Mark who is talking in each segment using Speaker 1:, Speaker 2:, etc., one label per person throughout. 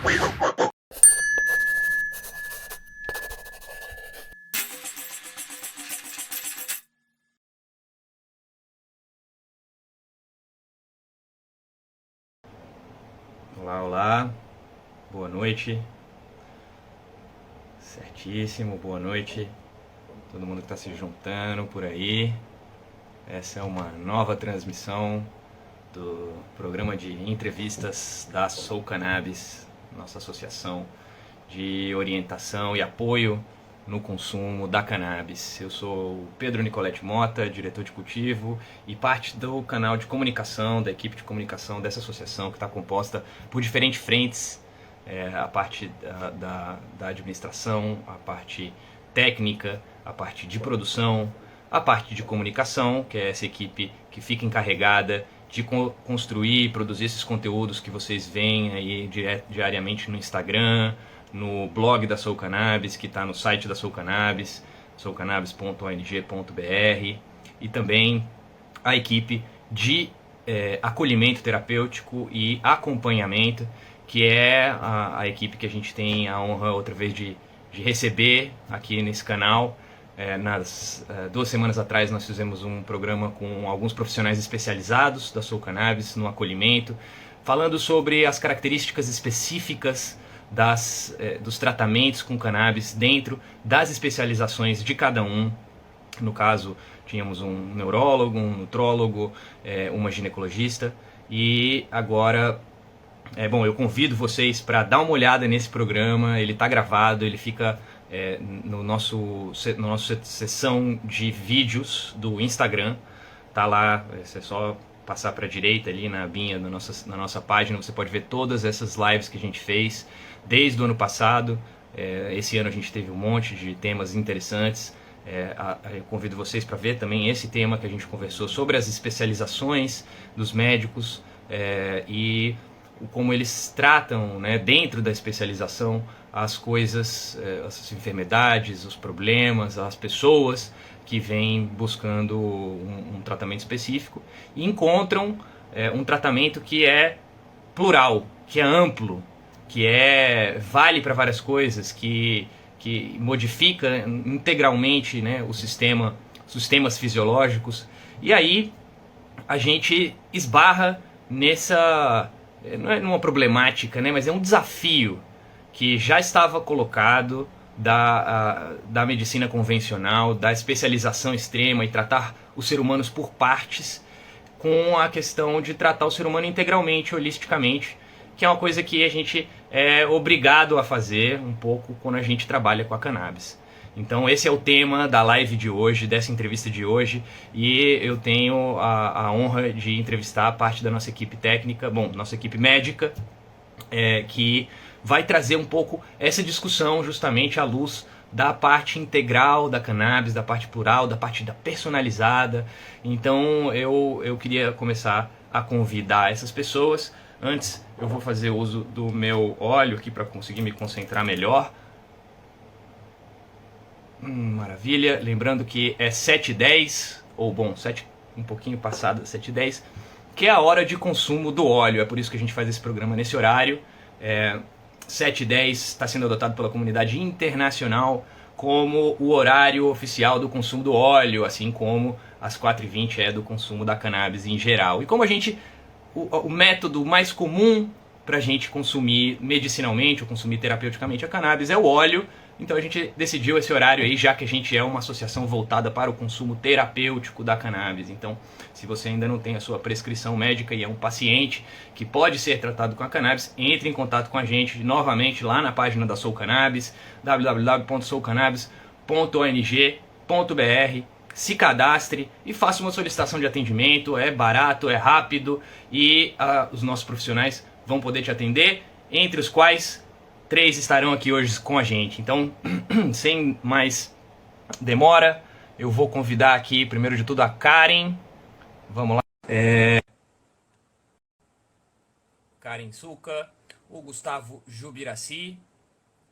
Speaker 1: Olá, olá, boa noite, certíssimo, boa noite, todo mundo que está se juntando por aí. Essa é uma nova transmissão do programa de entrevistas da Sou Cannabis, nossa associação de orientação e apoio no consumo da cannabis. Eu sou o Pedro Nicolete Mota, diretor de cultivo e parte do canal de comunicação, da equipe de comunicação dessa associação, que está composta por diferentes frentes, a parte da administração, a parte técnica, a parte de produção, a parte de comunicação, que é essa equipe que fica encarregada de construir e produzir esses conteúdos que vocês veem aí diariamente no Instagram, no blog da Sou Cannabis, que está no site da Sou Cannabis, soucannabis.ong.br, e também a equipe de acolhimento terapêutico e acompanhamento, que é a equipe que a gente tem a honra outra vez de receber aqui nesse canal. Nas 2 semanas atrás nós fizemos um programa com alguns profissionais especializados da Sou Cannabis no acolhimento, falando sobre as características específicas dos tratamentos com cannabis dentro das especializações de cada um. No caso, tínhamos um neurólogo, um nutrólogo, uma ginecologista, e agora, eu convido vocês para dar uma olhada nesse programa. Ele está gravado, ele fica no nosso seção de vídeos do Instagram, tá lá, é só passar para a direita ali na abinha na nossa página, você pode ver todas essas lives que a gente fez desde o ano passado. Esse ano a gente teve um monte de temas interessantes. Eu convido vocês para ver também esse tema que a gente conversou sobre as especializações dos médicos e como eles tratam, né, dentro da especialização, as coisas, as enfermidades, os problemas, as pessoas que vêm buscando um tratamento específico e encontram um tratamento que é plural, que é amplo, que vale para várias coisas, que modifica integralmente, né, os sistemas fisiológicos. E aí a gente esbarra não é numa problemática, né, mas é um desafio que já estava colocado da medicina convencional, da especialização extrema e tratar os seres humanos por partes, com a questão de tratar o ser humano integralmente, holisticamente, que é uma coisa que a gente é obrigado a fazer um pouco quando a gente trabalha com a cannabis. Então esse é o tema da live de hoje, dessa entrevista de hoje, e eu tenho a honra de entrevistar parte da nossa equipe técnica, nossa equipe médica, que vai trazer um pouco essa discussão justamente à luz da parte integral da cannabis, da parte plural, da parte da personalizada. Então eu queria começar a convidar essas pessoas. Antes eu vou fazer uso do meu óleo aqui para conseguir me concentrar melhor. Maravilha, lembrando que é 7h10, um pouquinho passada 7h10, que é a hora de consumo do óleo. É por isso que a gente faz esse programa nesse horário. 7h10 está sendo adotado pela comunidade internacional como o horário oficial do consumo do óleo, assim como as 4h20 é do consumo da cannabis em geral. E como o método mais comum para a gente consumir medicinalmente ou consumir terapeuticamente a cannabis é o óleo, então a gente decidiu esse horário aí, já que a gente é uma associação voltada para o consumo terapêutico da cannabis. Então, se você ainda não tem a sua prescrição médica e é um paciente que pode ser tratado com a cannabis, entre em contato com a gente novamente lá na página da Sou Cannabis, www.soucannabis.ong.br. Se cadastre e faça uma solicitação de atendimento. É barato, é rápido e os nossos profissionais vão poder te atender, entre os quais 3 estarão aqui hoje com a gente. Então, sem mais demora, eu vou convidar aqui, primeiro de tudo, a Karen. Vamos lá. Karen Suca, o Gustavo Jubiraci.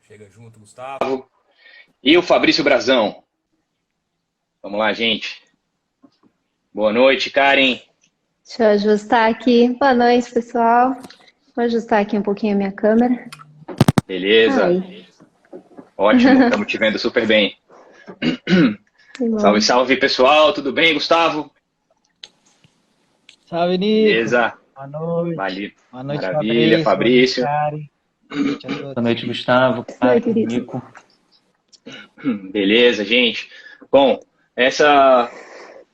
Speaker 1: Chega junto, Gustavo. E o Fabrício Brazão. Vamos lá, gente. Boa noite, Karen.
Speaker 2: Deixa eu ajustar aqui. Boa noite, pessoal. Vou ajustar aqui um pouquinho a minha câmera.
Speaker 1: Beleza?
Speaker 2: Ai,
Speaker 1: Ótimo, estamos te vendo super bem.
Speaker 2: que
Speaker 1: Salve,
Speaker 2: bom.
Speaker 1: salve pessoal, tudo bem, Gustavo?
Speaker 3: Salve, Nico.
Speaker 1: Beleza?
Speaker 3: Boa noite.
Speaker 1: Valeu.
Speaker 3: Boa noite,
Speaker 1: Maravilha,
Speaker 3: Fabrício. Boa noite,
Speaker 1: Fabrício.
Speaker 3: Karen. Boa noite a
Speaker 4: Boa
Speaker 3: todos.
Speaker 4: noite, Gustavo,
Speaker 2: Oi,
Speaker 4: Karen,
Speaker 2: querido.
Speaker 4: Nico.
Speaker 1: Beleza, gente. Bom, essa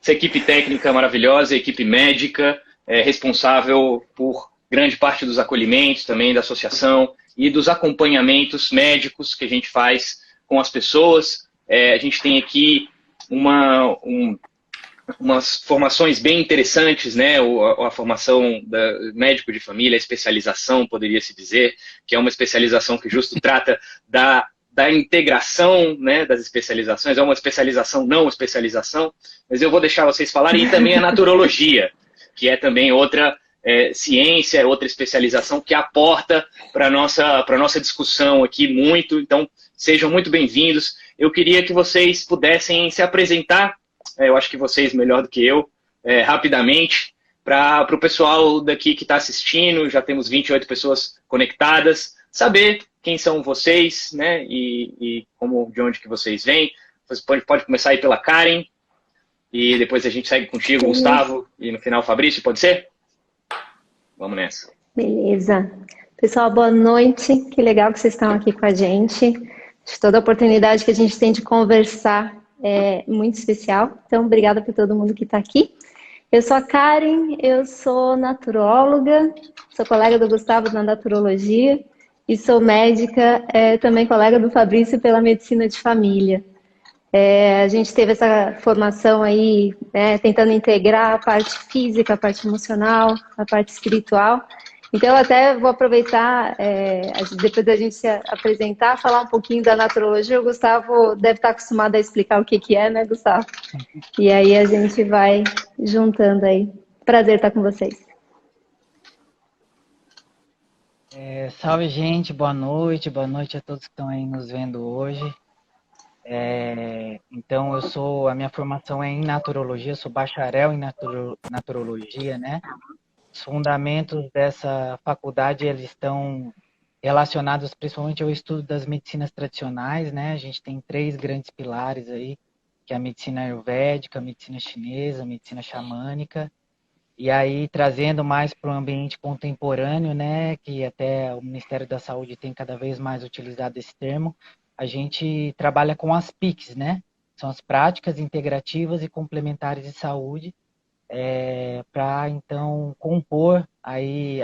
Speaker 1: equipe técnica maravilhosa, equipe médica, é responsável por grande parte dos acolhimentos também da associação e dos acompanhamentos médicos que a gente faz com as pessoas. A gente tem aqui umas formações bem interessantes, né? A formação da médico de família, a especialização, poderia se dizer, que é uma especialização que justo trata da integração, né, das especializações, é uma especialização, não uma especialização, mas eu vou deixar vocês falarem, e também a naturologia, que é também outra ciência, outra especialização que aporta para a nossa discussão aqui muito, então sejam muito bem-vindos. Eu queria que vocês pudessem se apresentar, eu acho que vocês melhor do que eu, rapidamente, para o pessoal daqui que está assistindo, já temos 28 pessoas conectadas, saber quem são vocês, né, e de onde que vocês vêm. Você pode começar aí pela Karen, e depois a gente segue contigo,
Speaker 2: Beleza.
Speaker 1: Gustavo, e no final Fabrício, pode ser? Vamos nessa.
Speaker 2: Beleza. Pessoal, boa noite. Que legal que vocês estão aqui com a gente. Acho que toda a oportunidade que a gente tem de conversar é muito especial. Então, obrigada por todo mundo que está aqui. Eu sou a Karen, eu sou naturóloga, sou colega do Gustavo na naturologia e sou médica, também colega do Fabrício pela medicina de família. A gente teve essa formação aí, né, tentando integrar a parte física, a parte emocional, a parte espiritual. Então, eu até vou aproveitar, depois da gente se apresentar, falar um pouquinho da naturologia. O Gustavo deve estar acostumado a explicar o que que é, né, Gustavo? E aí a gente vai juntando aí. Prazer estar com vocês.
Speaker 3: Salve, gente. Boa noite. Boa noite a todos que estão aí nos vendo hoje. Então, a minha formação é em naturologia, eu sou bacharel em naturologia, né? Os fundamentos dessa faculdade, eles estão relacionados principalmente ao estudo das medicinas tradicionais, né? A gente tem 3 grandes pilares aí, que é a medicina ayurvédica, a medicina chinesa, a medicina xamânica, e aí trazendo mais para o ambiente contemporâneo, né? Que até o Ministério da Saúde tem cada vez mais utilizado esse termo, a gente trabalha com as PICs, né? São as práticas integrativas e complementares de saúde, para então compor aí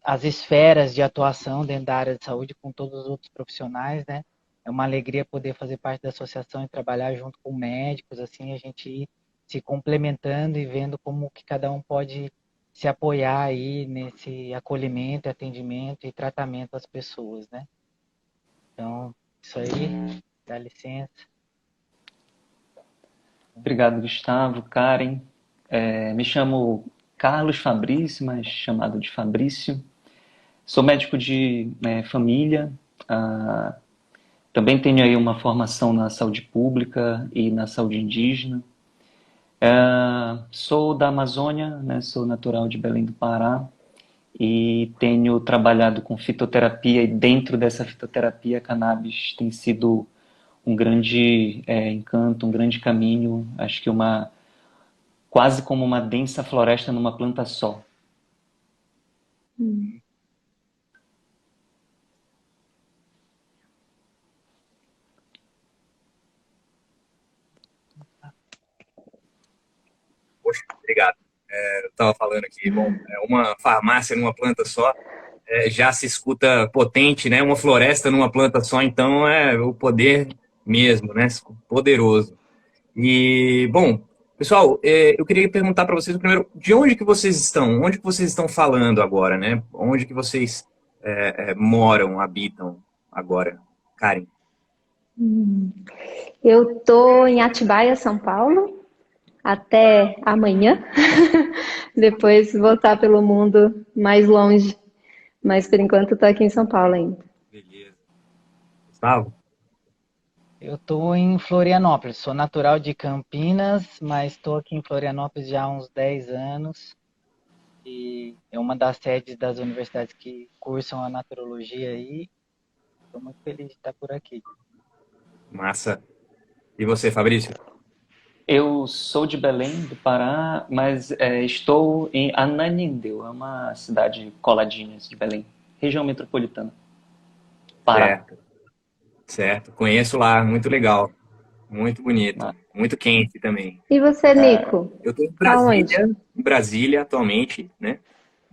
Speaker 3: as esferas de atuação dentro da área de saúde com todos os outros profissionais, né? É uma alegria poder fazer parte da associação e trabalhar junto com médicos, assim, a gente ir se complementando e vendo como que cada um pode se apoiar aí nesse acolhimento, atendimento e tratamento às pessoas, né? Então, isso aí, dá licença.
Speaker 4: Obrigado, Gustavo, Karen. Me chamo Carlos Fabrício, mas chamado de Fabrício. Sou médico de família. Também tenho aí uma formação na saúde pública e na saúde indígena. Sou da Amazônia, né? Sou natural de Belém do Pará e tenho trabalhado com fitoterapia, e dentro dessa fitoterapia, a cannabis tem sido um grande encanto, um grande caminho, acho que quase como uma densa floresta numa planta só.
Speaker 1: Poxa, obrigado. Eu estava falando aqui, bom, uma farmácia numa planta só, já se escuta potente, né? Uma floresta numa planta só, então é o poder mesmo, né? Poderoso. E, bom, pessoal, eu queria perguntar para vocês primeiro, de onde que vocês estão? Onde que vocês estão falando agora, né? Onde que vocês moram, habitam agora? Karen.
Speaker 2: Eu tô em Atibaia, São Paulo, até amanhã. Depois voltar pelo mundo mais longe. Mas por enquanto estou aqui em São Paulo ainda.
Speaker 1: Beleza. Gustavo?
Speaker 3: Eu estou em Florianópolis, sou natural de Campinas, mas estou aqui em Florianópolis já há uns 10 anos. e é uma das sedes das universidades que cursam a naturologia aí. Estou muito feliz de estar por aqui.
Speaker 1: Massa. E você, Fabrício?
Speaker 4: Eu sou de Belém, do Pará, mas estou em Ananindeua, é uma cidade coladinha de Belém, região metropolitana, Pará.
Speaker 1: Certo, certo. Conheço lá, muito legal. Muito bonito.
Speaker 4: Ah,
Speaker 1: Muito quente também.
Speaker 2: E você, Nico?
Speaker 1: Eu estou
Speaker 2: Aonde?
Speaker 1: Em Brasília atualmente, né?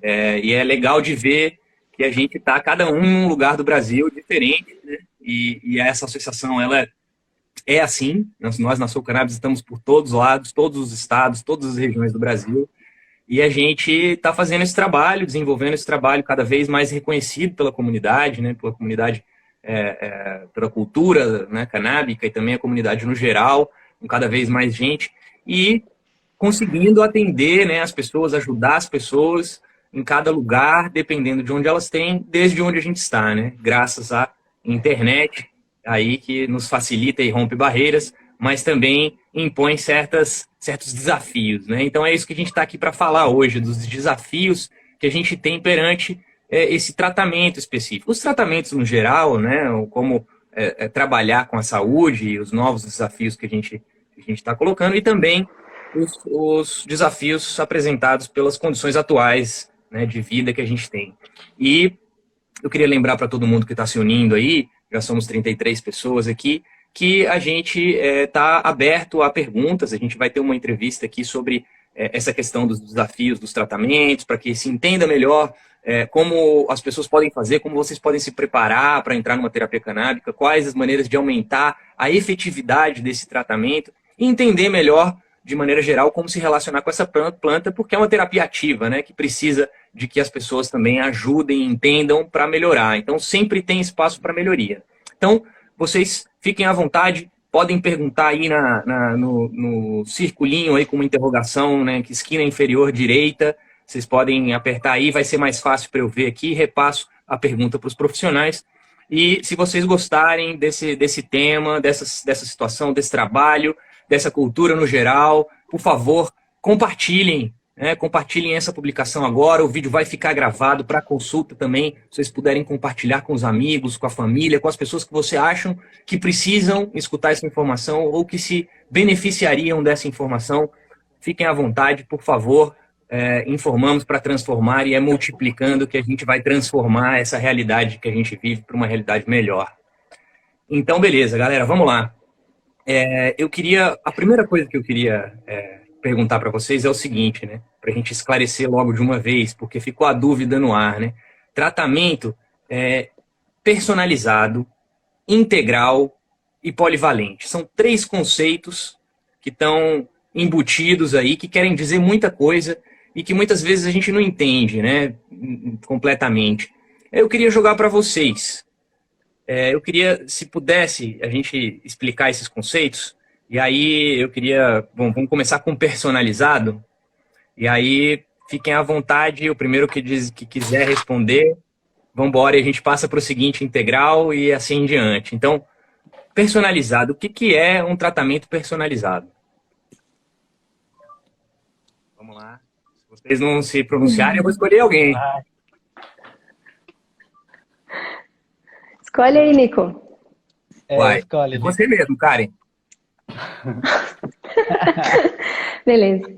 Speaker 1: E é legal de ver que a gente está cada um em um lugar do Brasil diferente, né? E essa associação, ela é assim. Nós na Soul Cannabis estamos por todos os lados, todos os estados, todas as regiões do Brasil. E a gente está fazendo esse trabalho, desenvolvendo esse trabalho cada vez mais reconhecido pela comunidade, né? Pela comunidade, pela cultura, né, canábica e também a comunidade no geral, com cada vez mais gente. E conseguindo atender, né, as pessoas, ajudar as pessoas em cada lugar, dependendo de onde elas têm, desde onde a gente está, né? Graças à internet, aí que nos facilita e rompe barreiras, mas também impõe certos desafios, né? Então é isso que a gente está aqui para falar hoje, dos desafios que a gente tem perante esse tratamento específico. Os tratamentos no geral, né, como trabalhar com a saúde e os novos desafios que a gente está colocando, e também os desafios apresentados pelas condições atuais, né, de vida que a gente tem. E eu queria lembrar para todo mundo que está se unindo aí, já somos 33 pessoas aqui, que a gente está aberto a perguntas. A gente vai ter uma entrevista aqui sobre essa questão dos desafios dos tratamentos, para que se entenda melhor como as pessoas podem fazer, como vocês podem se preparar para entrar numa terapia canábica, quais as maneiras de aumentar a efetividade desse tratamento e entender melhor, de maneira geral, como se relacionar com essa planta, porque é uma terapia ativa, né, que precisa de que as pessoas também ajudem, entendam para melhorar. Então, sempre tem espaço para melhoria. Então, vocês fiquem à vontade, podem perguntar aí no circulinho aí com uma interrogação, né, que esquina inferior direita, vocês podem apertar aí, vai ser mais fácil para eu ver aqui, repasso a pergunta para os profissionais. E se vocês gostarem desse tema, dessa situação, desse trabalho, dessa cultura no geral, por favor, compartilhem, né? Compartilhem essa publicação agora, o vídeo vai ficar gravado para consulta também, se vocês puderem compartilhar com os amigos, com a família, com as pessoas que você acham que precisam escutar essa informação ou que se beneficiariam dessa informação, fiquem à vontade, por favor. Informamos para transformar, e é multiplicando que a gente vai transformar essa realidade que a gente vive para uma realidade melhor. Então, beleza, galera, vamos lá. A primeira coisa que eu queria perguntar para vocês é o seguinte, né? Para a gente esclarecer logo de uma vez, porque ficou a dúvida no ar, né? Tratamento personalizado, integral e polivalente. São 3 conceitos que estão embutidos aí, que querem dizer muita coisa e que muitas vezes a gente não entende, né, completamente. Eu queria jogar para vocês. Eu queria, se pudesse, a gente explicar esses conceitos. E aí eu queria... Bom, vamos começar com personalizado. E aí fiquem à vontade. O primeiro que quiser responder, vamos embora. E a gente passa para o seguinte, integral e assim em diante. Então, personalizado. O que é um tratamento personalizado? Vamos lá. Se vocês não se pronunciarem, eu vou escolher alguém.
Speaker 2: Escolhe aí, Nico.
Speaker 3: Escolhe.
Speaker 1: Você mesmo, Karen.
Speaker 2: Beleza.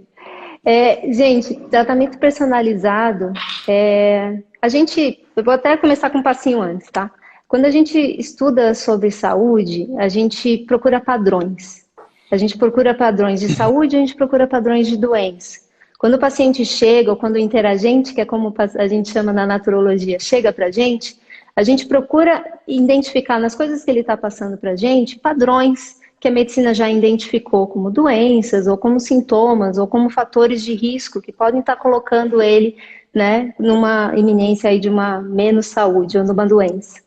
Speaker 2: Gente, tratamento personalizado, eu vou até começar com um passinho antes, tá? Quando a gente estuda sobre saúde, a gente procura padrões. A gente procura padrões de saúde, a gente procura padrões de doença. Quando o paciente chega, ou quando o interagente, que é como a gente chama na naturologia, chega pra gente, a gente procura identificar nas coisas que ele está passando pra gente, padrões que a medicina já identificou como doenças, ou como sintomas, ou como fatores de risco que podem estar colocando ele, né, numa iminência aí de uma menos saúde ou numa doença.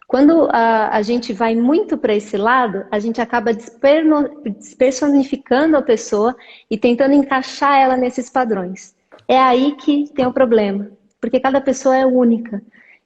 Speaker 2: Quando a gente vai muito para esse lado, a gente acaba despersonificando a pessoa e tentando encaixar ela nesses padrões. É aí que tem o problema, porque cada pessoa é única.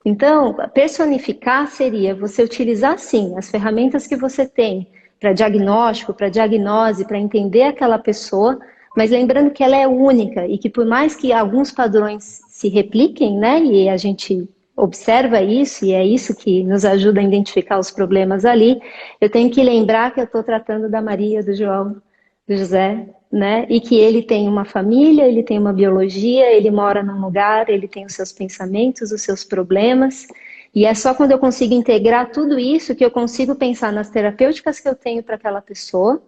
Speaker 2: Então, personificar seria você utilizar, sim, as ferramentas que você tem para diagnóstico, para diagnose, para entender aquela pessoa, mas lembrando que ela é única e que por mais que alguns padrões se repliquem, né, e a gente observa isso e é isso que nos ajuda a identificar os problemas ali, eu tenho que lembrar que eu estou tratando da Maria, do João, do José, né, e que ele tem uma família, ele tem uma biologia, ele mora num lugar, ele tem os seus pensamentos, os seus problemas, e é só quando eu consigo integrar tudo isso que eu consigo pensar nas terapêuticas que eu tenho para aquela pessoa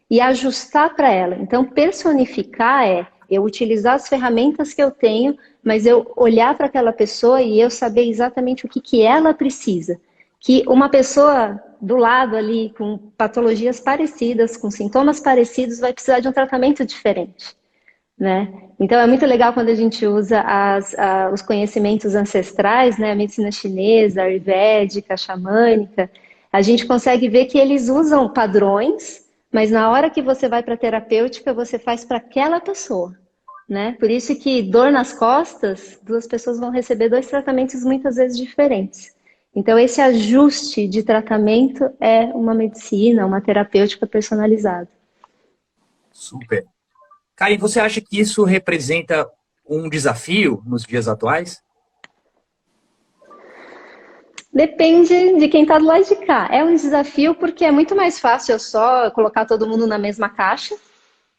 Speaker 2: e ajustar para ela. Então, personificar é eu utilizar as ferramentas que eu tenho, mas eu olhar para aquela pessoa e eu saber exatamente o que ela precisa. Que uma pessoa do lado ali, com patologias parecidas, com sintomas parecidos, vai precisar de um tratamento diferente, né? Então é muito legal quando a gente usa os conhecimentos ancestrais, né? A medicina chinesa, a ayurvédica, a xamânica, a gente consegue ver que eles usam padrões, mas na hora que você vai para a terapêutica, você faz para aquela pessoa, né? Por isso que dor nas costas, duas pessoas vão receber dois tratamentos muitas vezes diferentes. Então esse ajuste de tratamento é uma medicina, uma terapêutica personalizada.
Speaker 1: Super. Karen, você acha que isso representa um desafio nos dias atuais?
Speaker 2: Depende de quem está do lado de cá. É um desafio porque é muito mais fácil eu só colocar todo mundo na mesma caixa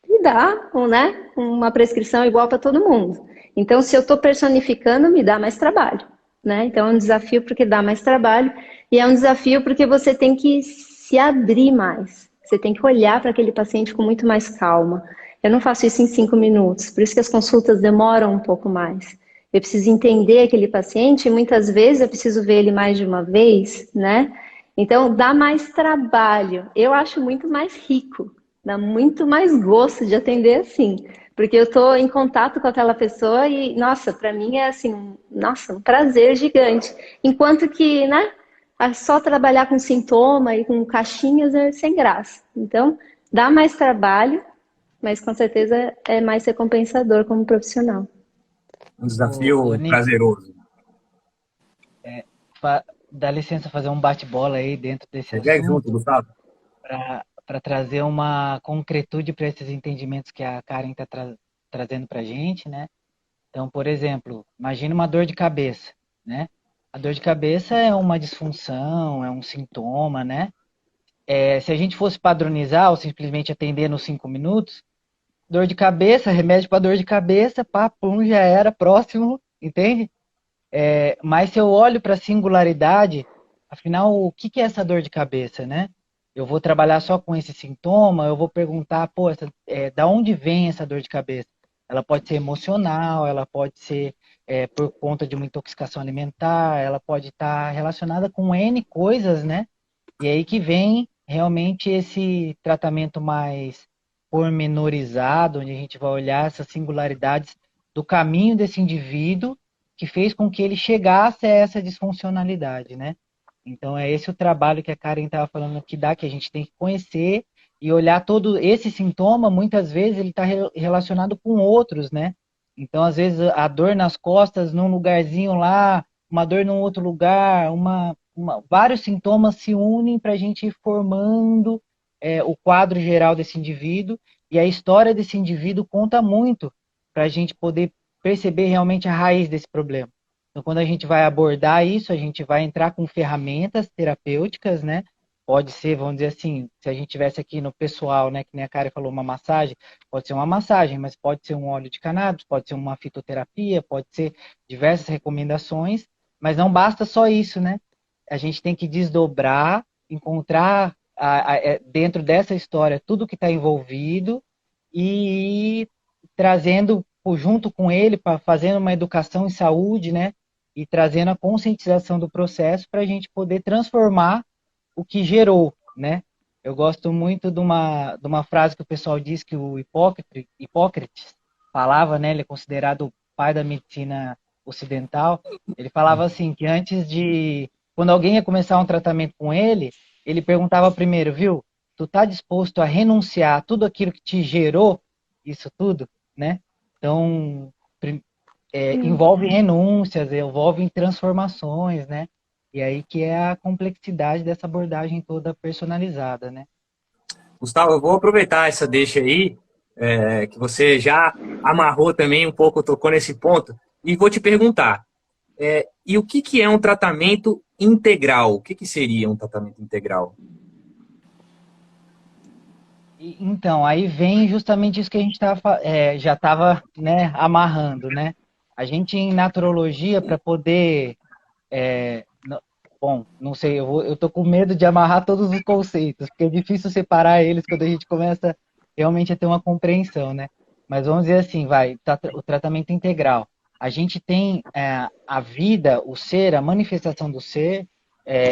Speaker 2: e dar, né, uma prescrição igual para todo mundo. Então, se eu estou personificando, me dá mais trabalho, né? Então, é um desafio porque dá mais trabalho e é um desafio porque você tem que se abrir mais. Você tem que olhar para aquele paciente com muito mais calma. Eu não faço isso em 5 minutos, por isso que as consultas demoram um pouco mais. Eu preciso entender aquele paciente e muitas vezes eu preciso ver ele mais de uma vez, né? Então, dá mais trabalho. Eu acho muito mais rico, dá muito mais gosto de atender assim. Porque eu estou em contato com aquela pessoa e, nossa, para mim é assim, nossa, um prazer gigante. Enquanto que, né, só trabalhar com sintoma e com caixinhas é sem graça. Então, dá mais trabalho, mas com certeza é mais recompensador como profissional.
Speaker 1: Um desafio
Speaker 3: Nick,
Speaker 1: prazeroso.
Speaker 3: dá licença fazer um bate-bola aí dentro desse
Speaker 1: Você quer junto,
Speaker 3: assunto
Speaker 1: Gustavo?
Speaker 3: para trazer uma concretude para esses entendimentos que a Karen está trazendo para a gente, né? Então, por exemplo, imagine uma dor de cabeça, né? A dor de cabeça é uma disfunção, é um sintoma, né? Se a gente fosse padronizar ou simplesmente atender nos 5 minutos, dor de cabeça, remédio para dor de cabeça, pá, pum, já era, próximo, entende? Mas se eu olho para a singularidade, afinal, o que é essa dor de cabeça, né? Eu vou trabalhar só com esse sintoma, eu vou perguntar, pô, da onde vem essa dor de cabeça? Ela pode ser emocional, ela pode ser por conta de uma intoxicação alimentar, ela pode estar relacionada com N coisas, né? E aí que vem realmente esse tratamento mais pormenorizado, onde a gente vai olhar essas singularidades do caminho desse indivíduo que fez com que ele chegasse a essa disfuncionalidade, né? Então é esse o trabalho que a Karen estava falando que dá, que a gente tem que conhecer e olhar todo esse sintoma, muitas vezes ele está relacionado com outros, né? Então, às vezes, a dor nas costas num lugarzinho lá, uma dor num outro lugar, vários sintomas se unem para a gente ir formando o quadro geral desse indivíduo, e a história desse indivíduo conta muito para a gente poder perceber realmente a raiz desse problema. Então, quando a gente vai abordar isso, a gente vai entrar com ferramentas terapêuticas, né? Pode ser, vamos dizer assim, se a gente tivesse aqui no pessoal, né, que nem a Karen falou, uma massagem, pode ser uma massagem, mas pode ser um óleo de cannabis, pode ser uma fitoterapia, pode ser diversas recomendações, mas não basta só isso, né? A gente tem que desdobrar, encontrar dentro dessa história tudo que está envolvido e ir trazendo junto com ele, fazendo uma educação em saúde, né? E trazendo a conscientização do processo para a gente poder transformar o que gerou, né? Eu gosto muito de uma frase que o pessoal diz que o Hipócrates falava, né? Ele é considerado o pai da medicina ocidental. Ele falava assim, que quando alguém ia começar um tratamento com ele, ele perguntava primeiro, viu? Tu tá disposto a renunciar a tudo aquilo que te gerou isso tudo, né? Então, envolve renúncias, envolve transformações, né? E aí que é a complexidade dessa abordagem toda personalizada, né?
Speaker 1: Gustavo, eu vou aproveitar essa deixa aí que você já amarrou também um pouco, tocou nesse ponto. E vou te perguntar, e o que é um tratamento integral? O que seria um tratamento integral?
Speaker 3: Então, aí vem justamente isso que a gente já estava, né, amarrando, né? A gente em naturologia, para poder, bom, não sei, eu tô com medo de amarrar todos os conceitos, porque é difícil separar eles quando a gente começa realmente a ter uma compreensão, né? Mas vamos dizer assim, o tratamento integral. A gente tem a vida, o ser, a manifestação do ser,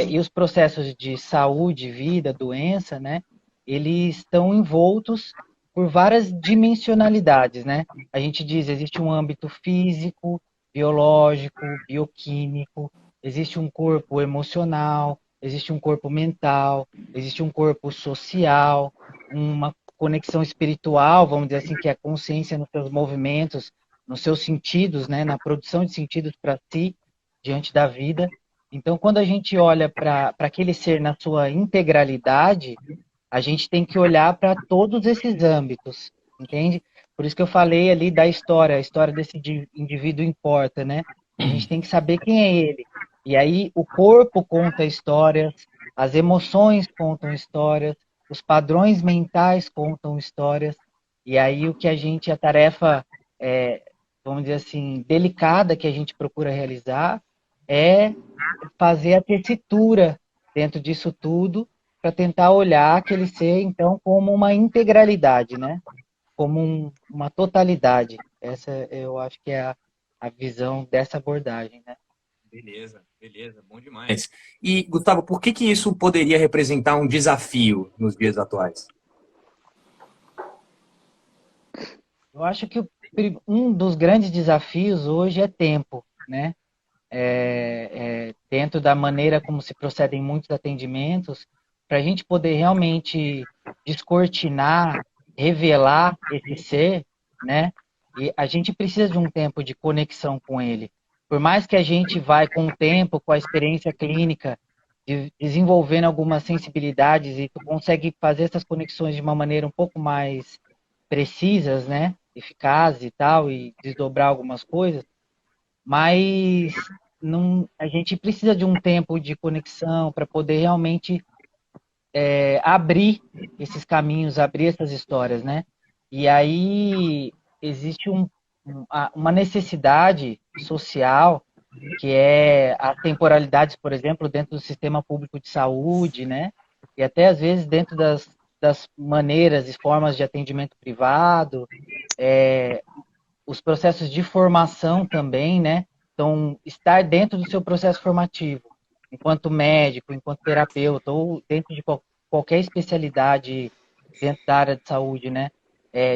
Speaker 3: e os processos de saúde, vida, doença, né? Eles estão envoltos por várias dimensionalidades, né? A gente diz, existe um âmbito físico, biológico, bioquímico, existe um corpo emocional, existe um corpo mental, existe um corpo social, uma conexão espiritual, vamos dizer assim, que é a consciência nos seus movimentos, nos seus sentidos, né, na produção de sentidos para si, diante da vida. Então, quando a gente olha para aquele ser na sua integralidade, a gente tem que olhar para todos esses âmbitos, entende? Por isso que eu falei ali da história, a história desse indivíduo importa, né? A gente tem que saber quem é ele. E aí o corpo conta histórias, as emoções contam histórias, os padrões mentais contam histórias. E aí o que a tarefa, vamos dizer assim, delicada que a gente procura realizar é fazer a tessitura dentro disso tudo para tentar olhar aquele ser, então, como uma integralidade, né? Como uma totalidade. Essa eu acho que é a visão dessa abordagem, né?
Speaker 1: Beleza, beleza, bom demais. E, Gustavo, por que isso poderia representar um desafio nos dias atuais?
Speaker 3: Eu acho que um dos grandes desafios hoje é tempo, né? Dentro da maneira como se procedem muitos atendimentos, para a gente poder realmente descortinar, revelar esse ser, né? E a gente precisa de um tempo de conexão com ele. Por mais que a gente vai com o tempo, com a experiência clínica, desenvolvendo algumas sensibilidades e tu consegue fazer essas conexões de uma maneira um pouco mais precisas, né? Eficazes e tal, e desdobrar algumas coisas, mas não, a gente precisa de um tempo de conexão para poder realmente abrir esses caminhos, abrir essas histórias, né? E aí existe uma necessidade social que é as temporalidades, por exemplo, dentro do sistema público de saúde, né? E até às vezes dentro das maneiras e formas de atendimento privado, os processos de formação também, né? Então, estar dentro do seu processo formativo, enquanto médico, enquanto terapeuta, ou dentro de qualquer especialidade dentro da área de saúde, né?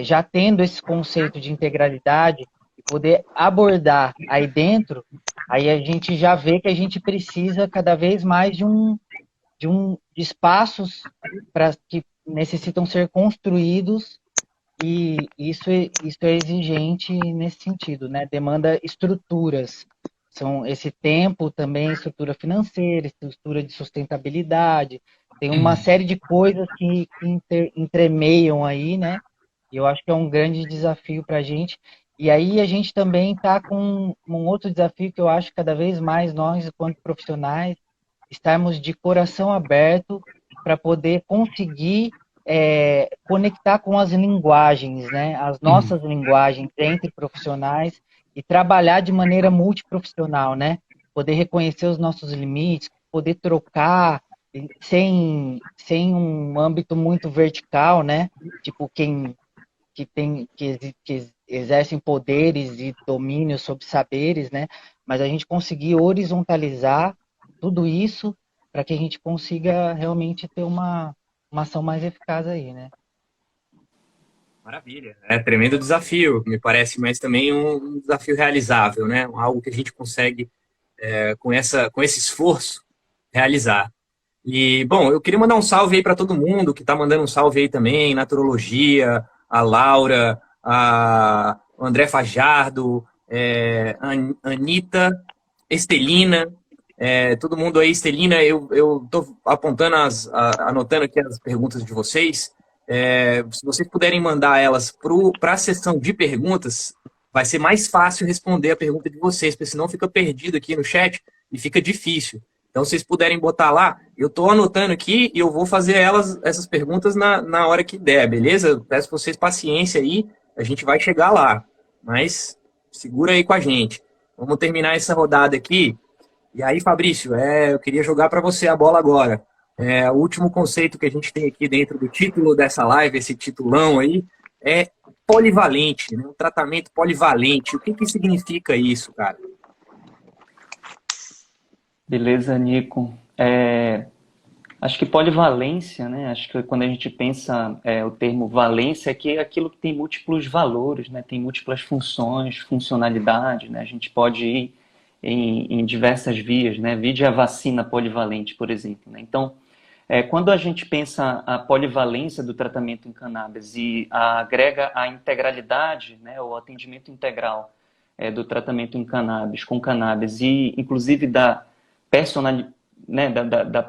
Speaker 3: Já tendo esse conceito de integralidade e poder abordar aí dentro, aí a gente já vê que a gente precisa cada vez mais de espaços que necessitam ser construídos, e isso é exigente nesse sentido, né? Demanda estruturas. São esse tempo também, estrutura financeira, estrutura de sustentabilidade. Tem uma série de coisas que entremeiam aí, né? E eu acho que é um grande desafio para a gente. E aí a gente também está com um outro desafio que eu acho que cada vez mais nós, enquanto profissionais, estarmos de coração aberto para poder conseguir conectar com as linguagens, né? As nossas linguagens entre profissionais e trabalhar de maneira multiprofissional, né? Poder reconhecer os nossos limites, poder trocar sem um âmbito muito vertical, né? Tipo, que exercem poderes e domínio sobre saberes, né? Mas a gente conseguir horizontalizar tudo isso para que a gente consiga realmente ter uma ação mais eficaz aí, né?
Speaker 1: Maravilha. É tremendo desafio, me parece, mas também um desafio realizável, né? Algo que a gente consegue, com esse esforço, realizar. E, bom, eu queria mandar um salve aí para todo mundo que está mandando um salve aí também, Naturologia, a Laura, o André Fajardo, Anitta, Estelina, todo mundo aí, Estelina, eu estou apontando, anotando aqui as perguntas de vocês. Se vocês puderem mandar elas para a sessão de perguntas, vai ser mais fácil responder a pergunta de vocês, porque senão fica perdido aqui no chat e fica difícil. Então, se vocês puderem botar lá, eu estou anotando aqui e eu vou fazer essas perguntas na hora que der, beleza? Eu peço para vocês paciência aí, a gente vai chegar lá. Mas segura aí com a gente. Vamos terminar essa rodada aqui. E aí, Fabrício, eu queria jogar para você a bola agora. O último conceito que a gente tem aqui dentro do título dessa live, esse titulão aí, é polivalente, né? Um tratamento polivalente. O que significa isso, cara?
Speaker 4: Beleza, Nico. Acho que polivalência, né? Acho que quando a gente pensa o termo valência, é aquilo que tem múltiplos valores, né? Tem múltiplas funções, funcionalidade, né? A gente pode ir em diversas vias, né? Vide a vacina polivalente, por exemplo, né? Então, quando a gente pensa a polivalência do tratamento em cannabis e agrega a integralidade, né? O atendimento integral do tratamento em cannabis, com cannabis e, inclusive, da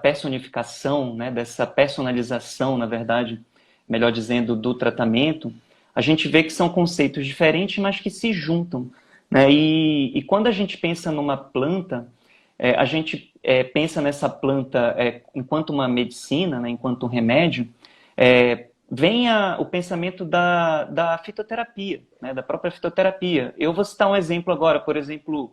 Speaker 4: personificação, né, dessa personalização, na verdade, melhor dizendo, do tratamento, a gente vê que são conceitos diferentes, mas que se juntam, né? E quando a gente pensa numa planta, a gente pensa nessa planta enquanto uma medicina, né, enquanto um remédio, vem o pensamento da fitoterapia, né, da própria fitoterapia. Eu vou citar um exemplo agora, por exemplo,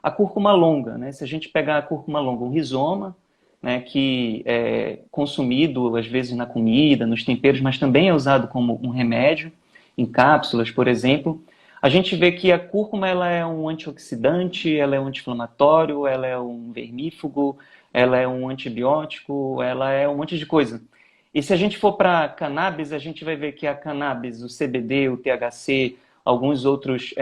Speaker 4: a cúrcuma longa, né? Se a gente pegar a cúrcuma longa, um rizoma, né, que é consumido às vezes na comida, nos temperos, mas também é usado como um remédio, em cápsulas, por exemplo, a gente vê que a cúrcuma ela é um antioxidante, ela é um anti-inflamatório, ela é um vermífugo, ela é um antibiótico, ela é um monte de coisa. E se a gente for para cannabis, a gente vai ver que a cannabis, o CBD, o THC, alguns outros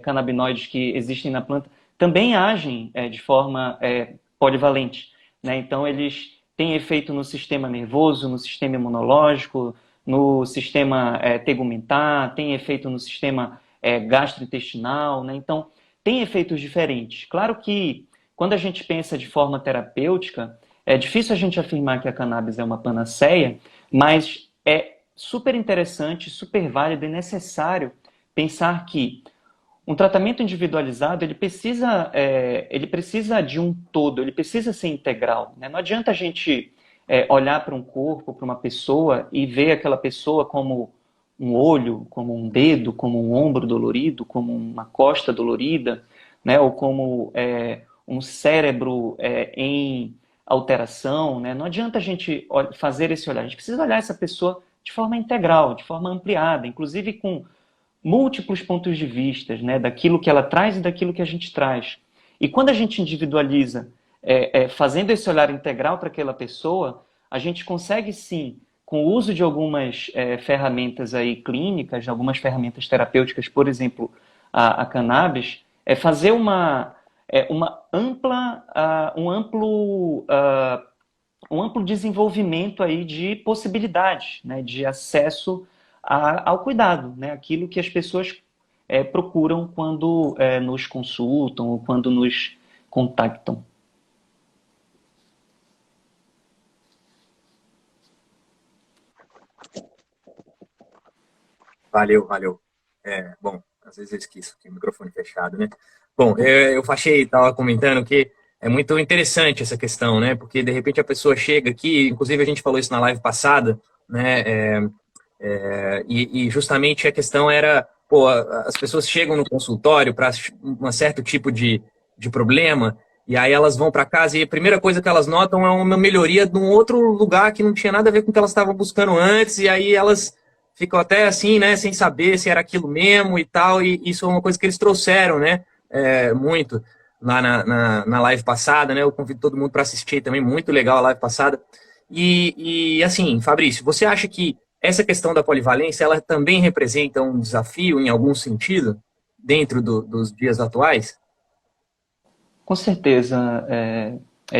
Speaker 4: canabinoides que existem na planta, também agem de forma polivalente, né? Então, eles têm efeito no sistema nervoso, no sistema imunológico, no sistema tegumentar, têm efeito no sistema gastrointestinal, né? Então, tem efeitos diferentes. Claro que, quando a gente pensa de forma terapêutica, é difícil a gente afirmar que a cannabis é uma panaceia, mas é super interessante, super válido e necessário pensar que um tratamento individualizado, ele precisa de um todo, ele precisa ser integral, né? Não adianta a gente olhar para um corpo, para uma pessoa e ver aquela pessoa como um olho, como um dedo, como um ombro dolorido, como uma costa dolorida, né? Ou como um cérebro em alteração, né? Não adianta a gente fazer esse olhar, a gente precisa olhar essa pessoa de forma integral, de forma ampliada, inclusive com múltiplos pontos de vista, né, daquilo que ela traz e daquilo que a gente traz. E quando a gente individualiza, fazendo esse olhar integral para aquela pessoa, a gente consegue sim, com o uso de algumas ferramentas aí clínicas, de algumas ferramentas terapêuticas, por exemplo, a cannabis, fazer um amplo desenvolvimento aí de possibilidades, né, de acesso ao cuidado, né? Aquilo que as pessoas procuram quando nos consultam ou quando nos contactam.
Speaker 1: Valeu. Bom, às vezes eu esqueço que o microfone fechado, né? Bom, eu estava comentando que é muito interessante essa questão, né? Porque de repente a pessoa chega aqui, inclusive a gente falou isso na live passada, né? E justamente a questão era, as pessoas chegam no consultório para um certo tipo de problema, e aí elas vão para casa e a primeira coisa que elas notam é uma melhoria de um outro lugar que não tinha nada a ver com o que elas estavam buscando antes, e aí elas ficam até assim, né, sem saber se era aquilo mesmo e tal, e isso é uma coisa que eles trouxeram, né, muito lá na live passada, né, eu convido todo mundo para assistir também, muito legal a live passada. E assim, Fabrício, você acha que essa questão da polivalência, ela também representa um desafio em algum sentido dentro dos dias atuais?
Speaker 4: Com certeza,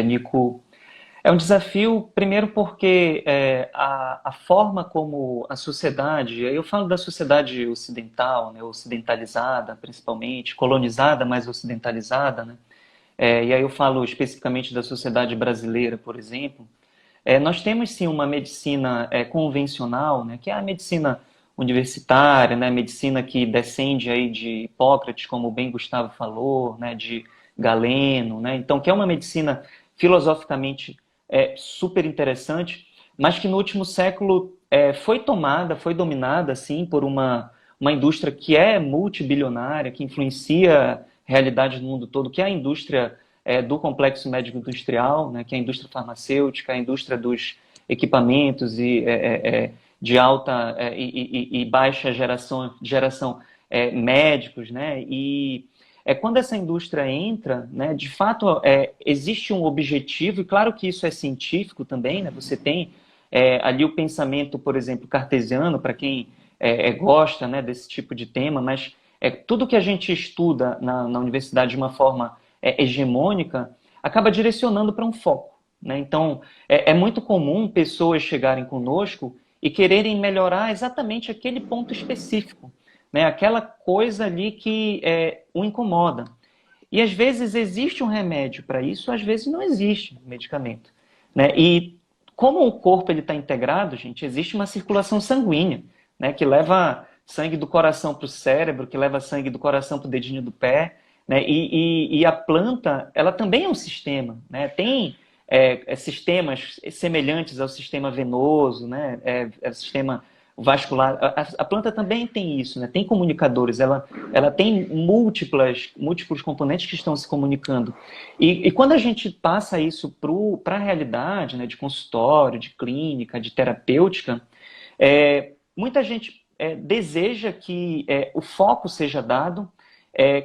Speaker 4: Nico. É um desafio, primeiro porque a forma como a sociedade, eu falo da sociedade ocidental, né, ocidentalizada principalmente, colonizada, mas ocidentalizada, né? E aí eu falo especificamente da sociedade brasileira, por exemplo, nós temos sim uma medicina convencional, né, que é a medicina universitária, né, a medicina que descende aí de Hipócrates, como bem Gustavo falou, né, de Galeno, né, então que é uma medicina filosoficamente super interessante, mas que no último século foi dominada assim por uma indústria que é multibilionária, que influencia realidades no mundo todo, que é a indústria do complexo médico-industrial, né, que é a indústria farmacêutica, a indústria dos equipamentos de alta e baixa geração médicos, né, e quando essa indústria entra, né, de fato existe um objetivo, e claro que isso é científico também, né, você tem ali o pensamento, por exemplo, cartesiano, para quem gosta, né, desse tipo de tema, mas tudo que a gente estuda na universidade de uma forma hegemônica acaba direcionando para um foco, né? Então, é muito comum pessoas chegarem conosco e quererem melhorar exatamente aquele ponto específico, né? Aquela coisa ali que o incomoda. E às vezes existe um remédio para isso, às vezes não existe medicamento, né? E como o corpo está integrado, gente, existe uma circulação sanguínea, né, que leva sangue do coração para o cérebro, que leva sangue do coração para o dedinho do pé, né, e a planta, ela também é um sistema, né, tem sistemas semelhantes ao sistema venoso, né, sistema vascular, a planta também tem isso, né, tem comunicadores, ela tem múltiplos componentes que estão se comunicando, e quando a gente passa isso para a realidade, né, de consultório, de clínica, de terapêutica, muita gente deseja que o foco seja dado,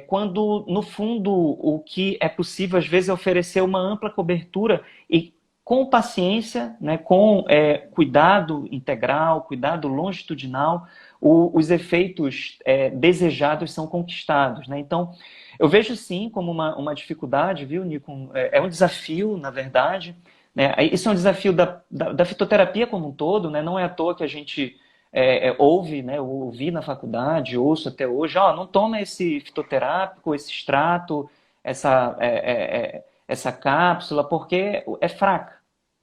Speaker 4: quando, no fundo, o que é possível, às vezes, é oferecer uma ampla cobertura e com paciência, né, com cuidado integral, cuidado longitudinal, os efeitos desejados são conquistados, né? Então, eu vejo sim como uma dificuldade, viu, Nico? É um desafio, na verdade, né? Isso é um desafio da fitoterapia como um todo, né? Não é à toa que a gente ouve, né? Eu ouvi na faculdade, ouço até hoje, não toma esse fitoterápico, esse extrato, essa cápsula, porque é fraca,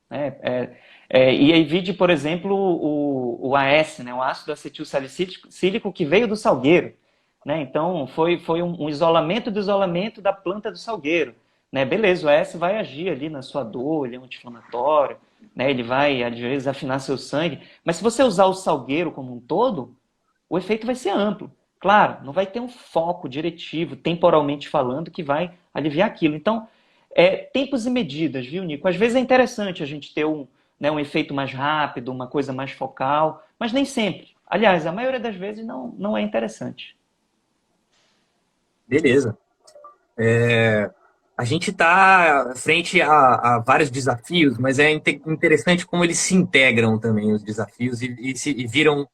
Speaker 4: né? E aí vide, por exemplo, o AS, né? O ácido acetil salicílico que veio do salgueiro, né? Então foi um isolamento do isolamento da planta do salgueiro, né? Beleza, o AS vai agir ali na sua dor, ele é um anti-inflamatório, né? Ele vai, às vezes, afinar seu sangue, mas se você usar o salgueiro como um todo, o efeito vai ser amplo. Claro, não vai ter um foco diretivo, temporalmente falando, que vai aliviar aquilo. Então, tempos e medidas, viu, Nico? Às vezes é interessante a gente ter um efeito mais rápido, uma coisa mais focal, mas nem sempre. Aliás, a maioria das vezes não é interessante.
Speaker 1: Beleza. A gente está frente a vários desafios, mas é interessante como eles se integram também, os desafios, e viram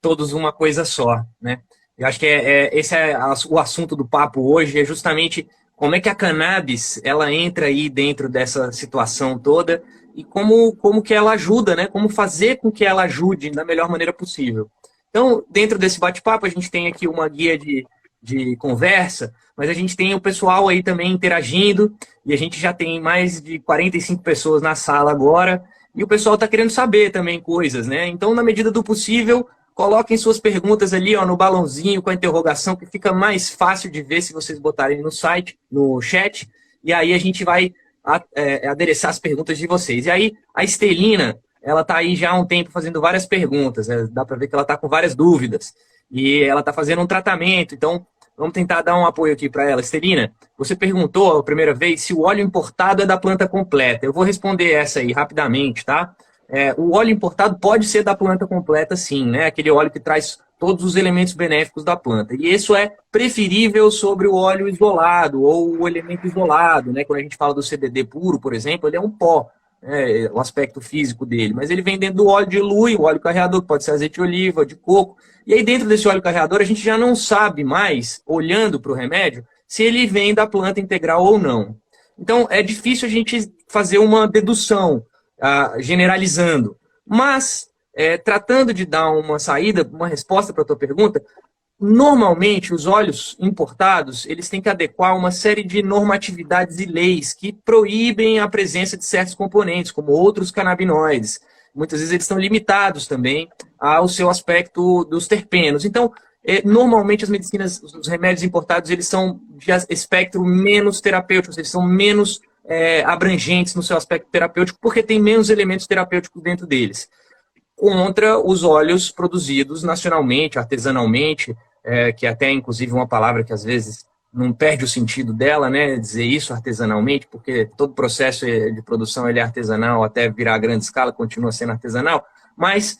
Speaker 1: todos uma coisa só, né? Eu acho que esse é o assunto do papo hoje, é justamente como é que a cannabis ela entra aí dentro dessa situação toda e como que ela ajuda, né? Como fazer com que ela ajude da melhor maneira possível. Então, dentro desse bate-papo, a gente tem aqui uma guia de conversa, mas a gente tem o pessoal aí também interagindo, e a gente já tem mais de 45 pessoas na sala agora, e o pessoal está querendo saber também coisas, né? Então, na medida do possível, coloquem suas perguntas ali, no balãozinho com a interrogação, que fica mais fácil de ver se vocês botarem no site, no chat, e aí a gente vai adereçar as perguntas de vocês. E aí, a Estelina, ela está aí já há um tempo fazendo várias perguntas, né? Dá para ver que ela está com várias dúvidas, e ela está fazendo um tratamento, então vamos tentar dar um apoio aqui para ela. Estelina, você perguntou a primeira vez se o óleo importado é da planta completa. Eu vou responder essa aí rapidamente, tá? O óleo importado pode ser da planta completa, sim, né? Aquele óleo que traz todos os elementos benéficos da planta. E isso é preferível sobre o óleo isolado ou o elemento isolado, né? Quando a gente fala do CBD puro, por exemplo, ele é um pó, o aspecto físico dele. Mas ele vem dentro do óleo, dilui o óleo carreador, que pode ser azeite de oliva, de coco. E aí dentro desse óleo carreador a gente já não sabe mais, olhando para o remédio, se ele vem da planta integral ou não. Então é difícil a gente fazer uma dedução, generalizando. Mas, tratando de dar uma saída, uma resposta para a tua pergunta, Normalmente, os óleos importados, eles têm que adequar uma série de normatividades e leis que proíbem a presença de certos componentes, como outros canabinoides. Muitas vezes eles estão limitados também ao seu aspecto dos terpenos. Então, normalmente as medicinas, os remédios importados, eles são de espectro menos terapêutico, eles são menos abrangentes no seu aspecto terapêutico, porque tem menos elementos terapêuticos dentro deles. Contra os óleos produzidos nacionalmente, artesanalmente, que até inclusive uma palavra que às vezes não perde o sentido dela, né, dizer isso artesanalmente, porque todo processo de produção ele é artesanal, até virar a grande escala continua sendo artesanal, mas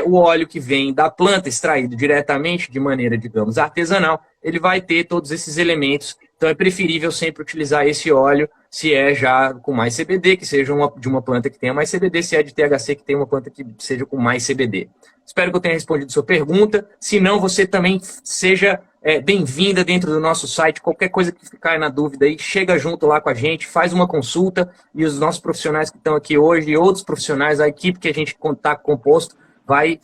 Speaker 1: o óleo que vem da planta extraído diretamente de maneira, digamos, artesanal, ele vai ter todos esses elementos, então é preferível sempre utilizar esse óleo se é já com mais CBD, que seja de uma planta que tenha mais CBD, se é de THC, que tenha uma planta que seja com mais CBD. Espero que eu tenha respondido a sua pergunta. Se não, você também seja bem-vinda dentro do nosso site. Qualquer coisa que ficar na dúvida aí, chega junto lá com a gente, faz uma consulta e os nossos profissionais que estão aqui hoje e outros profissionais, a equipe que a gente está composto, vai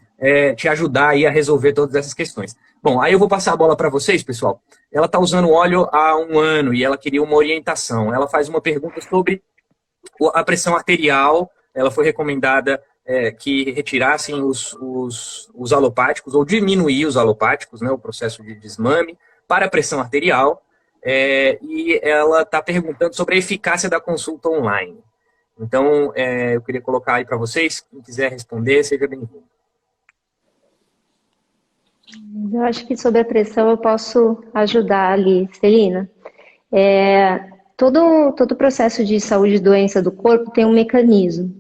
Speaker 1: te ajudar aí a resolver todas essas questões. Bom, aí eu vou passar a bola para vocês, pessoal. Ela está usando óleo há 1 ano e ela queria uma orientação. Ela faz uma pergunta sobre a pressão arterial. Ela foi recomendada que retirassem os alopáticos ou diminuir os alopáticos, né, o processo de desmame, para a pressão arterial. E ela está perguntando sobre a eficácia da consulta online. Então, eu queria colocar aí para vocês. Quem quiser responder, seja bem-vindo.
Speaker 2: Eu acho que sobre a pressão eu posso ajudar ali, Celina. Todo processo de saúde e doença do corpo tem um mecanismo.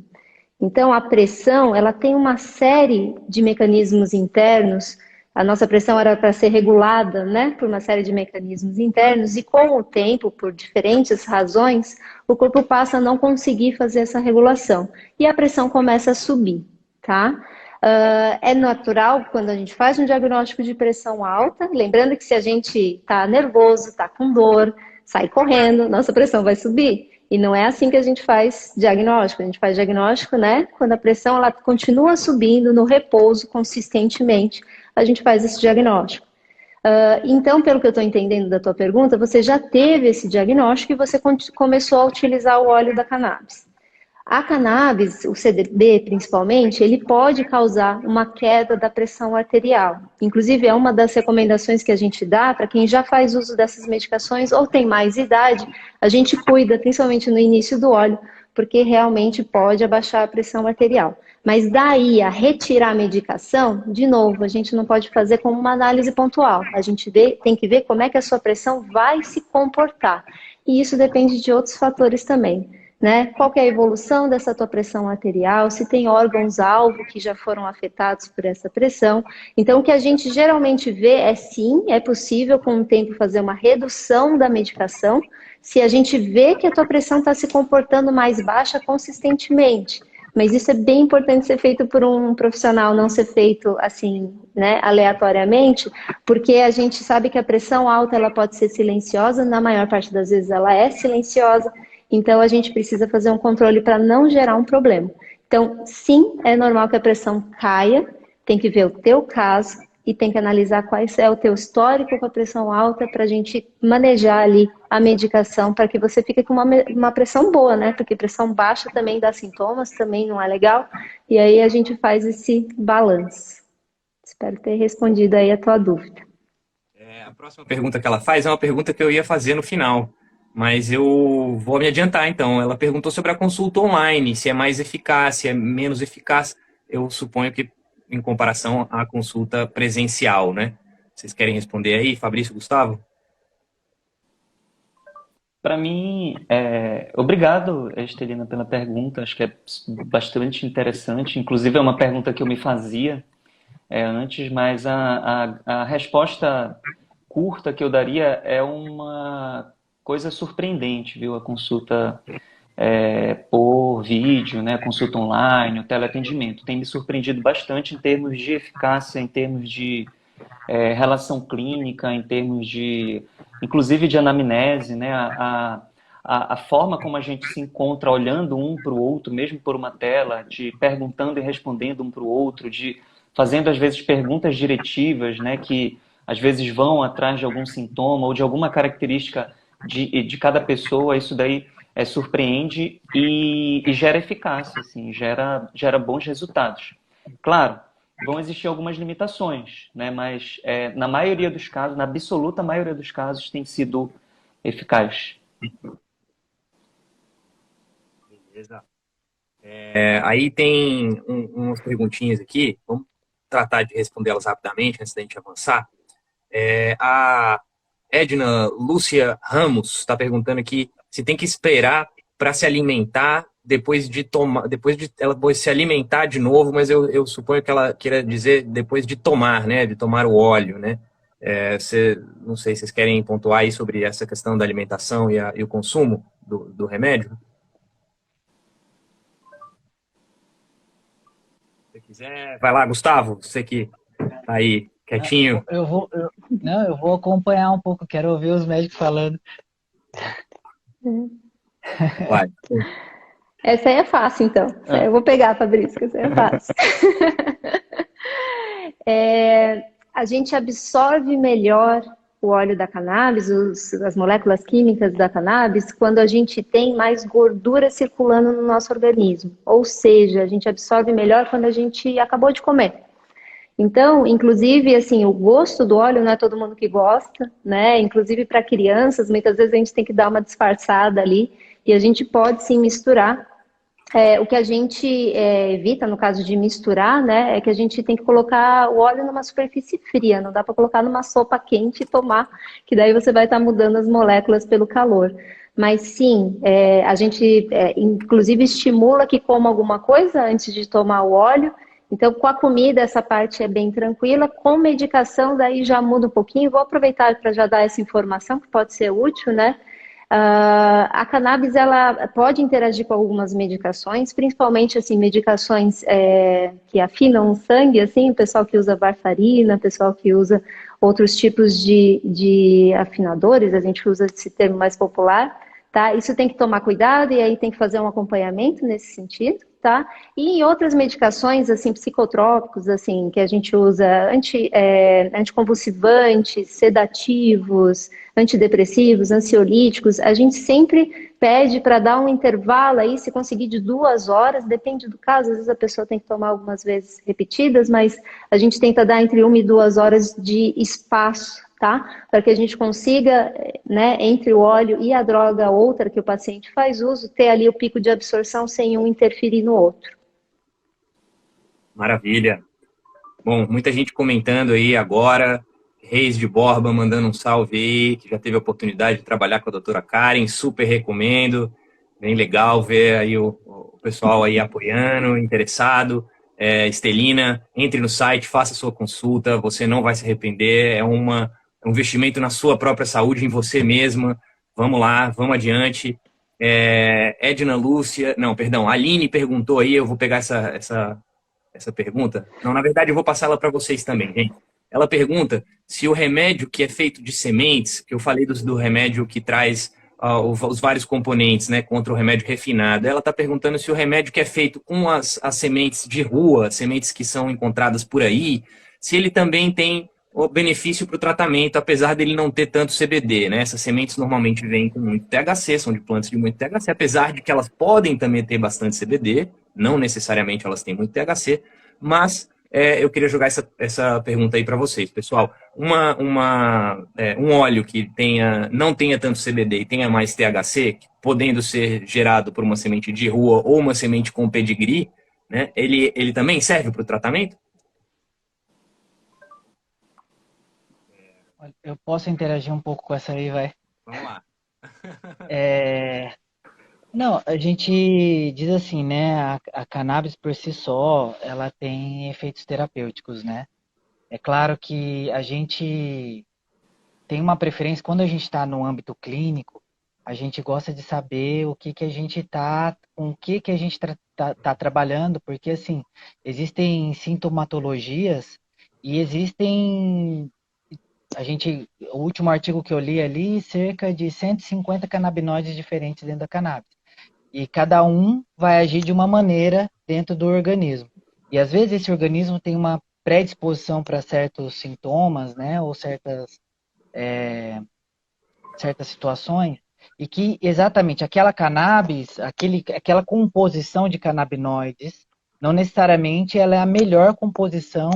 Speaker 2: Então, a pressão, ela tem uma série de mecanismos internos. A nossa pressão era para ser regulada, né, por uma série de mecanismos internos e com o tempo, por diferentes razões, o corpo passa a não conseguir fazer essa regulação e a pressão começa a subir, tá? É natural quando a gente faz um diagnóstico de pressão alta, lembrando que se a gente está nervoso, está com dor, sai correndo, nossa pressão vai subir. E não é assim que a gente faz diagnóstico. A gente faz diagnóstico, né, quando a pressão ela continua subindo no repouso consistentemente, a gente faz esse diagnóstico. Então, pelo que eu estou entendendo da tua pergunta, você já teve esse diagnóstico e você começou a utilizar o óleo da cannabis. A cannabis, o CBD principalmente, ele pode causar uma queda da pressão arterial. Inclusive, é uma das recomendações que a gente dá para quem já faz uso dessas medicações ou tem mais idade, a gente cuida, principalmente no início do óleo, porque realmente pode abaixar a pressão arterial. Mas daí a retirar a medicação, de novo, a gente não pode fazer como uma análise pontual. A gente tem que ver como é que a sua pressão vai se comportar. E isso depende de outros fatores também. Né? Qual que é a evolução dessa tua pressão arterial, se tem órgãos-alvo que já foram afetados por essa pressão. Então, o que a gente geralmente vê é sim, é possível com o tempo fazer uma redução da medicação, se a gente vê que a tua pressão está se comportando mais baixa consistentemente. Mas isso é bem importante ser feito por um profissional, não ser feito assim, né, aleatoriamente, porque a gente sabe que a pressão alta ela pode ser silenciosa, na maior parte das vezes ela é silenciosa. Então, a gente precisa fazer um controle para não gerar um problema. Então, sim, é normal que a pressão caia, tem que ver o teu caso e tem que analisar qual é o teu histórico com a pressão alta para a gente manejar ali a medicação para que você fique com uma pressão boa, né? Porque pressão baixa também dá sintomas, também não é legal. E aí a gente faz esse balanço. Espero ter respondido aí a tua dúvida.
Speaker 1: A próxima pergunta que ela faz é uma pergunta que eu ia fazer no final. Mas eu vou me adiantar, então. Ela perguntou sobre a consulta online, se é mais eficaz, se é menos eficaz. Eu suponho que em comparação à consulta presencial, né? Vocês querem responder aí, Fabrício, Gustavo?
Speaker 4: Para mim, obrigado, Estelina, pela pergunta. Acho que é bastante interessante. Inclusive, é uma pergunta que eu me fazia antes, mas a resposta curta que eu daria é uma coisa surpreendente, viu? A consulta por vídeo, né? Consulta online, o teleatendimento. Tem me surpreendido bastante em termos de eficácia, em termos de relação clínica, em termos de, inclusive de anamnese, né? A forma como a gente se encontra olhando um para o outro, mesmo por uma tela, de perguntando e respondendo um para o outro, de fazendo às vezes perguntas diretivas, né? Que às vezes vão atrás de algum sintoma ou de alguma característica de cada pessoa, isso daí surpreende e gera eficácia, assim, gera bons resultados. Claro, vão existir algumas limitações, né? Mas na maioria dos casos, na absoluta maioria dos casos, tem sido eficaz.
Speaker 1: Beleza. Aí tem umas perguntinhas aqui, vamos tratar de respondê-las rapidamente antes da gente avançar. A Edna Lúcia Ramos está perguntando aqui se tem que esperar para se alimentar depois de tomar, depois de ela se alimentar de novo, mas eu suponho que ela queira dizer depois de tomar, né, de tomar o óleo, né? Não sei se vocês querem pontuar aí sobre essa questão da alimentação e o consumo do remédio. Se quiser, vai lá, Gustavo, você que tá aí quietinho.
Speaker 3: Não, eu vou acompanhar um pouco, quero ouvir os médicos falando.
Speaker 1: Vai.
Speaker 2: Essa aí é fácil, então. Eu vou pegar, Fabrício, que essa aí é fácil. A gente absorve melhor o óleo da cannabis, as moléculas químicas da cannabis, quando a gente tem mais gordura circulando no nosso organismo. Ou seja, a gente absorve melhor quando a gente acabou de comer. Então, inclusive, assim, o gosto do óleo não é todo mundo que gosta, né? Inclusive para crianças, muitas vezes a gente tem que dar uma disfarçada ali e a gente pode sim misturar. O que a gente evita, no caso de misturar, né, é que a gente tem que colocar o óleo numa superfície fria, não dá para colocar numa sopa quente e tomar, que daí você vai estar mudando as moléculas pelo calor. Mas sim, a gente inclusive estimula que coma alguma coisa antes de tomar o óleo. Então, com a comida, essa parte é bem tranquila. Com medicação, daí já muda um pouquinho. Vou aproveitar para já dar essa informação, que pode ser útil, né? A cannabis, ela pode interagir com algumas medicações, principalmente, assim, medicações que afinam o sangue, assim, o pessoal que usa varfarina, o pessoal que usa outros tipos de afinadores, a gente usa esse termo mais popular, tá? Isso tem que tomar cuidado e aí tem que fazer um acompanhamento nesse sentido, tá? E em outras medicações, assim, psicotrópicos, assim, que a gente usa anticonvulsivantes, sedativos, antidepressivos, ansiolíticos, a gente sempre pede para dar um intervalo aí, se conseguir de 2 horas, depende do caso, às vezes a pessoa tem que tomar algumas vezes repetidas, mas a gente tenta dar entre 1 e 2 horas de espaço, tá? Para que a gente consiga, né, entre o óleo e a droga outra que o paciente faz uso, ter ali o pico de absorção sem um interferir no outro.
Speaker 1: Maravilha. Bom, muita gente comentando aí agora, Reis de Borba mandando um salve aí, que já teve a oportunidade de trabalhar com a doutora Karen, super recomendo, bem legal ver aí o pessoal aí apoiando, interessado. Estelina, entre no site, faça sua consulta, você não vai se arrepender, é um investimento na sua própria saúde, em você mesma. Vamos lá, vamos adiante. Edna Lúcia, não, perdão, a Aline perguntou aí, eu vou pegar essa pergunta. Não, na verdade, eu vou passar ela para vocês também, gente. Ela pergunta se o remédio que é feito de sementes, que eu falei do remédio que traz os vários componentes, né, contra o remédio refinado, ela está perguntando se o remédio que é feito com as sementes de rua, sementes que são encontradas por aí, se ele também tem o benefício para o tratamento, apesar dele não ter tanto CBD, né? Essas sementes normalmente vêm com muito THC, são de plantas de muito THC, apesar de que elas podem também ter bastante CBD, não necessariamente elas têm muito THC, mas eu queria jogar essa pergunta aí para vocês, pessoal. Um óleo que não tenha tanto CBD e tenha mais THC, podendo ser gerado por uma semente de rua ou uma semente com pedigree, né? Ele também serve para o tratamento?
Speaker 3: Eu posso interagir um pouco com essa aí, vai?
Speaker 1: Vamos lá.
Speaker 3: Não, a gente diz assim, né? A cannabis por si só, ela tem efeitos terapêuticos, né? É claro que a gente tem uma preferência, quando a gente está no âmbito clínico, a gente gosta de saber o que a gente está, com o que a gente tá trabalhando, porque assim, existem sintomatologias e existem, o último artigo que eu li ali, cerca de 150 canabinoides diferentes dentro da cannabis. E cada um vai agir de uma maneira dentro do organismo. E às vezes esse organismo tem uma predisposição para certos sintomas, né, ou certas situações, e que exatamente aquela cannabis, aquela composição de canabinoides, não necessariamente ela é a melhor composição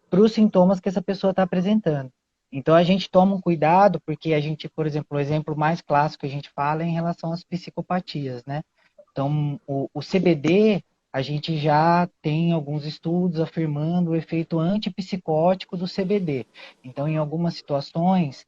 Speaker 3: para os sintomas que essa pessoa está apresentando. Então a gente toma um cuidado, porque a gente, por exemplo, o exemplo mais clássico que a gente fala é em relação às psicopatias, né? Então o CBD, a gente já tem alguns estudos afirmando o efeito antipsicótico do CBD. Então, em algumas situações,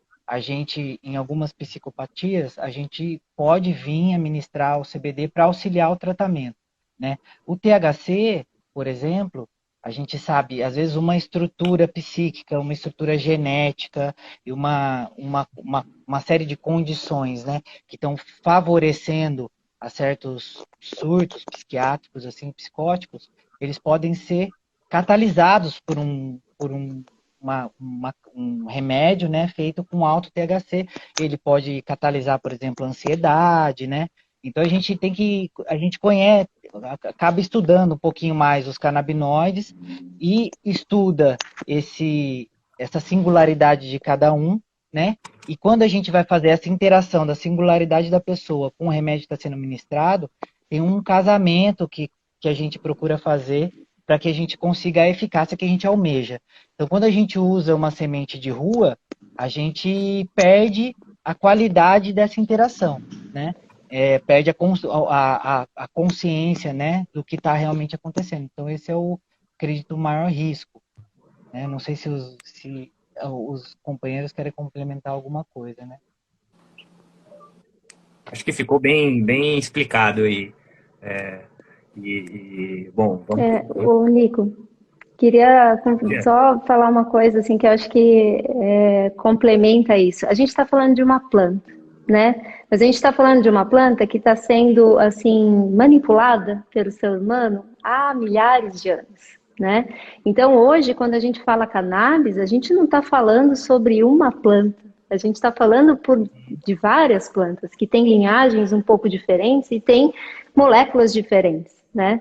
Speaker 3: em algumas psicopatias, a gente pode vir administrar o CBD para auxiliar o tratamento, né? O THC, por exemplo, a gente sabe, às vezes uma estrutura psíquica, uma estrutura genética e uma série de condições, né, que estão favorecendo a certos surtos psiquiátricos, assim, psicóticos, eles podem ser catalisados por um remédio, né, feito com alto THC. Ele pode catalisar, por exemplo, a ansiedade, né? Então a gente conhece, acaba estudando um pouquinho mais os canabinoides e estuda essa singularidade de cada um, né? E quando a gente vai fazer essa interação da singularidade da pessoa com o remédio que está sendo ministrado, tem um casamento que a gente procura fazer para que a gente consiga a eficácia que a gente almeja. Então, quando a gente usa uma semente de rua, a gente perde a qualidade dessa interação, né? Perde a consciência, né, do que está realmente acontecendo. Então, esse é acredito, o maior risco, né? Não sei se os companheiros querem complementar alguma coisa, né?
Speaker 1: Acho que ficou bem explicado aí. Bom, vamos...
Speaker 2: Ô, Nico, queria só falar uma coisa assim que eu acho que complementa isso. A gente está falando de uma planta, né? Mas a gente está falando de uma planta que está sendo assim manipulada pelo ser humano há milhares de anos, né? Então hoje, quando a gente fala cannabis, a gente não está falando sobre uma planta. A gente está falando de várias plantas que têm linhagens um pouco diferentes e têm moléculas diferentes, né?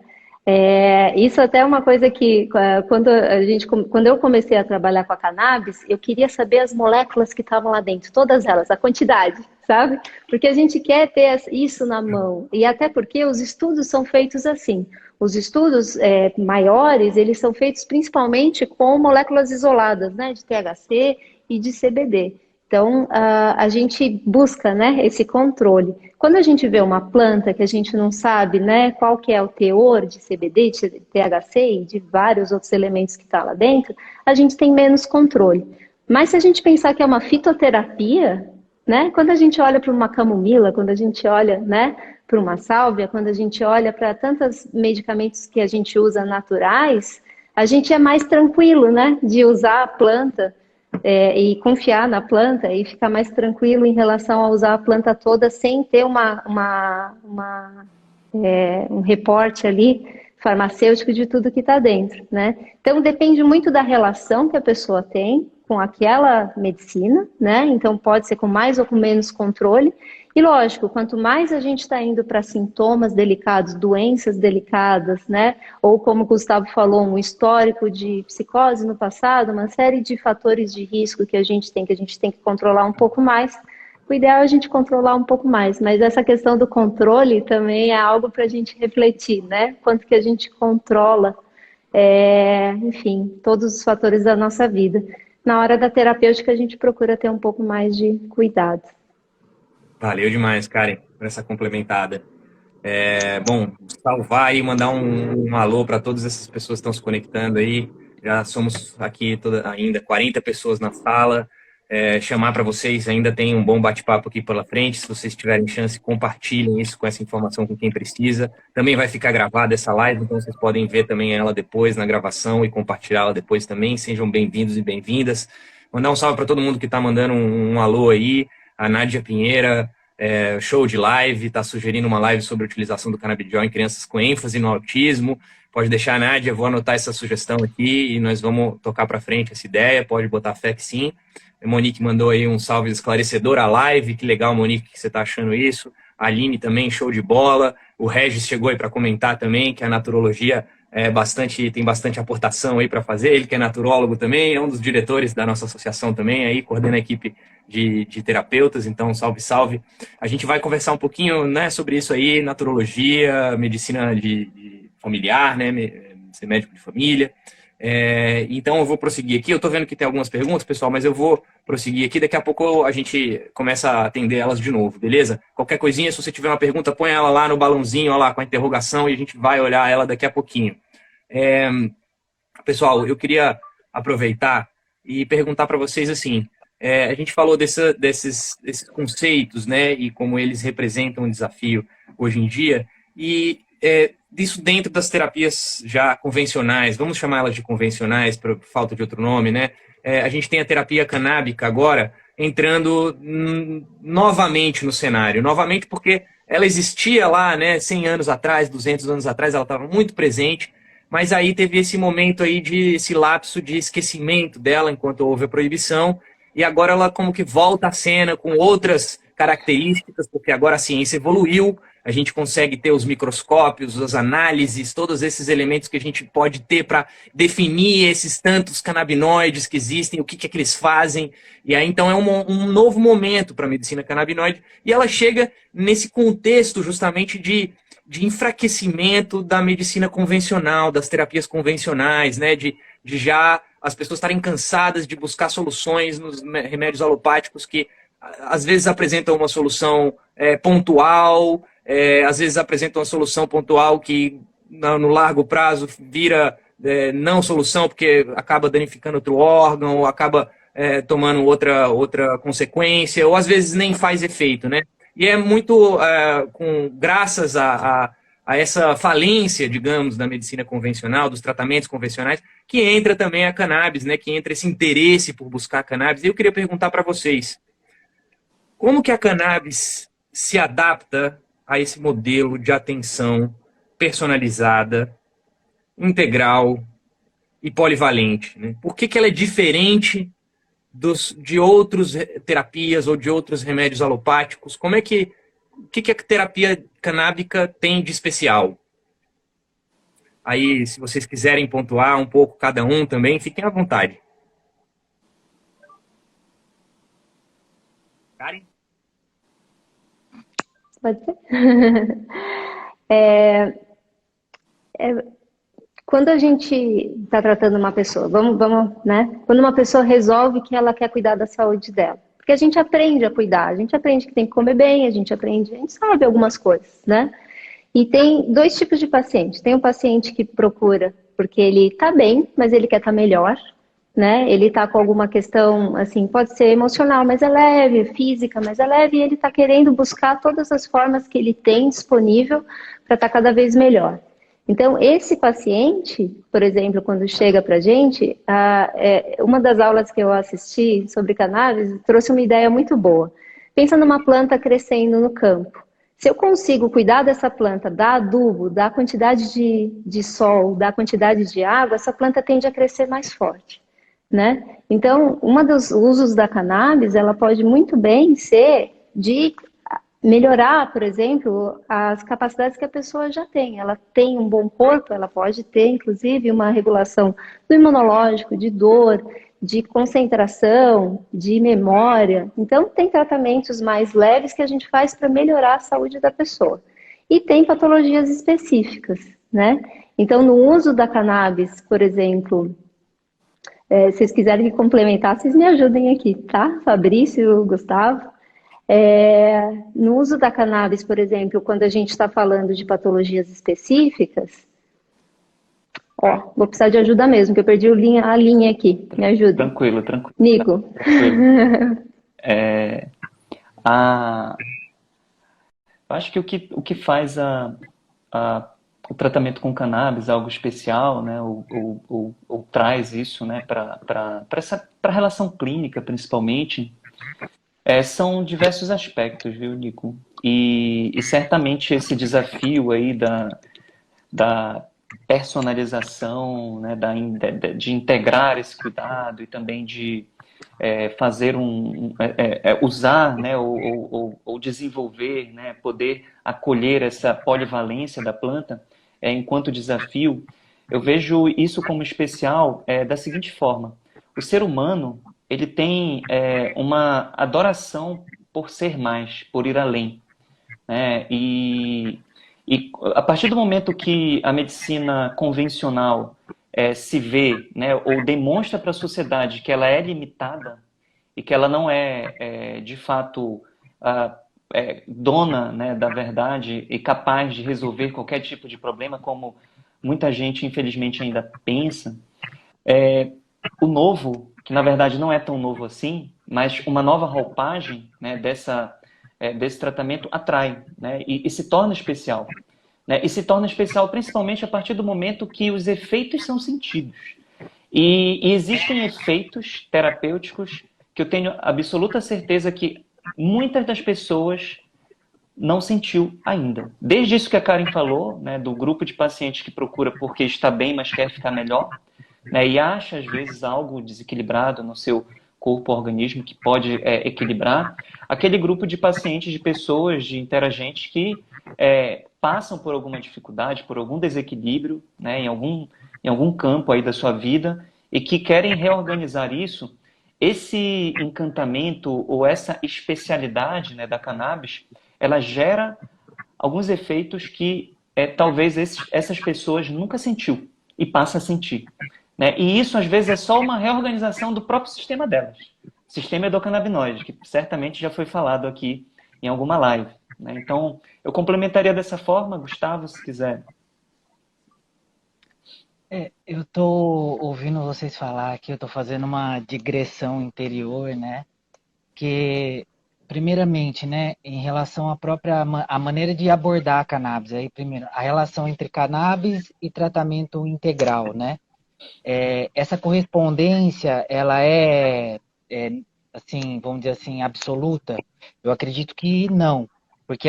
Speaker 2: Isso até é uma coisa que, quando eu comecei a trabalhar com a cannabis, eu queria saber as moléculas que estavam lá dentro, todas elas, a quantidade, sabe? Porque a gente quer ter isso na mão, e até porque os estudos são feitos assim. Os estudos maiores, eles são feitos principalmente com moléculas isoladas, né, de THC e de CBD. Então, a gente busca, né, esse controle. Quando a gente vê uma planta que a gente não sabe, né, qual que é o teor de CBD, de THC e de vários outros elementos que está lá dentro, a gente tem menos controle. Mas se a gente pensar que é uma fitoterapia, né, quando a gente olha para uma camomila, quando a gente olha, né, para uma sálvia, quando a gente olha para tantos medicamentos que a gente usa naturais, a gente é mais tranquilo, né, de usar a planta, e confiar na planta e ficar mais tranquilo em relação a usar a planta toda sem ter um reporte ali farmacêutico de tudo que está dentro, né? Então depende muito da relação que a pessoa tem com aquela medicina, né? Então pode ser com mais ou com menos controle. E lógico, quanto mais a gente está indo para sintomas delicados, doenças delicadas, né? Ou como o Gustavo falou, um histórico de psicose no passado, uma série de fatores de risco que a gente tem que controlar um pouco mais. O ideal é a gente controlar um pouco mais, mas essa questão do controle também é algo para a gente refletir, né? Quanto que a gente controla, enfim, todos os fatores da nossa vida. Na hora da terapêutica, a gente procura ter um pouco mais de cuidado.
Speaker 1: Valeu demais, Karen, por essa complementada. Bom, salvar e mandar um alô para todas essas pessoas que estão se conectando aí. Já somos aqui ainda 40 pessoas na sala. Chamar para vocês, ainda tem um bom bate-papo aqui pela frente. Se vocês tiverem chance, compartilhem isso com essa informação com quem precisa. Também vai ficar gravada essa live, então vocês podem ver também ela depois na gravação e compartilhá-la depois também. Sejam bem-vindos e bem-vindas. Mandar um salve para todo mundo que está mandando um alô aí. A Nádia Pinheira, show de live, está sugerindo uma live sobre a utilização do canabidiol em crianças com ênfase no autismo. Pode deixar, Nádia, vou anotar essa sugestão aqui e nós vamos tocar para frente essa ideia. Pode botar fé que sim. A Monique mandou aí um salve esclarecedor à live. Que legal, Monique, que você está achando isso. A Aline também, show de bola. O Regis chegou aí para comentar também que a naturologia tem bastante aportação aí para fazer. Ele que é naturólogo também, é um dos diretores da nossa associação também, aí coordena a equipe de terapeutas, então salve, salve. A gente vai conversar um pouquinho, né, sobre isso aí, naturologia, medicina de familiar, né, ser médico de família. Então eu vou prosseguir aqui, eu estou vendo que tem algumas perguntas, pessoal, mas eu vou prosseguir aqui, daqui a pouco a gente começa a atender elas de novo, beleza? Qualquer coisinha, se você tiver uma pergunta, põe ela lá no balãozinho, ó lá, com a interrogação, e a gente vai olhar ela daqui a pouquinho. Pessoal, eu queria aproveitar e perguntar para vocês assim, a gente falou desses conceitos, né, e como eles representam um desafio hoje em dia, e disso dentro das terapias já convencionais, vamos chamá-las de convencionais, por falta de outro nome, né? A gente tem a terapia canábica agora entrando novamente no cenário, novamente porque ela existia lá, né, 100 anos atrás, 200 anos atrás, ela estava muito presente, mas aí teve esse momento aí esse lapso de esquecimento dela enquanto houve a proibição, e agora ela como que volta à cena com outras características, porque agora a ciência evoluiu, a gente consegue ter os microscópios, as análises, todos esses elementos que a gente pode ter para definir esses tantos canabinoides que existem, o que é que eles fazem. E aí, então, é um novo momento para a medicina canabinoide. E ela chega nesse contexto justamente de enfraquecimento da medicina convencional, das terapias convencionais, né? De já as pessoas estarem cansadas de buscar soluções nos remédios alopáticos que às vezes apresentam uma solução pontual, às vezes apresentam uma solução pontual que no largo prazo vira não solução porque acaba danificando outro órgão, ou acaba tomando outra consequência, ou às vezes nem faz efeito, né? E é muito graças a essa falência, digamos, da medicina convencional, dos tratamentos convencionais, que entra também a cannabis, né? Que entra esse interesse por buscar cannabis. E eu queria perguntar para vocês, como que a cannabis se adapta a esse modelo de atenção personalizada, integral e polivalente, né? Por que ela é diferente de outras terapias ou de outros remédios alopáticos? O que a terapia canábica tem de especial? Aí, se vocês quiserem pontuar um pouco cada um também, fiquem à vontade. Karen?
Speaker 2: Pode ser? Quando a gente está tratando uma pessoa, né? Quando uma pessoa resolve que ela quer cuidar da saúde dela, porque a gente aprende a cuidar, a gente aprende que tem que comer bem, a gente sabe algumas coisas, né? E tem dois tipos de paciente. Tem um paciente que procura porque ele está bem, mas ele quer estar melhor, né? Ele está com alguma questão, assim, pode ser emocional, mas é leve, física, mas é leve, e ele está querendo buscar todas as formas que ele tem disponível para estar cada vez melhor. Então, esse paciente, por exemplo, quando chega para a gente, uma das aulas que eu assisti sobre cannabis trouxe uma ideia muito boa. Pensa numa planta crescendo no campo. Se eu consigo cuidar dessa planta, dar adubo, dar quantidade de sol, dar quantidade de água, essa planta tende a crescer mais forte, né? Então, um dos usos da cannabis, ela pode muito bem ser de melhorar, por exemplo, as capacidades que a pessoa já tem. Ela tem um bom corpo, ela pode ter, inclusive, uma regulação do imunológico, de dor, de concentração, de memória. Então, tem tratamentos mais leves que a gente faz para melhorar a saúde da pessoa. E tem patologias específicas, né? Então, no uso da cannabis, por exemplo, se vocês quiserem me complementar, vocês me ajudem aqui, tá? Fabrício, Gustavo. No uso da cannabis, por exemplo, quando a gente está falando de patologias específicas, vou precisar de ajuda mesmo, que eu perdi a linha aqui. Me ajuda.
Speaker 4: Tranquilo.
Speaker 2: Nico.
Speaker 4: Tranquilo. Acho que o que faz o tratamento com cannabis algo especial, né, ou traz isso, né, para a relação clínica, principalmente, são diversos aspectos, viu, Nico? E certamente esse desafio aí da personalização, né, de integrar esse cuidado e também de fazer usar, né, ou desenvolver, né, poder acolher essa polivalência da planta enquanto desafio, eu vejo isso como especial da seguinte forma. O ser humano, ele tem uma adoração por ser mais, por ir além, né? E a partir do momento que a medicina convencional se vê, né, ou demonstra para a sociedade que ela é limitada e que ela não de fato, dona, né, da verdade e capaz de resolver qualquer tipo de problema, como muita gente, infelizmente, ainda pensa, o novo, que na verdade não é tão novo assim, mas uma nova roupagem, né, desse tratamento atrai, né, e se torna especial. Né, e se torna especial principalmente a partir do momento que os efeitos são sentidos. E existem efeitos terapêuticos que eu tenho absoluta certeza que muitas das pessoas não sentiu ainda. Desde isso que a Karen falou, né, do grupo de pacientes que procura porque está bem, mas quer ficar melhor, né, e acha, às vezes, algo desequilibrado no seu corpo, organismo, que pode equilibrar. Aquele grupo de pacientes, de pessoas, de interagentes que passam por alguma dificuldade, por algum desequilíbrio, né, em algum campo aí da sua vida e que querem reorganizar isso. Esse encantamento ou essa especialidade, né, da cannabis, ela gera alguns efeitos que talvez essas pessoas nunca sentiu e passa a sentir. Né? E isso, às vezes, é só uma reorganização do próprio sistema delas. Sistema endocannabinoide, que certamente já foi falado aqui em alguma live. Né? Então, eu complementaria dessa forma, Gustavo, se quiser.
Speaker 3: Eu estou ouvindo vocês falar aqui, eu estou fazendo uma digressão interior, né? Que, primeiramente, né, em relação à a maneira de abordar a cannabis, aí, primeiro, a relação entre cannabis e tratamento integral, né? Essa correspondência, ela assim, vamos dizer assim, absoluta? Eu acredito que não, porque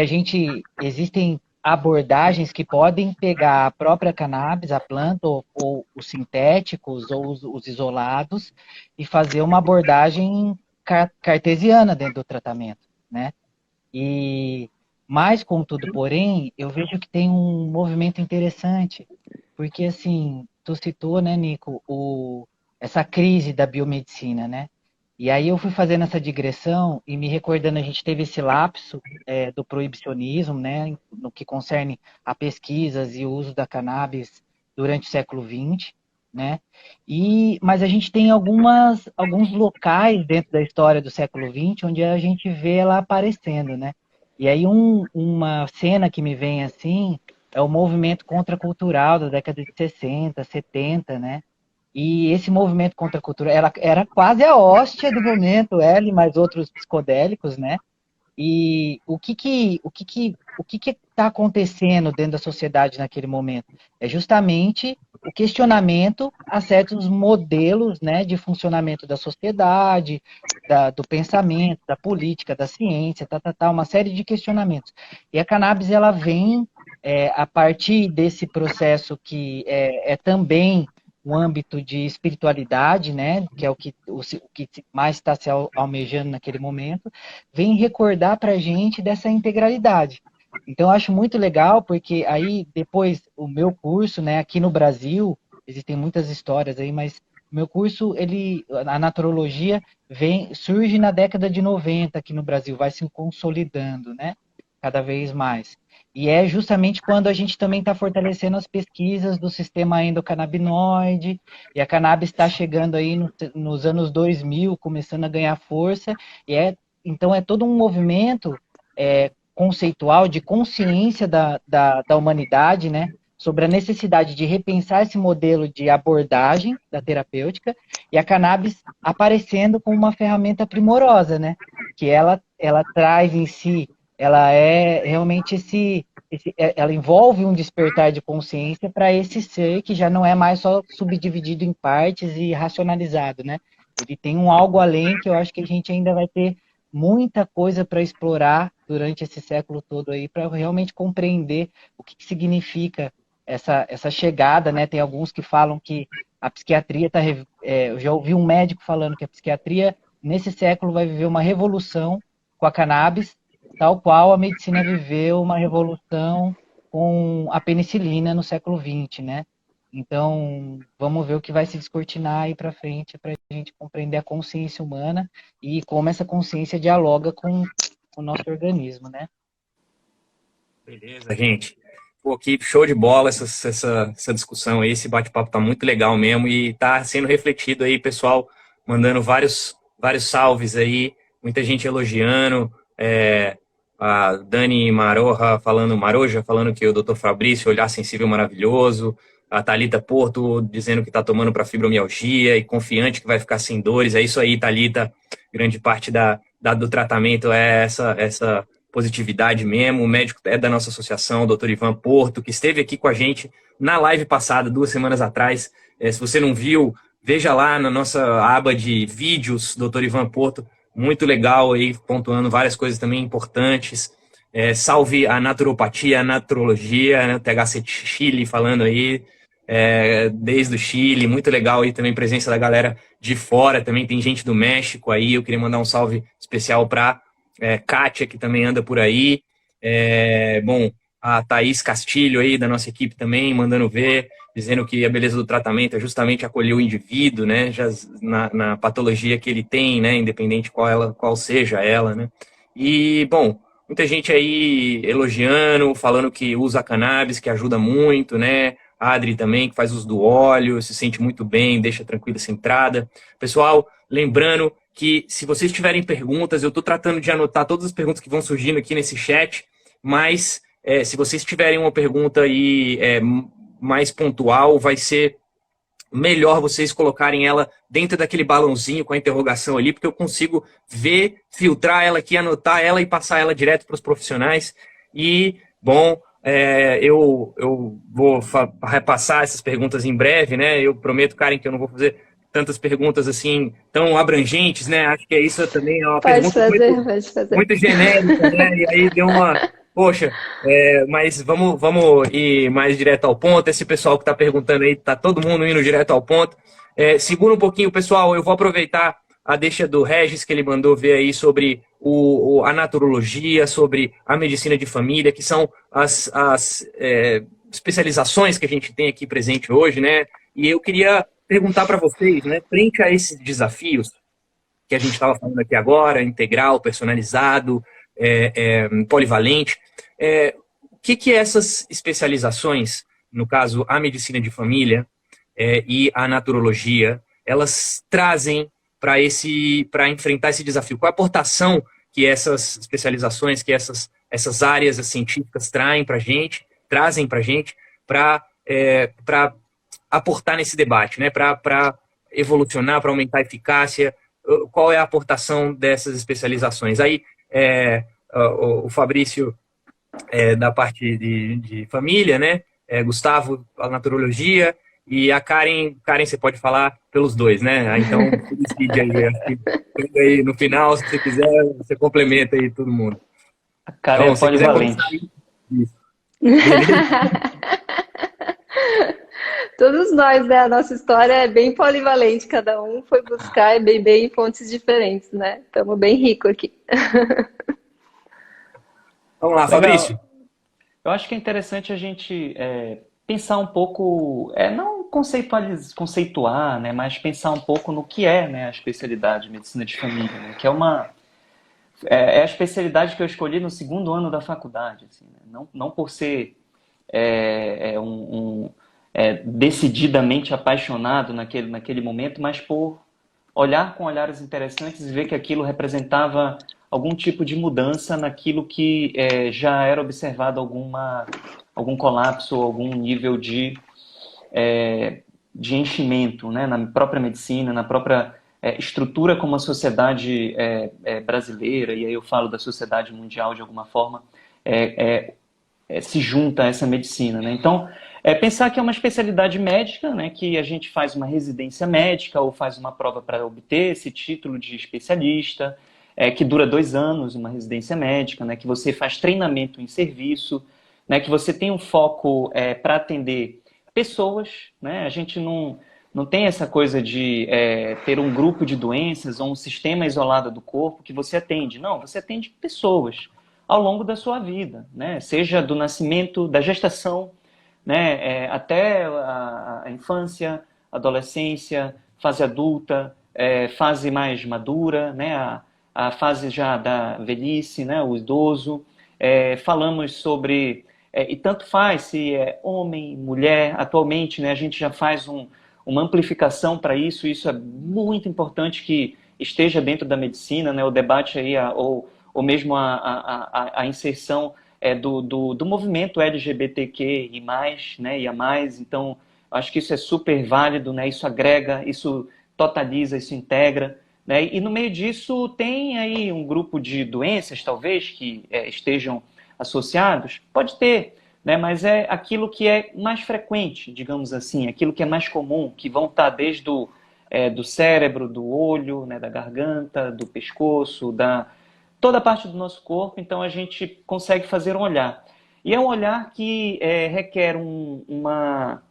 Speaker 3: existem abordagens que podem pegar a própria cannabis, a planta, ou os sintéticos, ou os isolados, e fazer uma abordagem cartesiana dentro do tratamento, né? Mas, contudo, porém, eu vejo que tem um movimento interessante, porque, assim, tu citou, né, Nico, essa crise da biomedicina, né? E aí eu fui fazendo essa digressão e me recordando, a gente teve esse lapso do proibicionismo, né, no que concerne a pesquisas e o uso da cannabis durante o século XX, né? Mas a gente tem alguns locais dentro da história do século XX onde a gente vê ela aparecendo, né? E aí uma cena que me vem assim é o movimento contracultural da década de 60, 70, né? E esse movimento contracultural era quase a hóstia do momento, ele mais outros psicodélicos, né? E o que está acontecendo dentro da sociedade naquele momento? É justamente o questionamento a certos modelos, né, de funcionamento da sociedade, do pensamento, da política, da ciência, uma série de questionamentos. E a cannabis, ela vem a partir desse processo que é também um âmbito de espiritualidade, né, que é o que mais está se almejando naquele momento, vem recordar para a gente dessa integralidade. Então, eu acho muito legal, porque aí, depois, o meu curso, né, aqui no Brasil, existem muitas histórias aí, mas o meu curso, a naturologia, surge na década de 90 aqui no Brasil, vai se consolidando, né, cada vez mais. E é justamente quando a gente também está fortalecendo as pesquisas do sistema endocannabinoide, e a cannabis está chegando aí nos anos 2000, começando a ganhar força, então é todo um movimento conceitual de consciência da humanidade, né, sobre a necessidade de repensar esse modelo de abordagem da terapêutica, e a cannabis aparecendo como uma ferramenta primorosa, né, que ela traz em si, ela é realmente ela envolve um despertar de consciência para esse ser que já não é mais só subdividido em partes e racionalizado, né? Ele tem um algo além que eu acho que a gente ainda vai ter muita coisa para explorar durante esse século todo aí, para realmente compreender o que significa essa chegada, né? Tem alguns que falam que a psiquiatria eu já ouvi um médico falando que a psiquiatria nesse século vai viver uma revolução com a cannabis, tal qual a medicina viveu uma revolução com a penicilina no século XX, né? Então, vamos ver o que vai se descortinar aí para frente para a gente compreender a consciência humana e como essa consciência dialoga com o nosso organismo, né?
Speaker 1: Beleza, gente. Pô, que show de bola essa discussão aí, esse bate-papo tá muito legal mesmo e tá sendo refletido aí, pessoal, mandando vários salves aí, muita gente elogiando, a Dani Maroja falando que o Dr. Fabrício, olhar sensível maravilhoso, a Thalita Porto dizendo que tá tomando para fibromialgia e confiante que vai ficar sem dores, é isso aí, Thalita, grande parte do tratamento é essa positividade mesmo. O médico é da nossa associação, o Dr. Ivan Porto, que esteve aqui com a gente na live passada, 2 semanas atrás. Se você não viu, veja lá na nossa aba de vídeos, Dr. Ivan Porto, muito legal aí, pontuando várias coisas também importantes. Salve a naturopatia, a naturologia, né, o THC Chile falando aí, desde o Chile, muito legal aí também, presença da galera de fora, também tem gente do México aí, eu queria mandar um salve especial para Kátia, que também anda por aí. Bom, a Thaís Castilho aí, da nossa equipe também, mandando ver, dizendo que a beleza do tratamento é justamente acolher o indivíduo, né, já na patologia que ele tem, né, independente qual seja ela, né. E, bom, muita gente aí elogiando, falando que usa cannabis, que ajuda muito, né, a Adri também, que faz uso do óleo, se sente muito bem, deixa tranquila essa entrada. Pessoal, lembrando que se vocês tiverem perguntas, eu estou tratando de anotar todas as perguntas que vão surgindo aqui nesse chat, mas se vocês tiverem uma pergunta aí mais pontual, vai ser melhor vocês colocarem ela dentro daquele balãozinho com a interrogação ali, porque eu consigo ver, filtrar ela aqui, anotar ela e passar ela direto para os profissionais. E, bom, eu vou repassar essas perguntas em breve, né? Eu prometo, Karen, que eu não vou fazer tantas perguntas assim, tão abrangentes, né? Acho que isso também é uma pergunta
Speaker 2: pode fazer.
Speaker 1: Muito genérica, né? E aí deu uma... Poxa, mas vamos ir mais direto ao ponto. Esse pessoal que está perguntando aí, tá todo mundo indo direto ao ponto. Segura um pouquinho, pessoal, eu vou aproveitar a deixa do Regis, que ele mandou ver aí sobre a naturologia, sobre a medicina de família, que são as especializações que a gente tem aqui presente hoje, né? E eu queria perguntar para vocês, né, frente a esses desafios que a gente estava falando aqui agora, integral, personalizado, polivalente, o que essas especializações, no caso a medicina de família e a naturologia, elas trazem para enfrentar esse desafio? Qual a aportação que essas especializações, que essas áreas científicas trazem para a gente para aportar nesse debate, né? Para evolucionar, para aumentar a eficácia? Qual é a aportação dessas especializações? Aí, o Fabrício da parte de família, né? Gustavo, a naturologia, e a Karen, você pode falar pelos dois, né? Então, se decide aí no final, se você quiser, você complementa aí todo mundo.
Speaker 4: A Karen é polivalente.
Speaker 2: Todos nós, né? A nossa história é bem polivalente, cada um foi buscar bem em fontes diferentes, né? Estamos bem ricos aqui.
Speaker 1: Vamos lá, Fabrício.
Speaker 4: Eu acho que é interessante a gente pensar um pouco, não conceituar, né, mas pensar um pouco no que é, né, a especialidade de medicina de família, né, que é a especialidade que eu escolhi no 2º ano da faculdade, assim, né, não por ser decididamente apaixonado naquele momento, mas por olhar com olhares interessantes e ver que aquilo representava algum tipo de mudança naquilo que já era observado algum colapso, algum nível de enchimento, né, na própria medicina, na própria estrutura como a sociedade brasileira, e aí eu falo da sociedade mundial de alguma forma, se junta a essa medicina, né? Então, pensar que é uma especialidade médica, né, que a gente faz uma residência médica ou faz uma prova para obter esse título de especialista, que dura 2 anos, uma residência médica, né, que você faz treinamento em serviço, né, que você tem um foco para atender pessoas, né? A gente não tem essa coisa de ter um grupo de doenças ou um sistema isolado do corpo que você atende. Não, você atende pessoas ao longo da sua vida, né? Seja do nascimento, da gestação, né, até a infância, adolescência, fase adulta, fase mais madura, né, a fase já da velhice, né, o idoso. Falamos sobre, e tanto faz se é homem, mulher, atualmente, né, a gente já faz uma amplificação para isso é muito importante que esteja dentro da medicina, né, o debate aí, ou mesmo a inserção do movimento LGBTQ e mais, né, e a mais. Então, acho que isso é super válido, né, isso agrega, isso totaliza, isso integra. Né, e no meio disso tem aí um grupo de doenças, talvez, que estejam associados? Pode ter, né, mas é aquilo que é mais frequente, digamos assim, aquilo que é mais comum, que vão estar desde do cérebro, do olho, né, da garganta, do pescoço, toda a parte do nosso corpo. Então a gente consegue fazer um olhar. E é um olhar que requer uma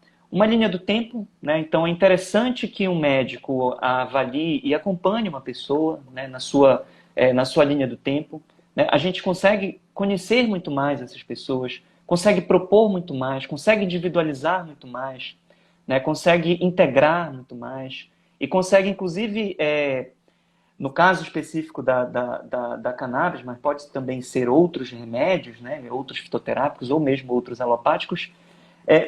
Speaker 4: linha do tempo, né? Então é interessante que um médico avalie e acompanhe uma pessoa, né, na sua linha do tempo. Né? A gente consegue conhecer muito mais essas pessoas, consegue propor muito mais, consegue individualizar muito mais, né? Consegue integrar muito mais e consegue, inclusive, no caso específico da cannabis, mas pode também ser outros remédios, né? Outros fitoterápicos ou mesmo outros alopáticos,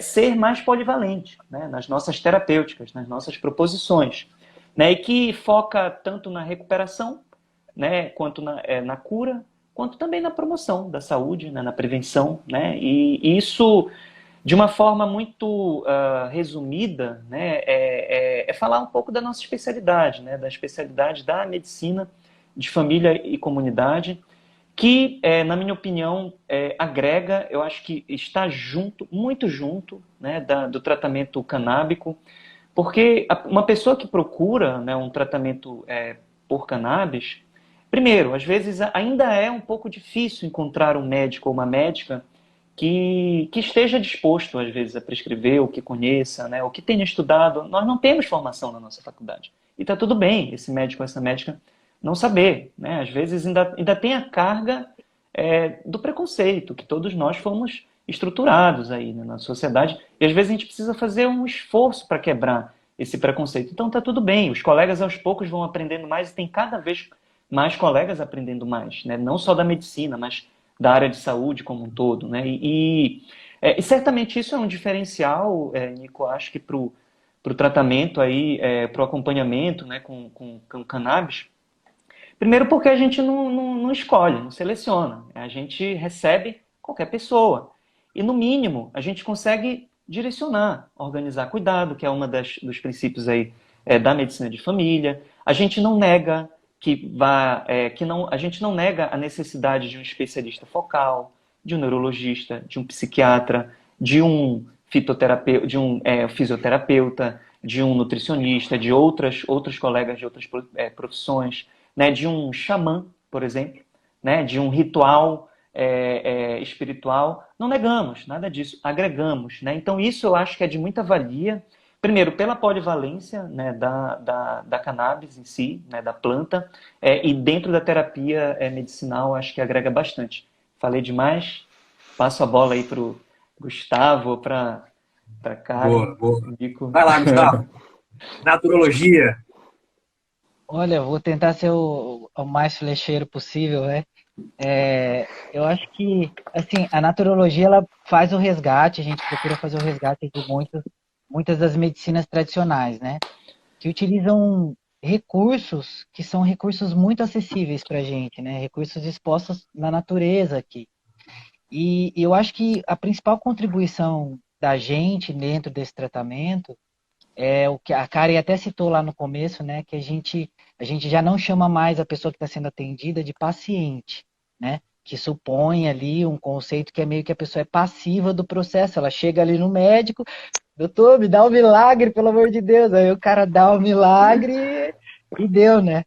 Speaker 4: ser mais polivalente, né, nas nossas terapêuticas, nas nossas proposições, né, e que foca tanto na recuperação, né, quanto na cura, quanto também na promoção da saúde, né, na prevenção, né, e isso, de uma forma muito resumida, né, falar um pouco da nossa especialidade, né, da especialidade da medicina de família e comunidade, que, na minha opinião, agrega, eu acho que está junto, muito junto, né, do tratamento canábico, porque uma pessoa que procura, né, um tratamento por cannabis, primeiro, às vezes ainda é um pouco difícil encontrar um médico ou uma médica que esteja disposto, às vezes, a prescrever, ou que conheça, né, ou que tenha estudado. Nós não temos formação na nossa faculdade. E está tudo bem esse médico ou essa médica não saber, né? Às vezes ainda tem a carga do preconceito, que todos nós fomos estruturados aí, né, na sociedade, e às vezes a gente precisa fazer um esforço para quebrar esse preconceito. Então está tudo bem, os colegas aos poucos vão aprendendo mais, e tem cada vez mais colegas aprendendo mais, né? Não só da medicina, mas da área de saúde como um todo. Né? E certamente isso é um diferencial, Nico, acho que para o tratamento, para o acompanhamento, né, com cannabis. Primeiro porque a gente não escolhe, não seleciona. A gente recebe qualquer pessoa. E, no mínimo, a gente consegue direcionar, organizar cuidado, que é uma dos princípios aí, da medicina de família. A gente não nega a gente não nega a necessidade de um especialista focal, de um neurologista, de um psiquiatra, de um fitoterapeuta, de um fisioterapeuta, de um nutricionista, de outros colegas de outras profissões, né, de um xamã, por exemplo, né, de um ritual espiritual. Não negamos nada disso, agregamos. Né? Então isso eu acho que é de muita valia. Primeiro, pela polivalência, né, da cannabis em si, né, da planta, e dentro da terapia medicinal, acho que agrega bastante. Falei demais, passo a bola aí para o Gustavo, para Karen.
Speaker 1: Boa. Vai lá, Gustavo. Naturologia.
Speaker 3: Olha, vou tentar ser o mais flecheiro possível, né? Eu acho que, assim, a naturologia, ela faz o resgate, a gente procura fazer o resgate de muitas das medicinas tradicionais, né? Que utilizam recursos que são recursos muito acessíveis para a gente, né? Recursos expostos na natureza aqui. E eu acho que a principal contribuição da gente dentro desse tratamento é o que a Karen até citou lá no começo, né? Que a gente já não chama mais a pessoa que está sendo atendida de paciente, né? Que supõe ali um conceito que é meio que a pessoa é passiva do processo. Ela chega ali no médico, doutor, me dá um milagre, pelo amor de Deus. Aí o cara dá o milagre e deu, né?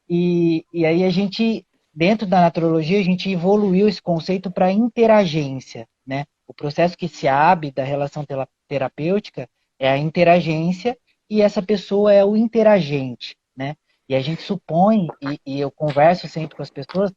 Speaker 3: E aí a gente, dentro da naturologia, a gente evoluiu esse conceito para interagência, né? O processo que se abre da relação terapêutica é a interagência e essa pessoa é o interagente, né? E a gente supõe, e eu converso sempre com as pessoas,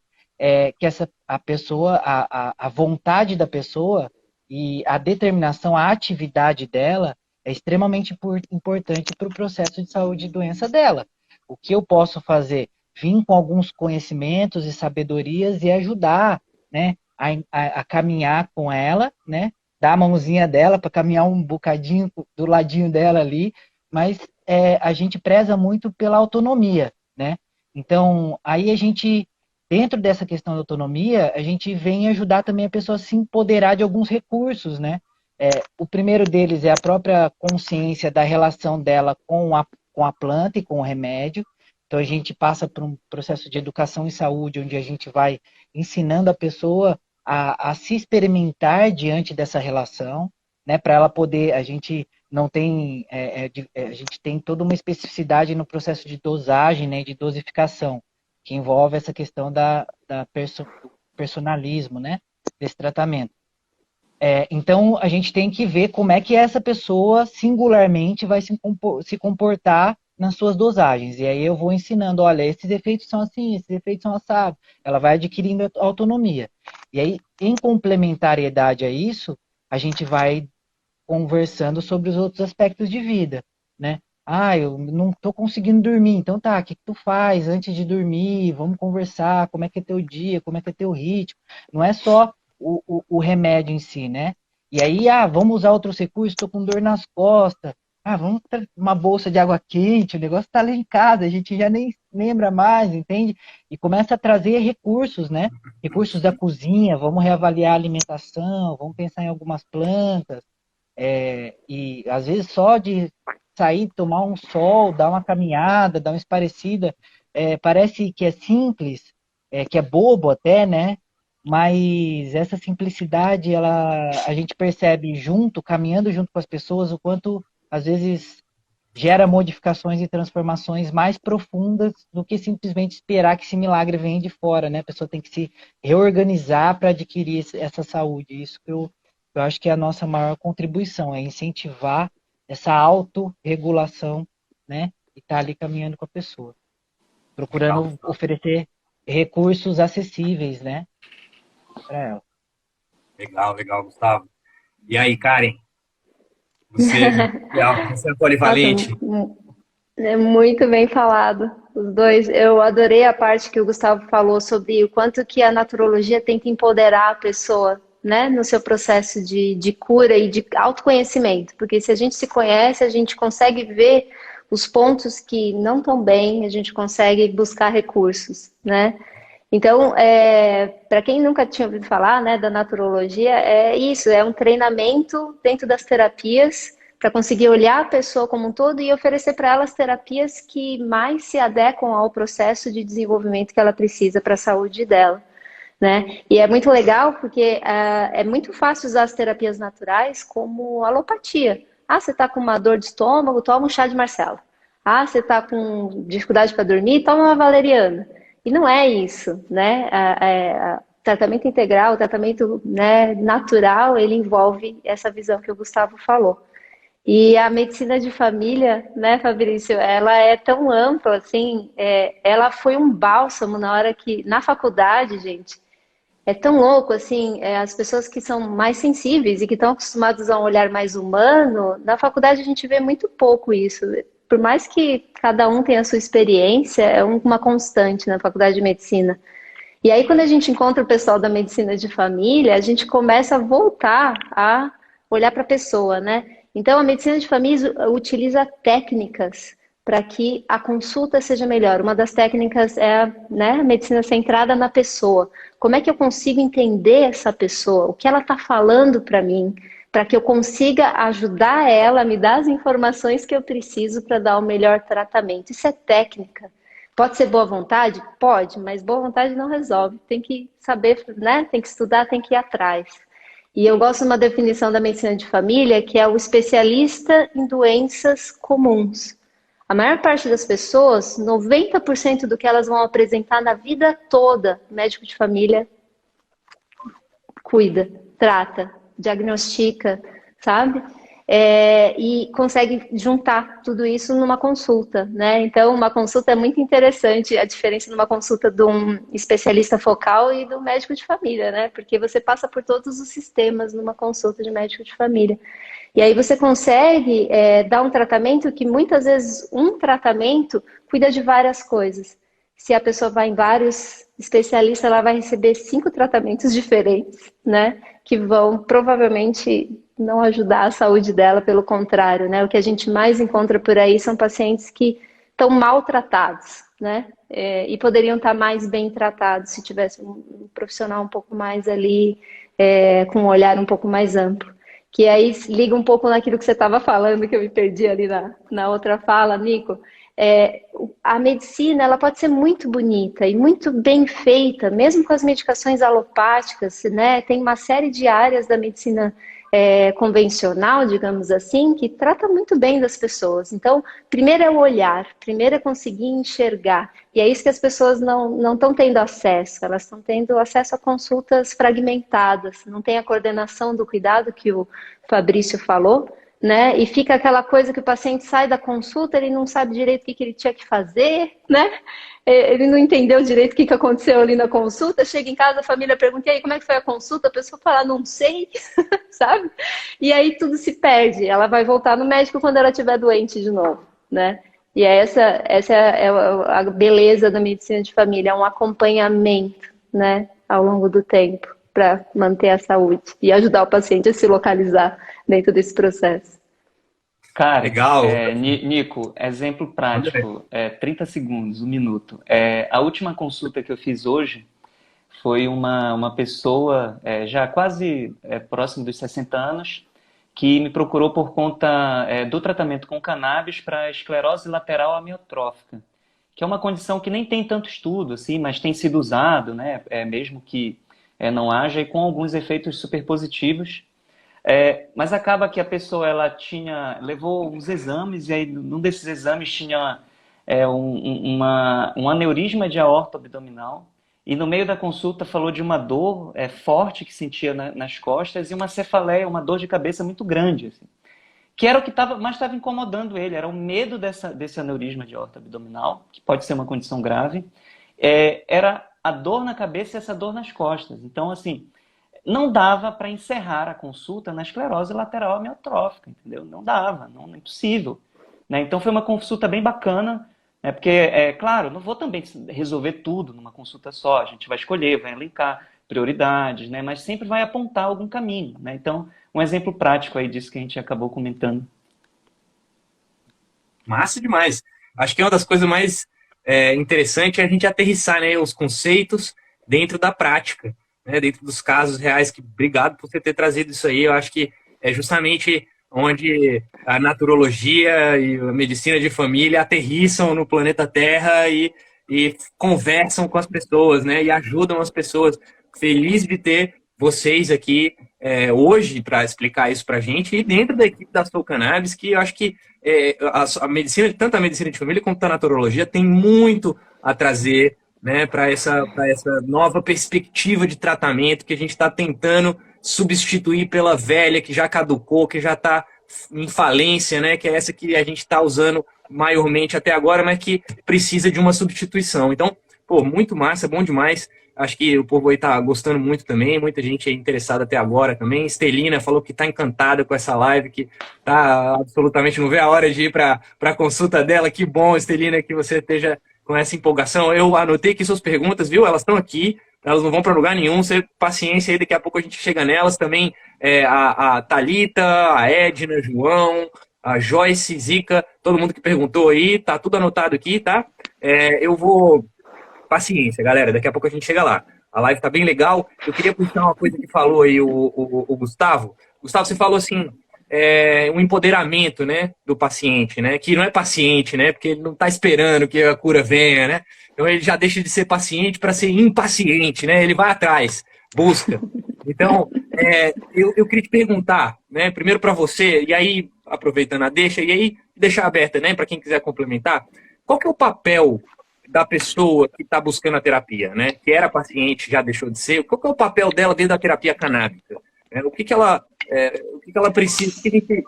Speaker 3: que a pessoa, a vontade da pessoa E a determinação, a atividade dela é extremamente importante para o processo de saúde e doença dela. O que eu posso fazer? Vir com alguns conhecimentos e sabedorias e ajudar, né, a caminhar com ela, né, dar a mãozinha dela para caminhar um bocadinho do ladinho dela ali, mas a gente preza muito pela autonomia, né? Então, aí a gente, dentro dessa questão da autonomia, a gente vem ajudar também a pessoa a se empoderar de alguns recursos, né? O primeiro deles é a própria consciência da relação dela com a planta e com o remédio. Então, a gente passa por um processo de educação em saúde, onde a gente vai ensinando a pessoa a se experimentar diante dessa relação, né? Para ela poder, a gente não tem, a gente tem toda uma especificidade no processo de dosagem, né? De dosificação, que envolve essa questão do personalismo, né? Desse tratamento. Então, a gente tem que ver como é que essa pessoa singularmente vai se comportar nas suas dosagens. E aí eu vou ensinando, olha, esses efeitos são assim, esses efeitos são assados. Ela vai adquirindo autonomia. E aí, em complementariedade a isso, a gente vai conversando sobre os outros aspectos de vida, né? Ah, eu não estou conseguindo dormir. Então tá, o que tu faz antes de dormir? Vamos conversar, como é que é teu dia, como é que é teu ritmo. Não é só o remédio em si, né? E aí, vamos usar outros recursos, estou com dor nas costas. Vamos ter uma bolsa de água quente, o negócio está ali em casa, a gente já nem lembra mais, entende? E começa a trazer recursos, né? Recursos da cozinha, vamos reavaliar a alimentação, vamos pensar em algumas plantas. E às vezes só de sair, tomar um sol, dar uma caminhada, dar uma esparecida, parece que é simples, que é bobo até, né? Mas essa simplicidade, a gente percebe caminhando junto com as pessoas, o quanto às vezes gera modificações e transformações mais profundas do que simplesmente esperar que esse milagre venha de fora, né? A pessoa tem que se reorganizar para adquirir essa saúde. Isso que eu acho que é a nossa maior contribuição, é incentivar essa autorregulação, né? E estar ali caminhando com a pessoa, procurando oferecer recursos acessíveis, né? Para ela.
Speaker 1: Legal, Gustavo. E aí, Karen? Você é polivalente?
Speaker 2: Nossa, é muito bem falado, os dois. Eu adorei a parte que o Gustavo falou sobre o quanto que a naturologia tenta empoderar a pessoa, né, no seu processo de cura e de autoconhecimento. Porque se a gente se conhece, a gente consegue ver os pontos que não estão bem, a gente consegue buscar recursos, né? Então, para quem nunca tinha ouvido falar, né, da naturologia, é isso, é um treinamento dentro das terapias para conseguir olhar a pessoa como um todo e oferecer para ela as terapias que mais se adequam ao processo de desenvolvimento que ela precisa para a saúde dela, né? E é muito legal porque é muito fácil usar as terapias naturais como alopatia. Você está com uma dor de estômago, toma um chá de Marcela. Você está com dificuldade para dormir, toma uma valeriana. E não é isso, né? Tratamento integral, o tratamento, né, natural, ele envolve essa visão que o Gustavo falou. E a medicina de família, né, Fabrício, ela é tão ampla, assim, ela foi um bálsamo na hora que, na faculdade, gente, é tão louco, assim, as pessoas que são mais sensíveis e que estão acostumadas a um olhar mais humano, na faculdade a gente vê muito pouco isso. Por mais que cada um tenha a sua experiência, é uma constante na faculdade de medicina. E aí, quando a gente encontra o pessoal da medicina de família, a gente começa a voltar a olhar para a pessoa, né? Então, a medicina de família utiliza técnicas para que a consulta seja melhor. Uma das técnicas é, né, a medicina centrada na pessoa. Como é que eu consigo entender essa pessoa? O que ela está falando para mim? Para que eu consiga ajudar ela a me dar as informações que eu preciso para dar o melhor tratamento. Isso é técnica. Pode ser boa vontade? Pode, mas boa vontade não resolve. Tem que saber, né? Tem que estudar, tem que ir atrás. E eu gosto de uma definição da medicina de família, que é o especialista em doenças comuns. A maior parte das pessoas, 90% do que elas vão apresentar na vida toda, o médico de família cuida, trata, diagnostica, sabe? e consegue juntar tudo isso numa consulta, né? Então, uma consulta é muito interessante, a diferença numa consulta de um especialista focal e do médico de família, né? Porque você passa por todos os sistemas numa consulta de médico de família. E aí você consegue dar um tratamento que muitas vezes um tratamento cuida de várias coisas. Se a pessoa vai em vários especialistas, ela vai receber 5 tratamentos diferentes, né? Que vão provavelmente não ajudar a saúde dela, pelo contrário, né? O que a gente mais encontra por aí são pacientes que estão maltratados, né? E poderiam estar mais bem tratados se tivesse um profissional um pouco mais ali, com um olhar um pouco mais amplo. Que aí liga um pouco naquilo que você estava falando, que eu me perdi ali na outra fala, Nico. A medicina, ela pode ser muito bonita e muito bem feita, mesmo com as medicações alopáticas, né? Tem uma série de áreas da medicina convencional, digamos assim, que trata muito bem das pessoas. Então, primeiro é o olhar, primeiro é conseguir enxergar. E é isso que as pessoas não estão tendo acesso, elas estão tendo acesso a consultas fragmentadas, não tem a coordenação do cuidado que o Fabrício falou, né? E fica aquela coisa que o paciente sai da consulta, ele não sabe direito o que ele tinha que fazer, né? Ele não entendeu direito o que aconteceu ali na consulta, chega em casa, a família pergunta, e aí, como é que foi a consulta? A pessoa fala, não sei, sabe? E aí tudo se perde, ela vai voltar no médico quando ela estiver doente de novo, né? E essa é a beleza da medicina de família, é um acompanhamento, né, ao longo do tempo, para manter a saúde e ajudar o paciente a se localizar dentro desse processo.
Speaker 4: Cara,
Speaker 1: Legal.
Speaker 4: Nico, exemplo prático, 30 segundos, 1 minuto. A última consulta que eu fiz hoje foi uma pessoa já quase próximo dos 60 anos, que me procurou por conta do tratamento com cannabis para esclerose lateral amiotrófica, que é uma condição que nem tem tanto estudo, assim, mas tem sido usado, né, mesmo que não haja, e com alguns efeitos super positivos. Mas acaba que a pessoa levou uns exames, e aí num desses exames tinha um aneurisma de aorta abdominal, e no meio da consulta falou de uma dor forte que sentia nas costas e uma cefaleia, uma dor de cabeça muito grande, assim, que era o que mais estava incomodando ele, era o medo desse aneurisma de aorta abdominal, que pode ser uma condição grave, era a dor na cabeça e essa dor nas costas. Então, assim, não dava para encerrar a consulta na esclerose lateral amiotrófica, entendeu? Não dava, não é impossível, né? Então foi uma consulta bem bacana, né? Porque, claro, não vou também resolver tudo numa consulta só, a gente vai escolher, vai elencar prioridades, né? Mas sempre vai apontar algum caminho, né? Então, um exemplo prático aí disso que a gente acabou comentando.
Speaker 1: Massa demais. Acho que é uma das coisas mais interessantes é a gente aterrissar, né, os conceitos dentro da prática, né, dentro dos casos reais. Obrigado por você ter trazido isso aí. Eu acho que é justamente onde a naturologia e a medicina de família aterrissam no planeta Terra e conversam com as pessoas, né, e ajudam as pessoas. Feliz de ter vocês aqui hoje para explicar isso para a gente, e dentro da equipe da Soul Cannabis, que eu acho que a medicina, tanto a medicina de família como a naturologia, tem muito a trazer, né, para essa nova perspectiva de tratamento que a gente está tentando substituir pela velha que já caducou, que já está em falência, né, que é essa que a gente está usando maiormente até agora, mas que precisa de uma substituição. Então, pô, muito massa, bom demais. Acho que o povo aí tá gostando muito também, muita gente é interessada até agora também. Estelina falou que tá encantada com essa live, que tá absolutamente, não vê a hora de ir para a consulta dela. Que bom, Estelina, que você esteja com essa empolgação. Eu anotei aqui suas perguntas, viu? Elas estão aqui, elas não vão para lugar nenhum. Você paciência aí, daqui a pouco a gente chega nelas também. A Thalita, a Edna, João, a Joyce, Zica, todo mundo que perguntou aí, tá tudo anotado aqui, tá? Eu vou... Paciência, galera, daqui a pouco a gente chega lá. A live tá bem legal. Eu queria puxar uma coisa que falou aí o Gustavo. Gustavo, você falou assim, um empoderamento, né, do paciente, né, que não é paciente, né, porque ele não tá esperando que a cura venha, né, então ele já deixa de ser paciente para ser impaciente, né, ele vai atrás, busca. Então, eu queria te perguntar, né, primeiro para você, e aí, aproveitando a deixa, e aí deixar aberta, né, para quem quiser complementar, qual que é o papel da pessoa que está buscando a terapia, né? Que era paciente, já deixou de ser. Qual que é o papel dela dentro da terapia canábica? O que ela precisa? O que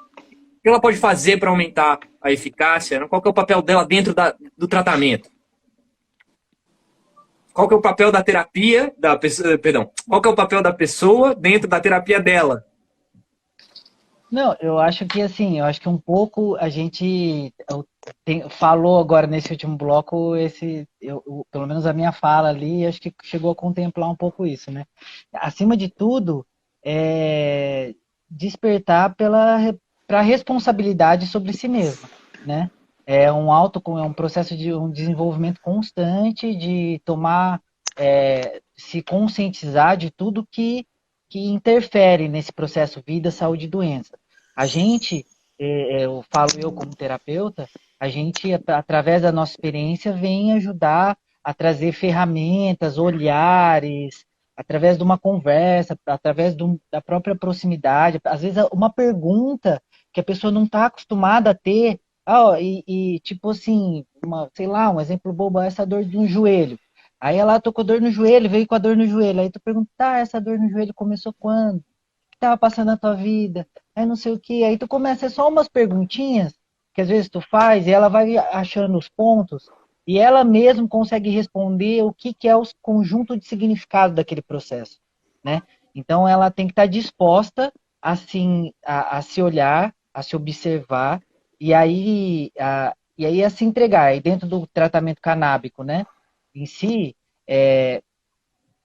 Speaker 1: que ela pode fazer para aumentar a eficácia? Né? Qual que é o papel dela dentro do tratamento? Qual que é o papel da terapia, perdão, qual que é o papel da pessoa dentro da terapia dela?
Speaker 3: Não, eu acho que assim, eu acho que um pouco a gente falou agora nesse último bloco, pelo menos a minha fala ali, acho que chegou a contemplar um pouco isso, né? Acima de tudo, despertar para responsabilidade sobre si mesma, né? É um processo de um desenvolvimento constante, de tomar, se conscientizar de tudo que interfere nesse processo vida, saúde e doença. A gente, eu como terapeuta, a gente, através da nossa experiência, vem ajudar a trazer ferramentas, olhares, através de uma conversa, através da própria proximidade, às vezes uma pergunta que a pessoa não está acostumada a ter, tipo assim, sei lá, um exemplo bobo, essa dor de um joelho. Aí ela tô com dor no joelho, veio com a dor no joelho. Aí tu pergunta, tá, essa dor no joelho começou quando? O que tava passando na tua vida? Aí não sei o que. Aí tu começa, é só umas perguntinhas que às vezes tu faz e ela vai achando os pontos e ela mesma consegue responder o que é o conjunto de significado daquele processo, né? Então ela tem que estar disposta assim, a se olhar, a se observar e aí a se entregar. E dentro do tratamento canábico, né? Em si,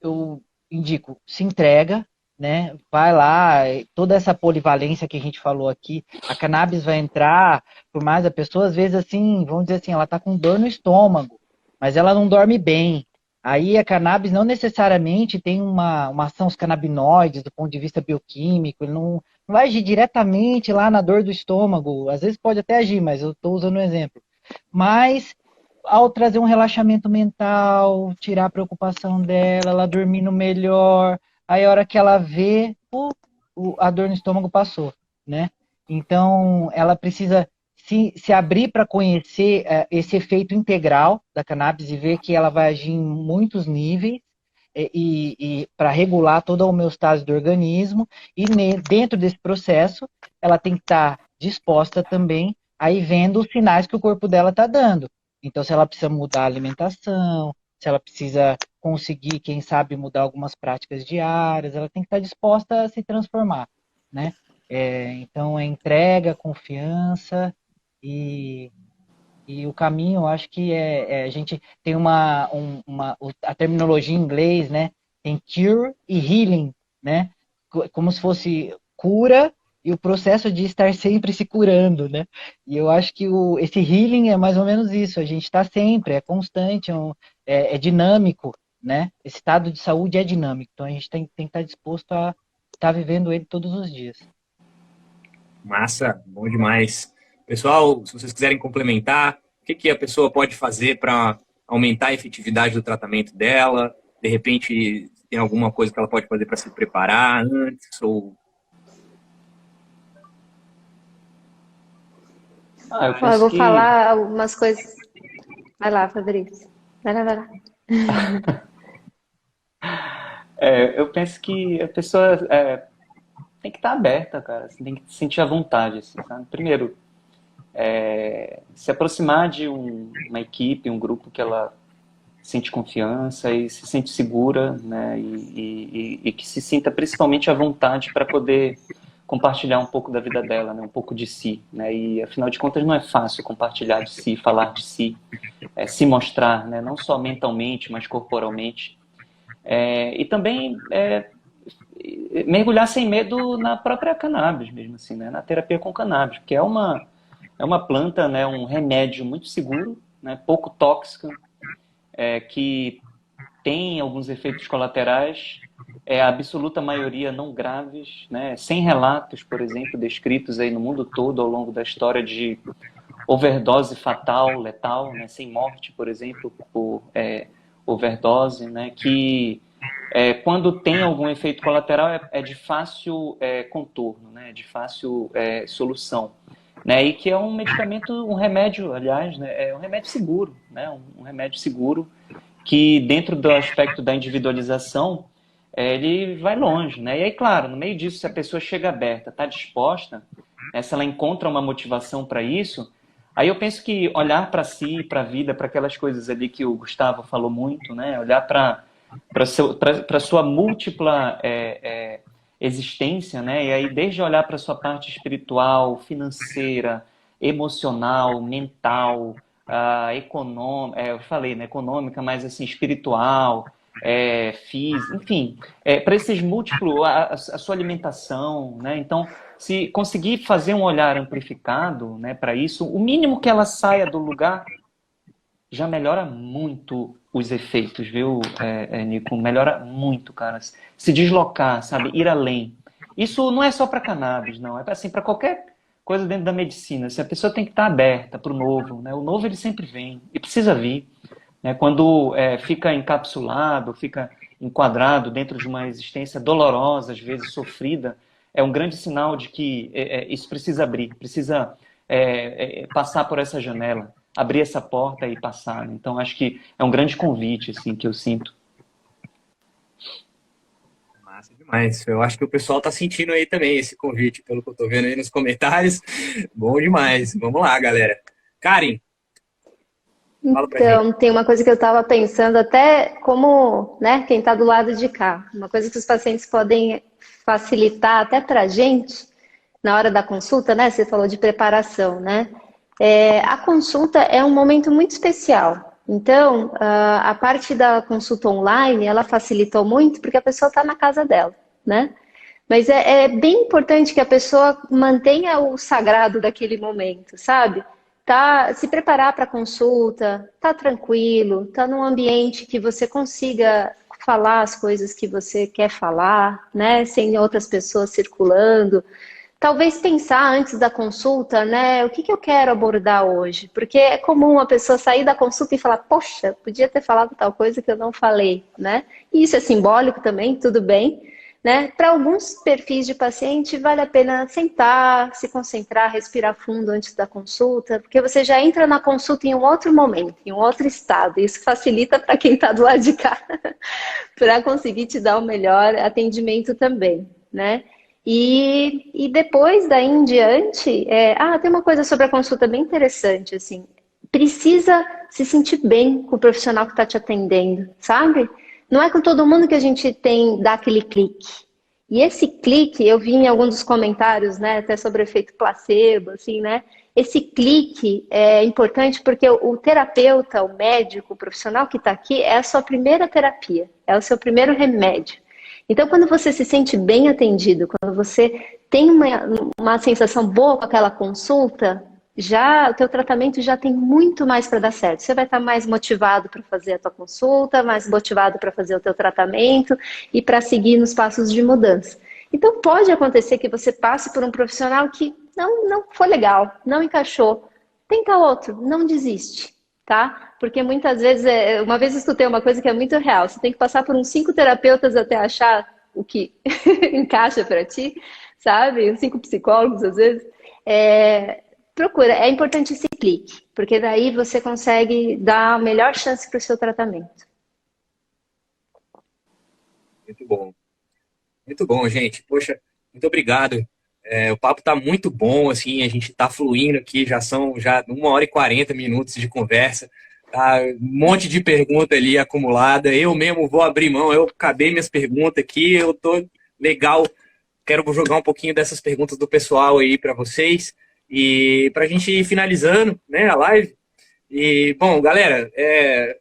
Speaker 3: eu indico, se entrega, né? Vai lá, toda essa polivalência que a gente falou aqui, a cannabis vai entrar, por mais a pessoa, às vezes, assim, vamos dizer assim, ela tá com dor no estômago, mas ela não dorme bem. Aí a cannabis não necessariamente tem uma ação, os canabinoides, do ponto de vista bioquímico, ele não vai agir diretamente lá na dor do estômago, às vezes pode até agir, mas eu estou usando um exemplo. Mas ao trazer um relaxamento mental, tirar a preocupação dela, ela dormindo melhor, aí a hora que ela vê, a dor no estômago passou, né? Então, ela precisa se abrir para conhecer esse efeito integral da cannabis e ver que ela vai agir em muitos níveis e para regular toda a homeostase do organismo e dentro desse processo ela tem que estar disposta também a ir vendo os sinais que o corpo dela está dando. Então, se ela precisa mudar a alimentação, se ela precisa conseguir, quem sabe, mudar algumas práticas diárias, ela tem que estar disposta a se transformar, né? Então, é entrega, confiança e o caminho, eu acho que a gente tem a terminologia em inglês, né? Tem cure e healing, né? Como se fosse cura e o processo de estar sempre se curando, né? E eu acho que esse healing é mais ou menos isso. A gente está sempre, é constante, é dinâmico, né? Esse estado de saúde é dinâmico. Então a gente tem que estar disposto a estar vivendo ele todos os dias.
Speaker 1: Massa, bom demais. Pessoal, se vocês quiserem complementar, o que a pessoa pode fazer para aumentar a efetividade do tratamento dela? De repente, tem alguma coisa que ela pode fazer para se preparar antes? Ou...
Speaker 2: eu vou falar algumas coisas. Vai lá, Fabrício. Vai lá.
Speaker 4: Eu penso que a pessoa tem que estar aberta, cara. Assim, tem que se sentir à vontade, assim, sabe? Primeiro, se aproximar de uma equipe, um grupo que ela sente confiança e se sente segura, né? E que se sinta principalmente à vontade para poder compartilhar um pouco da vida dela, né? Um pouco de si, né? E afinal de contas não é fácil compartilhar de si, falar de si, se mostrar, né? Não só mentalmente, mas corporalmente. E também mergulhar sem medo na própria cannabis mesmo, assim, né? Na terapia com cannabis, porque é uma planta, né? Um remédio muito seguro, né? Pouco tóxico, que tem alguns efeitos colaterais, a absoluta maioria não graves, né? Sem relatos, por exemplo, descritos aí no mundo todo ao longo da história de overdose fatal, letal, né? Sem morte, por exemplo, por overdose, né? Que quando tem algum efeito colateral é de fácil contorno, né? De fácil solução. Né? E que é um medicamento, um remédio, aliás, né? É um remédio seguro, né? Um remédio seguro que dentro do aspecto da individualização, ele vai longe, né? E aí, claro, no meio disso, se a pessoa chega aberta, está disposta, se ela encontra uma motivação para isso, aí eu penso que olhar para si, para a vida, para aquelas coisas ali que o Gustavo falou muito, né? Olhar para sua múltipla existência, né? E aí desde olhar para sua parte espiritual, financeira, emocional, mental, econômica, eu falei, né? Econômica, mas assim, espiritual, física, enfim, para esses múltiplos, a sua alimentação, né? Então, se conseguir fazer um olhar amplificado, né, para isso, o mínimo que ela saia do lugar já melhora muito os efeitos, viu, Nico? Melhora muito, cara. Se deslocar, sabe? Ir além. Isso não é só para cannabis, não. É assim, para qualquer coisa dentro da medicina. Se a pessoa tem que estar aberta para o novo, né? O novo ele sempre vem e precisa vir, né? Quando fica encapsulado, fica enquadrado dentro de uma existência dolorosa, às vezes sofrida, é um grande sinal de que isso precisa abrir, precisa passar por essa janela, abrir essa porta e passar. Então, acho que é um grande convite assim, que eu sinto.
Speaker 1: Massa demais. Eu acho que o pessoal tá sentindo aí também esse convite, pelo que eu tô vendo aí nos comentários. Bom demais. Vamos lá, galera. Karen, fala pra gente.
Speaker 2: Então, tem uma coisa que eu estava pensando, até como, né, quem está do lado de cá, uma coisa que os pacientes podem facilitar até para a gente, na hora da consulta, né? Você falou de preparação, né? A consulta é um momento muito especial. Então, a parte da consulta online, ela facilitou muito porque a pessoa está na casa dela, né? Mas é bem importante que a pessoa mantenha o sagrado daquele momento, sabe? Se preparar para a consulta, tá tranquilo, tá num ambiente que você consiga falar as coisas que você quer falar, né? Sem outras pessoas circulando. Talvez pensar antes da consulta, né? O que eu quero abordar hoje? Porque é comum a pessoa sair da consulta e falar, poxa, podia ter falado tal coisa que eu não falei, né? E isso é simbólico também, tudo bem, né? Para alguns perfis de paciente, vale a pena sentar, se concentrar, respirar fundo antes da consulta, porque você já entra na consulta em um outro momento, em um outro estado. Isso facilita para quem está do lado de cá, para conseguir te dar o melhor atendimento também, né? E depois, daí em diante, tem uma coisa sobre a consulta bem interessante, assim, precisa se sentir bem com o profissional que está te atendendo, sabe? Não é com todo mundo que a gente dá aquele clique. E esse clique, eu vi em alguns dos comentários, né, até sobre o efeito placebo, assim, né? Esse clique é importante porque o terapeuta, o médico, o profissional que está aqui é a sua primeira terapia, é o seu primeiro remédio. Então, quando você se sente bem atendido, quando você tem uma sensação boa com aquela consulta, o teu tratamento já tem muito mais para dar certo. Você vai estar mais motivado para fazer a tua consulta, mais motivado para fazer o teu tratamento e para seguir nos passos de mudança. Então, pode acontecer que você passe por um profissional que não foi legal, não encaixou. Tenta outro, não desiste, tá? Porque muitas vezes, uma vez eu escutei uma coisa que é muito real, você tem que passar por uns 5 terapeutas até achar o que encaixa para ti, sabe? Uns 5 psicólogos, às vezes. Procura, é importante esse clique, porque daí você consegue dar a melhor chance para o seu tratamento.
Speaker 1: Muito bom, gente. Poxa, muito obrigado. O papo tá muito bom, assim, a gente tá fluindo aqui, já são 1h40 minutos de conversa. Tá, um monte de pergunta ali acumulada. Eu mesmo vou abrir mão, eu acabei minhas perguntas aqui, eu tô legal. Quero jogar um pouquinho dessas perguntas do pessoal aí para vocês. E para a gente ir finalizando, né, a live. E, bom, galera,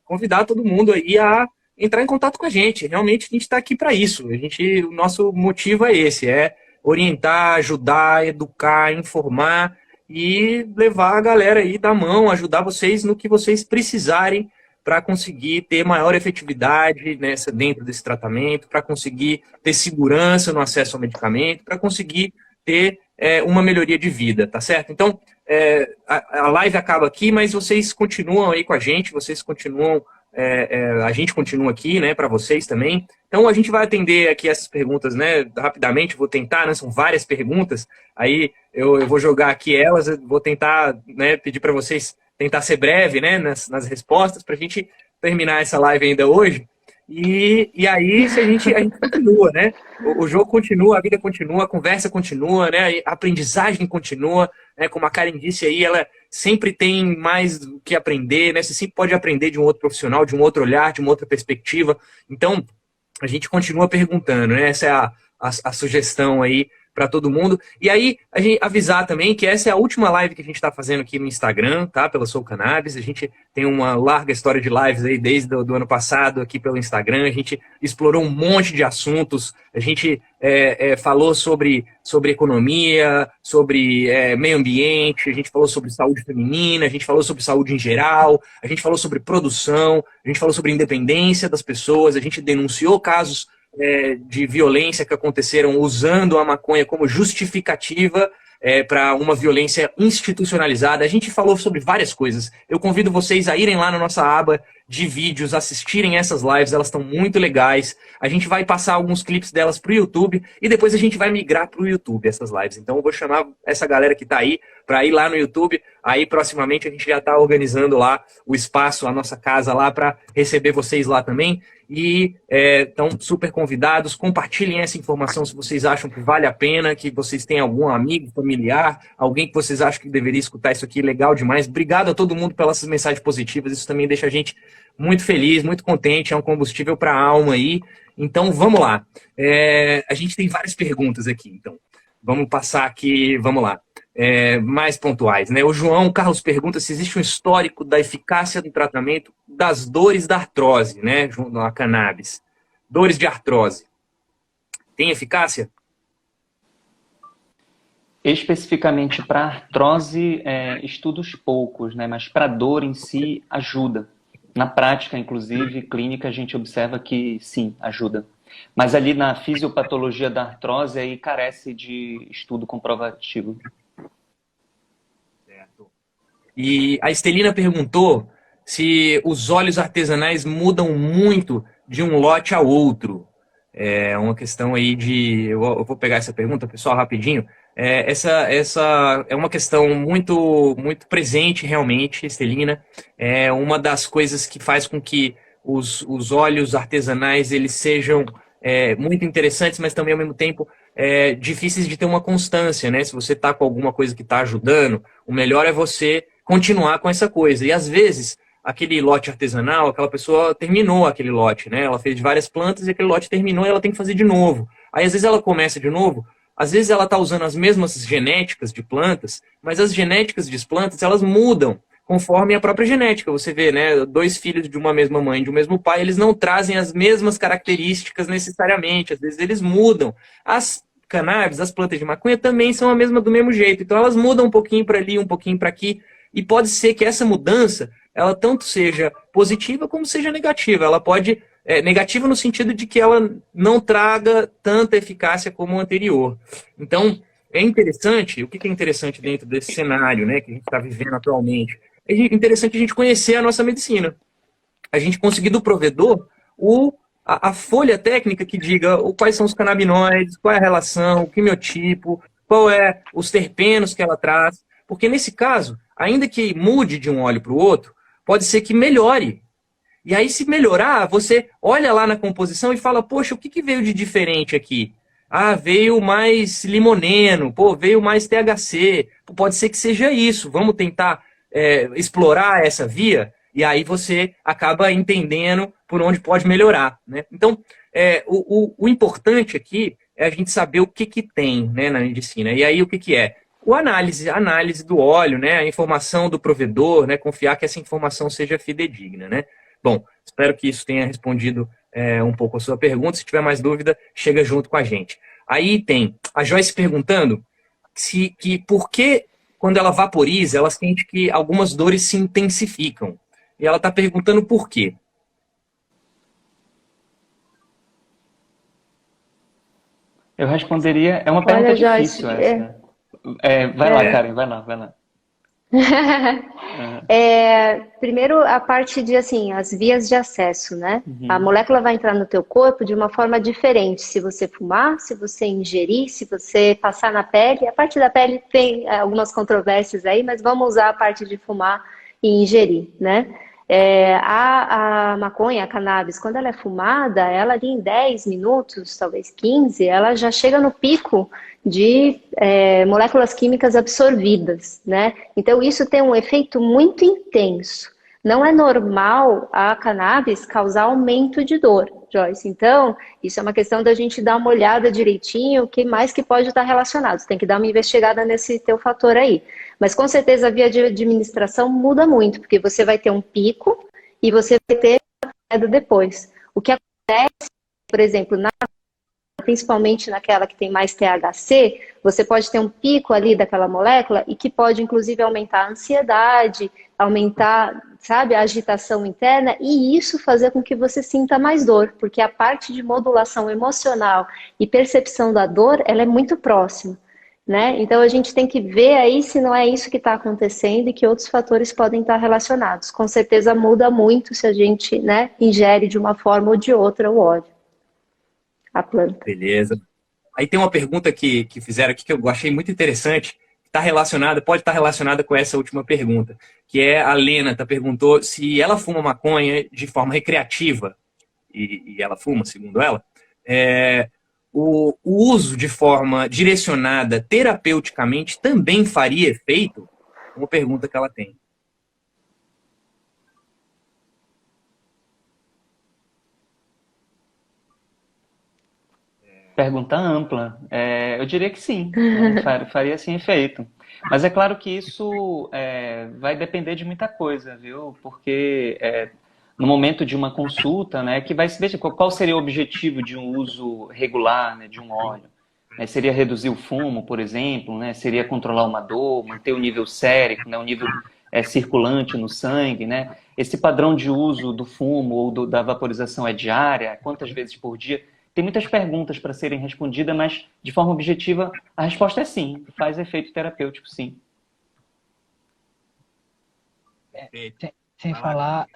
Speaker 1: convidar todo mundo aí a entrar em contato com a gente. Realmente a gente está aqui para isso. O nosso motivo é esse, orientar, ajudar, educar, informar e levar a galera aí da mão, ajudar vocês no que vocês precisarem para conseguir ter maior efetividade dentro desse tratamento, para conseguir ter segurança no acesso ao medicamento, para conseguir ter uma melhoria de vida, tá certo? Então, a live acaba aqui, mas vocês continuam aí com a gente, vocês continuam, a gente continua aqui, né, para vocês também. Então, a gente vai atender aqui essas perguntas, né, rapidamente, vou tentar, né, são várias perguntas, aí eu vou jogar aqui elas, vou tentar, né, pedir para vocês tentar ser breve, né, nas respostas, para a gente terminar essa live ainda hoje. E aí a gente continua, né? O jogo continua, a vida continua, a conversa continua, né? A aprendizagem continua, né? Como a Karen disse aí, ela sempre tem mais o que aprender, né? Você sempre pode aprender de um outro profissional, de um outro olhar, de uma outra perspectiva. Então, a gente continua perguntando, né? Essa é a sugestão aí para todo mundo. E aí, a gente avisar também que essa é a última live que a gente está fazendo aqui no Instagram, tá? Pela Sou Cannabis. A gente tem uma larga história de lives aí desde o ano passado aqui pelo Instagram. A gente explorou um monte de assuntos. A gente falou sobre economia, sobre meio ambiente, a gente falou sobre saúde feminina, a gente falou sobre saúde em geral, a gente falou sobre produção, a gente falou sobre independência das pessoas, a gente denunciou casos de violência que aconteceram usando a maconha como justificativa para uma violência institucionalizada. A gente falou sobre várias coisas. Eu convido vocês a irem lá na nossa aba de vídeos, assistirem essas lives, elas estão muito legais. A gente vai passar alguns clipes delas para o YouTube e depois a gente vai migrar para o YouTube essas lives. Então eu vou chamar essa galera que está aí para ir lá no YouTube. Aí proximamente a gente já está organizando lá o espaço, a nossa casa lá para receber vocês lá também. E estão super convidados, compartilhem essa informação se vocês acham que vale a pena, que vocês têm algum amigo, familiar, alguém que vocês acham que deveria escutar isso aqui, legal demais. Obrigado a todo mundo pelas mensagens positivas, isso também deixa a gente muito feliz, muito contente, é um combustível para a alma aí. Então vamos lá, a gente tem várias perguntas aqui, então vamos passar aqui, vamos lá. Mais pontuais, né? O João Carlos pergunta se existe um histórico da eficácia do tratamento das dores da artrose, né? Junto à cannabis. Dores de artrose. Tem eficácia?
Speaker 4: Especificamente para artrose, estudos poucos, né? Mas para dor em si, ajuda. Na prática, inclusive, clínica, a gente observa que sim, ajuda. Mas ali na fisiopatologia da artrose, aí carece de estudo comprovativo.
Speaker 1: E a Estelina perguntou se os óleos artesanais mudam muito de um lote a outro. É uma questão aí de... Eu vou pegar essa pergunta, pessoal, rapidinho. Essa é uma questão muito, muito presente, realmente, Estelina. É uma das coisas que faz com que os óleos artesanais eles sejam muito interessantes, mas também, ao mesmo tempo, difíceis de ter uma constância, né? Se você está com alguma coisa que está ajudando, o melhor é você continuar com essa coisa. E às vezes, aquele lote artesanal, aquela pessoa terminou aquele lote, né? Ela fez de várias plantas e aquele lote terminou e ela tem que fazer de novo. Aí às vezes ela começa de novo, às vezes ela está usando as mesmas genéticas de plantas, mas as genéticas de plantas, elas mudam conforme a própria genética. Você vê, né? 2 filhos de uma mesma mãe, de um mesmo pai, eles não trazem as mesmas características necessariamente. Às vezes eles mudam. As cannabis, as plantas de maconha também são a mesma do mesmo jeito. Então elas mudam um pouquinho para ali, um pouquinho para aqui. E pode ser que essa mudança, ela tanto seja positiva como seja negativa. Ela pode, negativa no sentido de que ela não traga tanta eficácia como o anterior. Então, é interessante, o que é interessante dentro desse cenário, né, que a gente está vivendo atualmente? É interessante a gente conhecer a nossa medicina. A gente conseguir do provedor a folha técnica que diga quais são os canabinoides, qual é a relação, o quimiotipo, qual é os terpenos que ela traz. Porque nesse caso, ainda que mude de um óleo para o outro, pode ser que melhore. E aí, se melhorar, você olha lá na composição e fala, poxa, o que veio de diferente aqui? Ah, veio mais limoneno, pô, veio mais THC. Pode ser que seja isso. Vamos tentar explorar essa via? E aí você acaba entendendo por onde pode melhorar, né? Então, o importante aqui é a gente saber o que tem, né, na medicina. E aí, o que é? A análise do óleo, né, a informação do provedor, né, confiar que essa informação seja fidedigna, né? Bom, espero que isso tenha respondido um pouco a sua pergunta. Se tiver mais dúvida, chega junto com a gente. Aí tem a Joyce perguntando por que, quando ela vaporiza, ela sente que algumas dores se intensificam. E ela está perguntando por quê.
Speaker 4: Eu responderia, é uma pergunta difícil essa. Vai lá, Karen, vai lá.
Speaker 2: Primeiro, a parte de, assim, as vias de acesso, né?
Speaker 4: Uhum.
Speaker 2: A molécula vai entrar no teu corpo de uma forma diferente. Se você fumar, se você ingerir, se você passar na pele. A parte da pele tem algumas controvérsias aí, mas vamos usar a parte de fumar e ingerir, né? A maconha, a cannabis, quando ela é fumada, ela ali em 10 minutos, talvez 15, ela já chega no pico de moléculas químicas absorvidas, né? Então isso tem um efeito muito intenso. Não é normal a cannabis causar aumento de dor, Joyce. Então, isso é uma questão da gente dar uma olhada direitinho, o que mais que pode estar relacionado. Você tem que dar uma investigada nesse teu fator aí. Mas com certeza a via de administração muda muito, porque você vai ter um pico e você vai ter a queda depois. O que acontece, por exemplo, principalmente naquela que tem mais THC, você pode ter um pico ali daquela molécula e que pode, inclusive, aumentar a ansiedade, aumentar, sabe, a agitação interna e isso fazer com que você sinta mais dor, porque a parte de modulação emocional e percepção da dor, ela é muito próxima, né? Então, a gente tem que ver aí se não é isso que está acontecendo e que outros fatores podem estar relacionados. Com certeza muda muito se a gente, né, ingere de uma forma ou de outra o óleo. A planta.
Speaker 1: Beleza. Aí tem uma pergunta que fizeram aqui que eu achei muito interessante, está relacionada, pode estar relacionada com essa última pergunta, que é a Lena perguntou se ela fuma maconha de forma recreativa, e ela fuma, segundo ela, o uso de forma direcionada terapeuticamente também faria efeito? Uma pergunta que ela tem.
Speaker 4: Pergunta ampla. Eu diria que sim, né? Faria sim efeito. Mas é claro que isso vai depender de muita coisa, viu? Porque no momento de uma consulta, né, que vai se ver qual seria o objetivo de um uso regular, né, de um óleo. Seria reduzir o fumo, por exemplo, né? Seria controlar uma dor, manter o nível sérico, né, o nível circulante no sangue, né? Esse padrão de uso do fumo ou da vaporização é diária? Quantas vezes por dia? Tem muitas perguntas para serem respondidas, mas de forma objetiva a resposta é sim, faz efeito terapêutico, sim.
Speaker 3: Sem falar,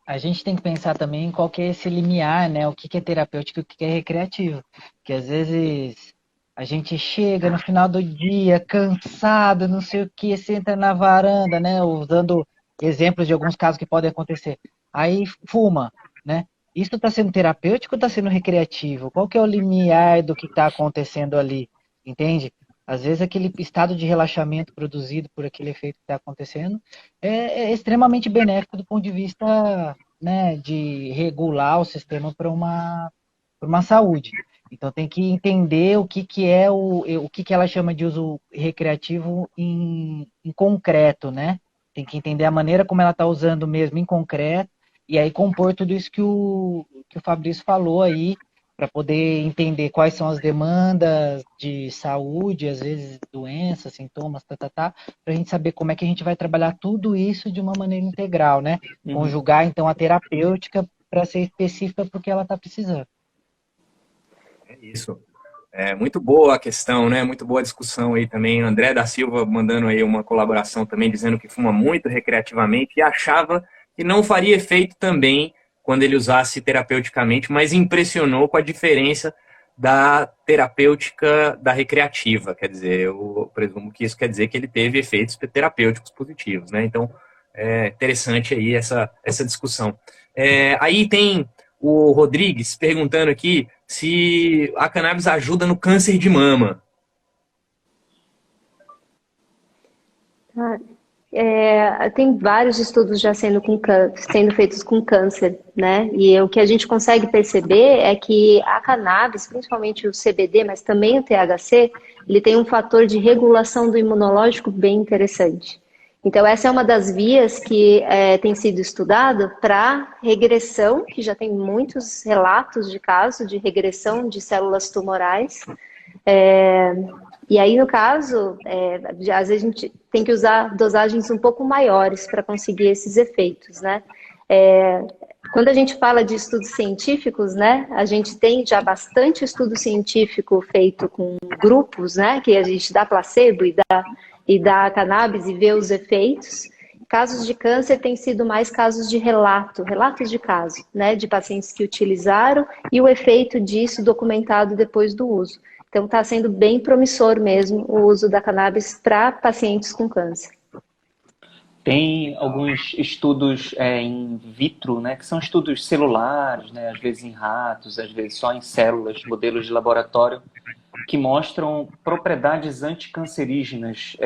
Speaker 3: a gente tem que pensar também em qual que é esse limiar, né? O que é terapêutico e o que é recreativo. Porque às vezes a gente chega no final do dia cansado, não sei o que, senta na varanda, né? Usando exemplos de alguns casos que podem acontecer. Aí fuma, né? Isso está sendo terapêutico ou está sendo recreativo? Qual que é o limiar do que está acontecendo ali? Entende? Às vezes aquele estado de relaxamento produzido por aquele efeito que está acontecendo é extremamente benéfico do ponto de vista, né, de regular o sistema para uma saúde. Então tem que entender o que é o que ela chama de uso recreativo em concreto, né? Tem que entender a maneira como ela está usando mesmo em concreto e aí compor tudo isso que o Fabrício falou aí, para poder entender quais são as demandas de saúde, às vezes doenças, sintomas, para a gente saber como é que a gente vai trabalhar tudo isso de uma maneira integral, né? Conjugar, então, a terapêutica para ser específica para o que ela está precisando.
Speaker 1: É isso. Muito boa a questão, né? Muito boa a discussão aí também. André da Silva mandando aí uma colaboração também, dizendo que fuma muito recreativamente e achava que não faria efeito também quando ele usasse terapeuticamente, mas impressionou com a diferença da terapêutica da recreativa. Quer dizer, eu presumo que isso quer dizer que ele teve efeitos terapêuticos positivos, né? Então, é interessante aí essa discussão. Aí tem o Rodrigues perguntando aqui se a cannabis ajuda no câncer de mama.
Speaker 2: Tem vários estudos já sendo feitos com câncer, né? E o que a gente consegue perceber é que a cannabis, principalmente o CBD, mas também o THC, ele tem um fator de regulação do imunológico bem interessante. Então, essa é uma das vias que tem sido estudada para regressão, que já tem muitos relatos de casos de regressão de células tumorais. E aí, no caso, às vezes a gente tem que usar dosagens um pouco maiores para conseguir esses efeitos, né? Quando a gente fala de estudos científicos, né, a gente tem já bastante estudo científico feito com grupos, né, que a gente dá placebo e dá cannabis e vê os efeitos. Casos de câncer têm sido mais casos de relatos de caso, né, de pacientes que utilizaram e o efeito disso documentado depois do uso. Então, está sendo bem promissor mesmo o uso da cannabis para pacientes com câncer.
Speaker 4: Tem alguns estudos in vitro, né, que são estudos celulares, né, às vezes em ratos, às vezes só em células, modelos de laboratório, que mostram propriedades anticancerígenas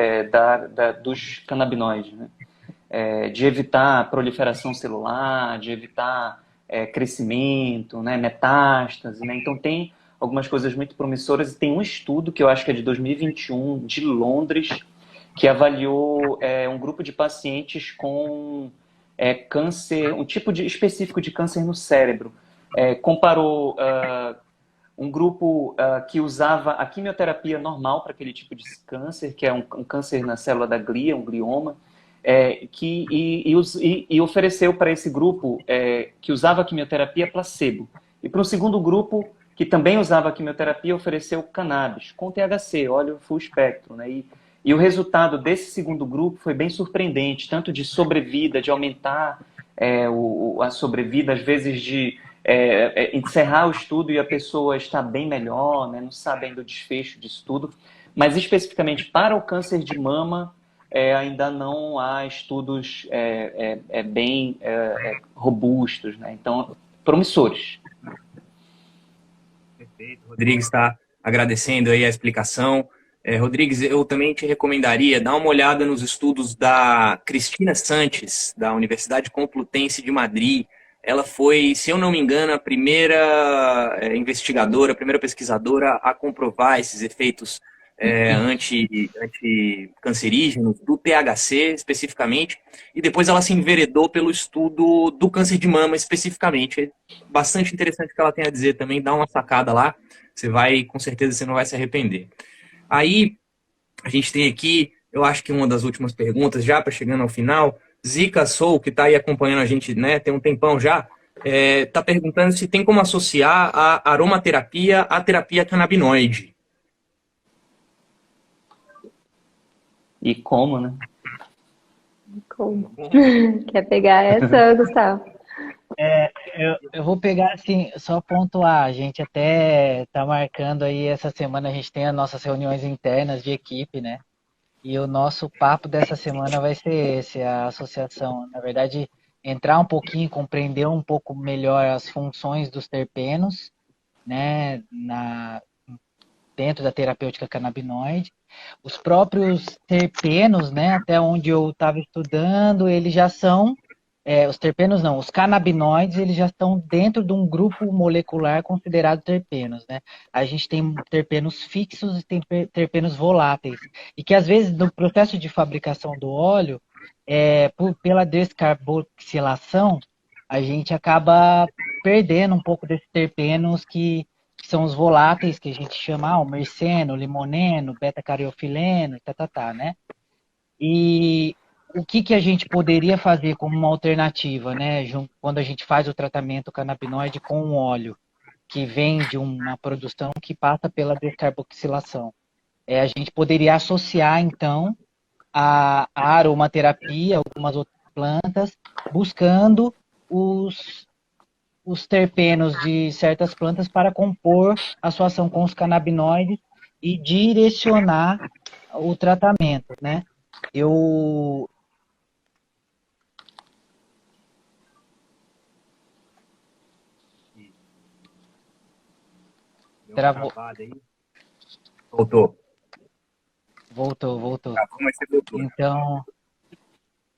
Speaker 4: dos canabinoides, né? De evitar a proliferação celular, de evitar crescimento, né, metástase, né? Então tem algumas coisas muito promissoras e tem um estudo que eu acho que é de 2021, de Londres, que avaliou um grupo de pacientes com câncer, um tipo específico de câncer no cérebro. Comparou um grupo que usava a quimioterapia normal para aquele tipo de câncer, que é um câncer na célula da glia, um glioma, e ofereceu para esse grupo que usava a quimioterapia placebo. E para um segundo grupo que também usava a quimioterapia, ofereceu cannabis, com THC, óleo full espectro, né? E o resultado desse segundo grupo foi bem surpreendente, tanto de sobrevida, de aumentar a sobrevida, às vezes de encerrar o estudo e a pessoa está bem melhor, né? Não sabe ainda o desfecho disso tudo, mas especificamente para o câncer de mama, ainda não há estudos bem robustos, né? Então, promissores.
Speaker 1: Perfeito. Rodrigues está agradecendo aí a explicação. Rodrigues, eu também te recomendaria dar uma olhada nos estudos da Cristina Sanches, da Universidade Complutense de Madrid. Ela foi, se eu não me engano, a primeira investigadora, a primeira pesquisadora a comprovar esses efeitos anticancerígenos, do THC especificamente, e depois ela se enveredou pelo estudo do câncer de mama especificamente. É bastante interessante o que ela tem a dizer também, dá uma sacada lá, com certeza você não vai se arrepender. Aí, a gente tem aqui, eu acho que uma das últimas perguntas, já para chegando ao final, Zica Soul, que está aí acompanhando a gente, né, tem um tempão já, está perguntando se tem como associar a aromaterapia à terapia canabinoide.
Speaker 4: E como, né?
Speaker 2: Como? Quer pegar essa, Gustavo?
Speaker 3: Eu vou pegar assim, só pontuar. A gente até tá marcando aí essa semana, a gente tem as nossas reuniões internas de equipe, né? E o nosso papo dessa semana vai ser esse, a associação. Na verdade, entrar um pouquinho, compreender um pouco melhor as funções dos terpenos, né? Dentro da terapêutica canabinoide. Os próprios terpenos, né? Até onde eu estava estudando, eles já são os terpenos não, os canabinoides, eles já estão dentro de um grupo molecular considerado terpenos, né? A gente tem terpenos fixos e tem terpenos voláteis. E que às vezes no processo de fabricação do óleo, pela descarboxilação, a gente acaba perdendo um pouco desses terpenos que são os voláteis, que a gente chama o merceno, limoneno, beta-cariofileno, né? E o que a gente poderia fazer como uma alternativa, né? Quando a gente faz o tratamento canabinoide com um óleo que vem de uma produção que passa pela descarboxilação. A gente poderia associar, então, a aromaterapia, algumas outras plantas, buscando os terpenos de certas plantas para compor a sua ação com os canabinoides e direcionar o tratamento, né? Eu Travou.
Speaker 1: Voltou.
Speaker 3: Voltou.
Speaker 1: Mas você voltou.
Speaker 3: Então,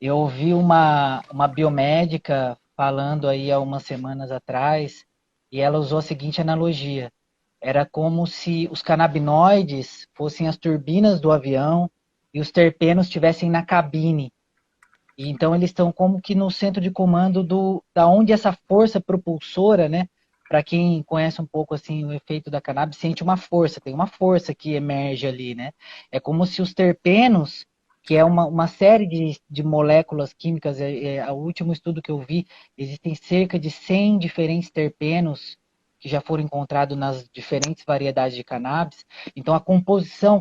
Speaker 3: eu ouvi uma biomédica falando aí há umas semanas atrás, e ela usou a seguinte analogia. Era como se os canabinoides fossem as turbinas do avião e os terpenos estivessem na cabine. E então eles estão como que no centro de comando da onde essa força propulsora, né? Para quem conhece um pouco assim o efeito da cannabis, sente uma força, tem uma força que emerge ali, né? É como se os terpenos, que é uma série de moléculas químicas, o último estudo que eu vi, existem cerca de 100 diferentes terpenos que já foram encontrados nas diferentes variedades de cannabis. Então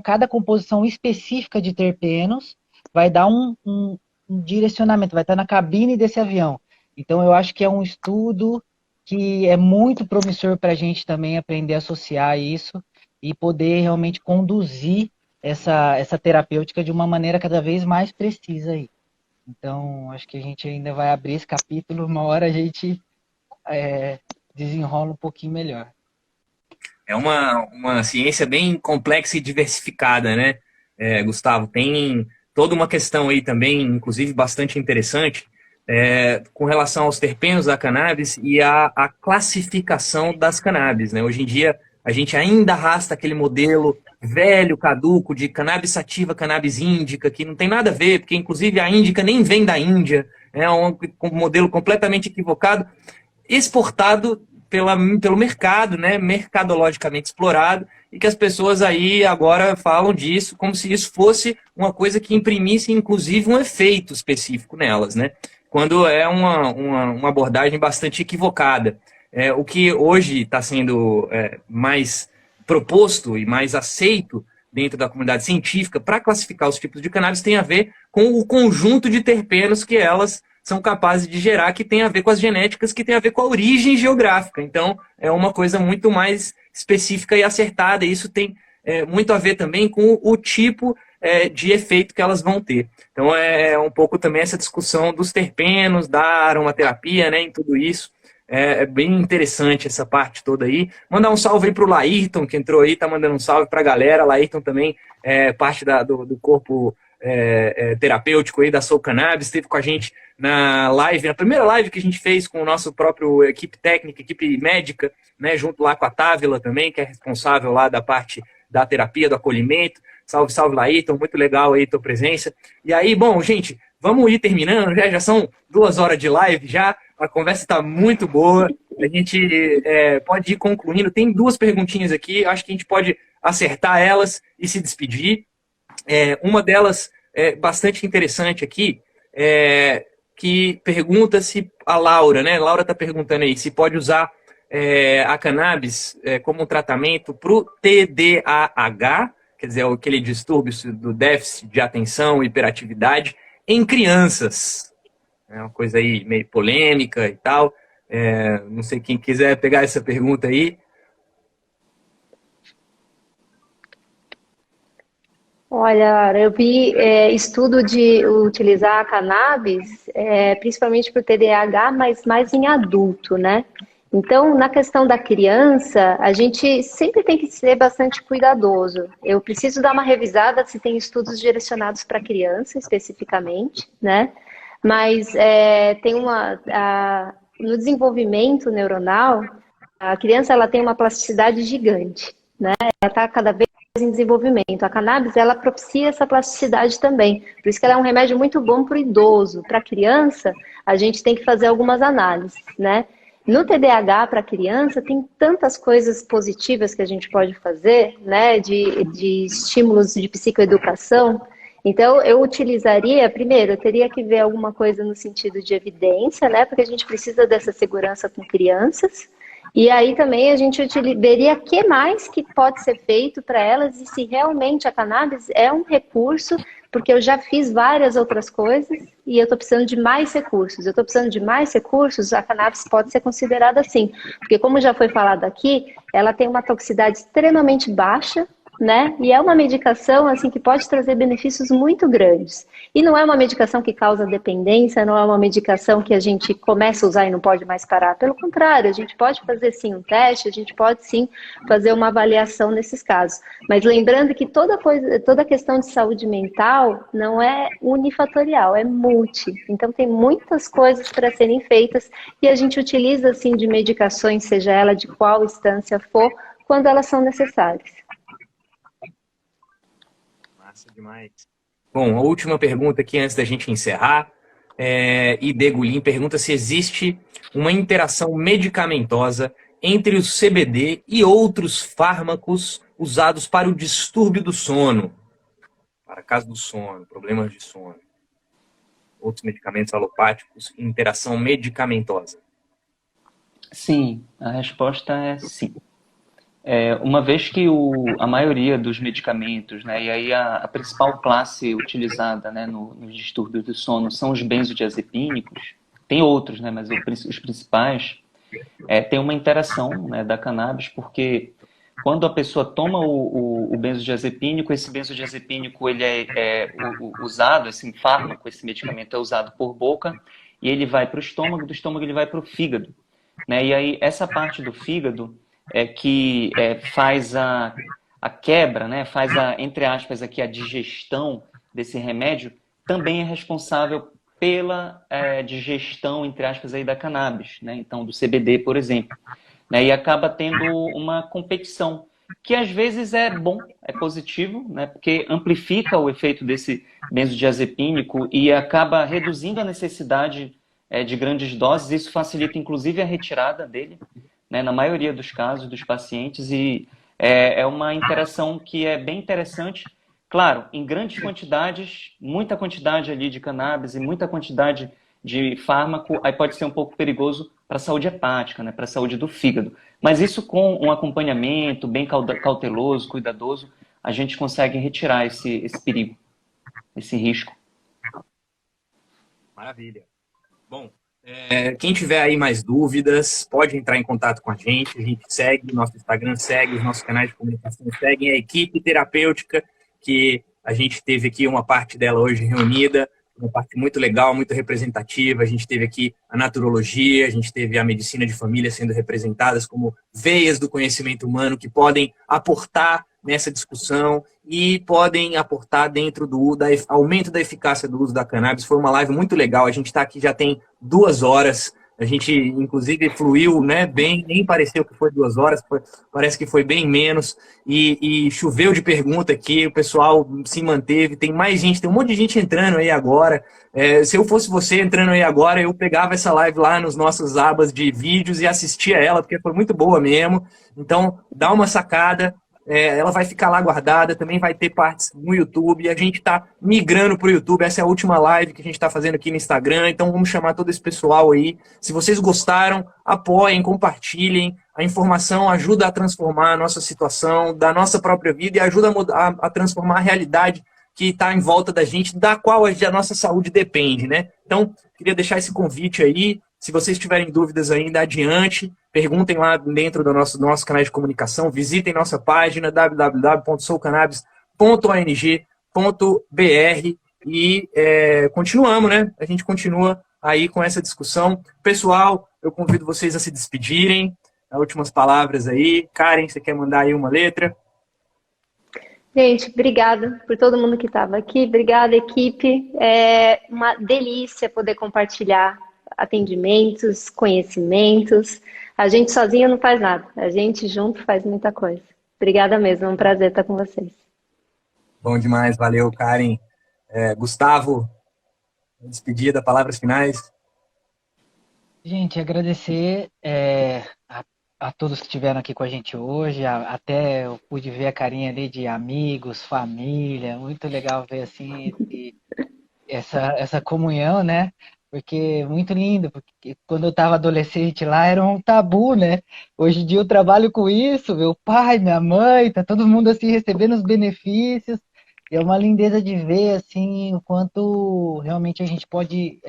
Speaker 3: cada composição específica de terpenos vai dar um direcionamento, vai estar na cabine desse avião. Então eu acho que é um estudo que é muito promissor para a gente também aprender a associar isso e poder realmente conduzir essa terapêutica de uma maneira cada vez mais precisa aí. Então, acho que a gente ainda vai abrir esse capítulo, uma hora a gente desenrola um pouquinho melhor.
Speaker 1: É uma ciência bem complexa e diversificada, né, Gustavo? Tem toda uma questão aí também, inclusive bastante interessante, com relação aos terpenos da cannabis e a classificação das cannabis, né? Hoje em dia, a gente ainda arrasta aquele modelo velho, caduco, de cannabis sativa, cannabis índica, que não tem nada a ver, porque inclusive a índica nem vem da Índia, é um modelo completamente equivocado, exportado pelo mercado, né, mercadologicamente explorado, e que as pessoas aí agora falam disso como se isso fosse uma coisa que imprimisse, inclusive, um efeito específico nelas, né? Quando é uma abordagem bastante equivocada. O que hoje está sendo mais proposto e mais aceito dentro da comunidade científica para classificar os tipos de cannabis tem a ver com o conjunto de terpenos que elas são capazes de gerar, que tem a ver com as genéticas, que tem a ver com a origem geográfica. Então, é uma coisa muito mais específica e acertada. E isso tem muito a ver também com o tipo de efeito que elas vão ter. Então, é um pouco também essa discussão dos terpenos, da aromaterapia, né, em tudo isso. É bem interessante essa parte toda aí. Mandar um salve aí para o Laírton, que entrou aí, tá mandando um salve para a galera. Laírton também é parte do corpo terapêutico aí da Soul Cannabis, esteve com a gente na live, na primeira live que a gente fez com o nosso próprio equipe técnica, equipe médica, né, junto lá com a Távila também, que é responsável lá da parte da terapia, do acolhimento. Salve, salve, Laírton, muito legal aí tua presença. E aí, bom, gente, vamos ir terminando, já são 2 horas de live já, a conversa está muito boa, a gente pode ir concluindo. Tem 2 perguntinhas aqui, acho que a gente pode acertar elas e se despedir. Uma delas é bastante interessante aqui, que pergunta se a Laura, né? Laura está perguntando aí se pode usar a cannabis como um tratamento para o TDAH, quer dizer, aquele distúrbio do déficit de atenção e hiperatividade em crianças. É uma coisa aí meio polêmica e tal. Não sei quem quiser pegar essa pergunta aí.
Speaker 2: Olha, eu vi estudo de utilizar a cannabis, principalmente para o TDAH, mas mais em adulto, né? Então, na questão da criança, a gente sempre tem que ser bastante cuidadoso. Eu preciso dar uma revisada se tem estudos direcionados para criança especificamente, né? Mas no desenvolvimento neuronal, a criança ela tem uma plasticidade gigante, né? Ela está cada vez em desenvolvimento. A cannabis, ela propicia essa plasticidade também. Por isso que ela é um remédio muito bom para o idoso. Para a criança, a gente tem que fazer algumas análises, né? No TDAH para criança, tem tantas coisas positivas que a gente pode fazer, né? De estímulos de psicoeducação. Então, eu utilizaria, primeiro, eu teria que ver alguma coisa no sentido de evidência, né? Porque a gente precisa dessa segurança com crianças. E aí também a gente veria o que mais que pode ser feito para elas e se realmente a cannabis é um recurso, porque eu já fiz várias outras coisas e eu estou precisando de mais recursos. Eu estou precisando de mais recursos, a cannabis pode ser considerada assim. Porque como já foi falado aqui, ela tem uma toxicidade extremamente baixa, né? E é uma medicação assim que pode trazer benefícios muito grandes. E não é uma medicação que causa dependência, não é uma medicação que a gente começa a usar e não pode mais parar. Pelo contrário, a gente pode fazer sim um teste, a gente pode sim fazer uma avaliação nesses casos. Mas lembrando que toda questão de saúde mental não é unifatorial, é multi. Então tem muitas coisas para serem feitas e a gente utiliza assim de medicações, seja ela de qual instância for, quando elas são necessárias.
Speaker 1: Massa demais. Bom, a última pergunta aqui antes da gente encerrar. ID Gulim pergunta se existe uma interação medicamentosa entre o CBD e outros fármacos usados para o distúrbio do sono, para caso do sono, problemas de sono. Outros medicamentos alopáticos, interação medicamentosa.
Speaker 4: Sim, a resposta é sim. Uma vez que a maioria dos medicamentos, né, e aí a principal classe utilizada, né, nos distúrbios do sono são os benzodiazepínicos, tem outros, né, mas os principais, tem uma interação, né, da cannabis, porque quando a pessoa toma o benzodiazepínico, esse benzodiazepínico ele usado, esse fármaco, esse medicamento é usado por boca e ele vai para o estômago, do estômago ele vai para o fígado, né? E aí essa parte do fígado faz a quebra, né? Faz entre aspas aqui a digestão desse remédio, também é responsável pela digestão, entre aspas, aí da cannabis, né? Então do CBD, por exemplo. Né, e acaba tendo uma competição, que às vezes é bom, é positivo, né, porque amplifica o efeito desse benzodiazepínico e acaba reduzindo a necessidade de grandes doses. Isso facilita, inclusive, a retirada dele, né, na maioria dos casos dos pacientes, e é uma interação que é bem interessante. Claro, em grandes quantidades, muita quantidade ali de cannabis e muita quantidade de fármaco, aí pode ser um pouco perigoso para a saúde hepática, né, para a saúde do fígado. Mas isso com um acompanhamento bem cauteloso, cuidadoso, a gente consegue retirar esse perigo, esse risco.
Speaker 1: Maravilha. Bom, quem tiver aí mais dúvidas, pode entrar em contato com a gente segue o nosso Instagram, segue os nossos canais de comunicação, segue a equipe terapêutica, que a gente teve aqui uma parte dela hoje reunida, uma parte muito legal, muito representativa. A gente teve aqui a naturologia, a gente teve a medicina de família sendo representadas como veias do conhecimento humano que podem aportar nessa discussão e podem aportar dentro do aumento da eficácia do uso da cannabis. Foi uma live muito legal, a gente está aqui já tem 2 horas, a gente inclusive fluiu, né, bem, nem pareceu que foi 2 horas, parece que foi bem menos, e choveu de pergunta aqui, o pessoal se manteve, tem mais gente, tem um monte de gente entrando aí agora. Se eu fosse você entrando aí agora, eu pegava essa live lá nos nossos abas de vídeos e assistia ela, porque foi muito boa mesmo. Então, dá uma sacada. Ela vai ficar lá guardada, também vai ter partes no YouTube, a gente está migrando para o YouTube, essa é a última live que a gente está fazendo aqui no Instagram, então vamos chamar todo esse pessoal aí. Se vocês gostaram, apoiem, compartilhem, a informação ajuda a transformar a nossa situação, da nossa própria vida, e ajuda a transformar a realidade que está em volta da gente, da qual a nossa saúde depende, né? Então, queria deixar esse convite aí. Se vocês tiverem dúvidas ainda, adiante, perguntem lá dentro do nosso canal de comunicação, visitem nossa página www.soucannabis.ong.br e continuamos, né? A gente continua aí com essa discussão. Pessoal, eu convido vocês a se despedirem. As últimas palavras aí. Karen, você quer mandar aí uma letra?
Speaker 2: Gente, obrigada por todo mundo que estava aqui. Obrigada, equipe. É uma delícia poder compartilhar atendimentos, conhecimentos. A gente sozinha não faz nada. A gente junto faz muita coisa. Obrigada mesmo. É um prazer estar com vocês.
Speaker 1: Bom demais. Valeu, Karen. Gustavo, despedida, palavras finais.
Speaker 3: Gente, agradecer a todos que estiveram aqui com a gente hoje. Até eu pude ver a carinha ali de amigos, família. Muito legal ver assim essa comunhão, né? Porque é muito lindo, porque quando eu estava adolescente lá era um tabu, né? Hoje em dia eu trabalho com isso, meu pai, minha mãe, tá todo mundo assim recebendo os benefícios. E é uma lindeza de ver assim o quanto realmente a gente pode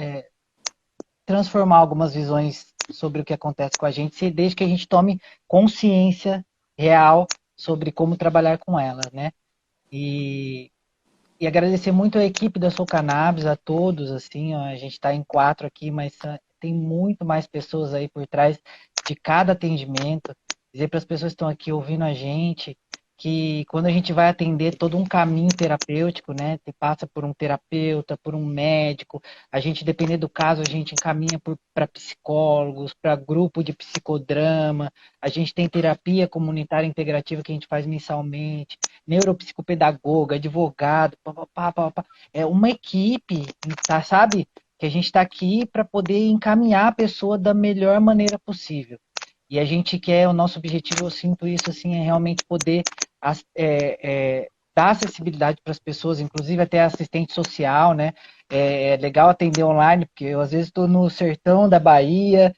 Speaker 3: transformar algumas visões sobre o que acontece com a gente, desde que a gente tome consciência real sobre como trabalhar com elas, né? E agradecer muito a equipe da Sou Cannabis, a todos, assim, ó, a gente está em 4 aqui, mas tem muito mais pessoas aí por trás de cada atendimento. Dizer para as pessoas que estão aqui ouvindo a gente que quando a gente vai atender todo um caminho terapêutico, né, passa por um terapeuta, por um médico, a gente, dependendo do caso, a gente encaminha para psicólogos, para grupo de psicodrama, a gente tem terapia comunitária integrativa que a gente faz mensalmente, neuropsicopedagoga, advogado, é uma equipe, tá, sabe? Que a gente está aqui para poder encaminhar a pessoa da melhor maneira possível. E a gente quer, o nosso objetivo, eu sinto isso assim, é realmente poder dar acessibilidade para as pessoas, inclusive até assistente social, né? É legal atender online, porque eu às vezes estou no sertão da Bahia,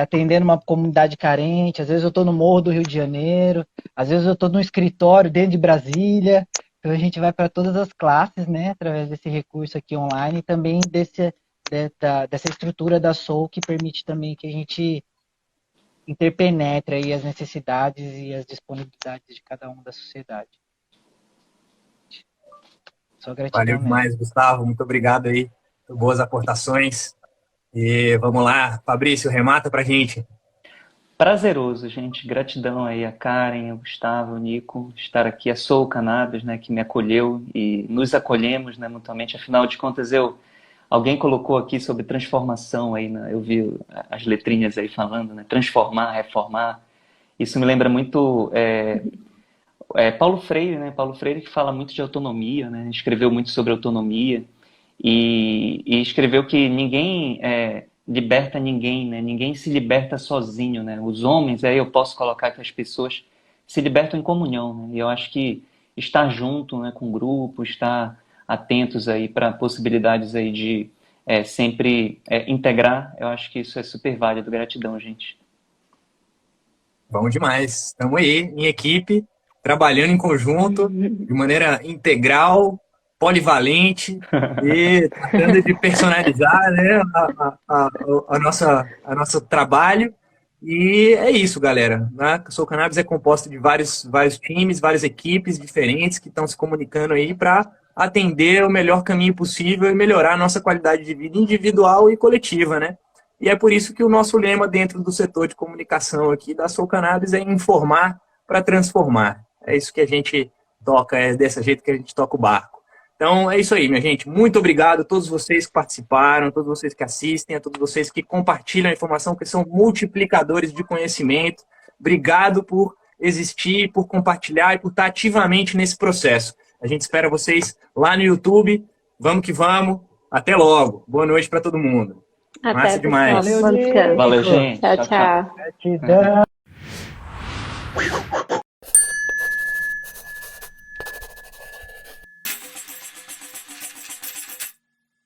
Speaker 3: atendendo uma comunidade carente, às vezes eu estou no Morro do Rio de Janeiro, às vezes eu estou no escritório dentro de Brasília. Então a gente vai para todas as classes, né? Através desse recurso aqui online e também dessa estrutura da Soul que permite também que a gente interpenetre aí as necessidades e as disponibilidades de cada um da sociedade. Só gratidão
Speaker 1: Valeu
Speaker 3: mesmo.
Speaker 1: demais, Gustavo. Muito obrigado aí por boas aportações. E vamos lá, Fabrício, remata pra gente.
Speaker 4: Prazeroso, gente. Gratidão aí a Karen, ao Gustavo, ao Nico, estar aqui, a Soul Cannabis, né, que me acolheu e nos acolhemos, né, mutuamente. Afinal de contas, alguém colocou aqui sobre transformação aí, né, eu vi as letrinhas aí falando, né, transformar, reformar. Isso me lembra muito Paulo Freire, né, Paulo Freire que fala muito de autonomia, né, escreveu muito sobre autonomia e escreveu que ninguém liberta ninguém, né? Ninguém se liberta sozinho, né? Os homens, aí eu posso colocar que as pessoas se libertam em comunhão, né? E eu acho que estar junto, né, com o grupo, estar atentos aí para possibilidades aí de sempre integrar, eu acho que isso é super válido. Gratidão, gente.
Speaker 1: Bom demais. Estamos aí, em equipe, trabalhando em conjunto, de maneira integral, polivalente e tratando de personalizar, né, a nosso trabalho. E é isso, galera. A Soul Cannabis é composta de vários times, várias equipes diferentes que estão se comunicando aí para atender o melhor caminho possível e melhorar a nossa qualidade de vida individual e coletiva, né? E é por isso que o nosso lema dentro do setor de comunicação aqui da Soul Cannabis é informar para transformar. É isso que a gente toca, é desse jeito que a gente toca o barco. Então é isso aí, minha gente. Muito obrigado a todos vocês que participaram, a todos vocês que assistem, a todos vocês que compartilham a informação, que são multiplicadores de conhecimento. Obrigado por existir, por compartilhar e por estar ativamente nesse processo. A gente espera vocês lá no YouTube. Vamos que vamos. Até logo. Boa noite para todo mundo.
Speaker 2: Até,
Speaker 1: Massa demais.
Speaker 2: pessoal. Bom descanso.
Speaker 4: Valeu, gente.
Speaker 2: Tchau, tchau.
Speaker 3: Gratidão.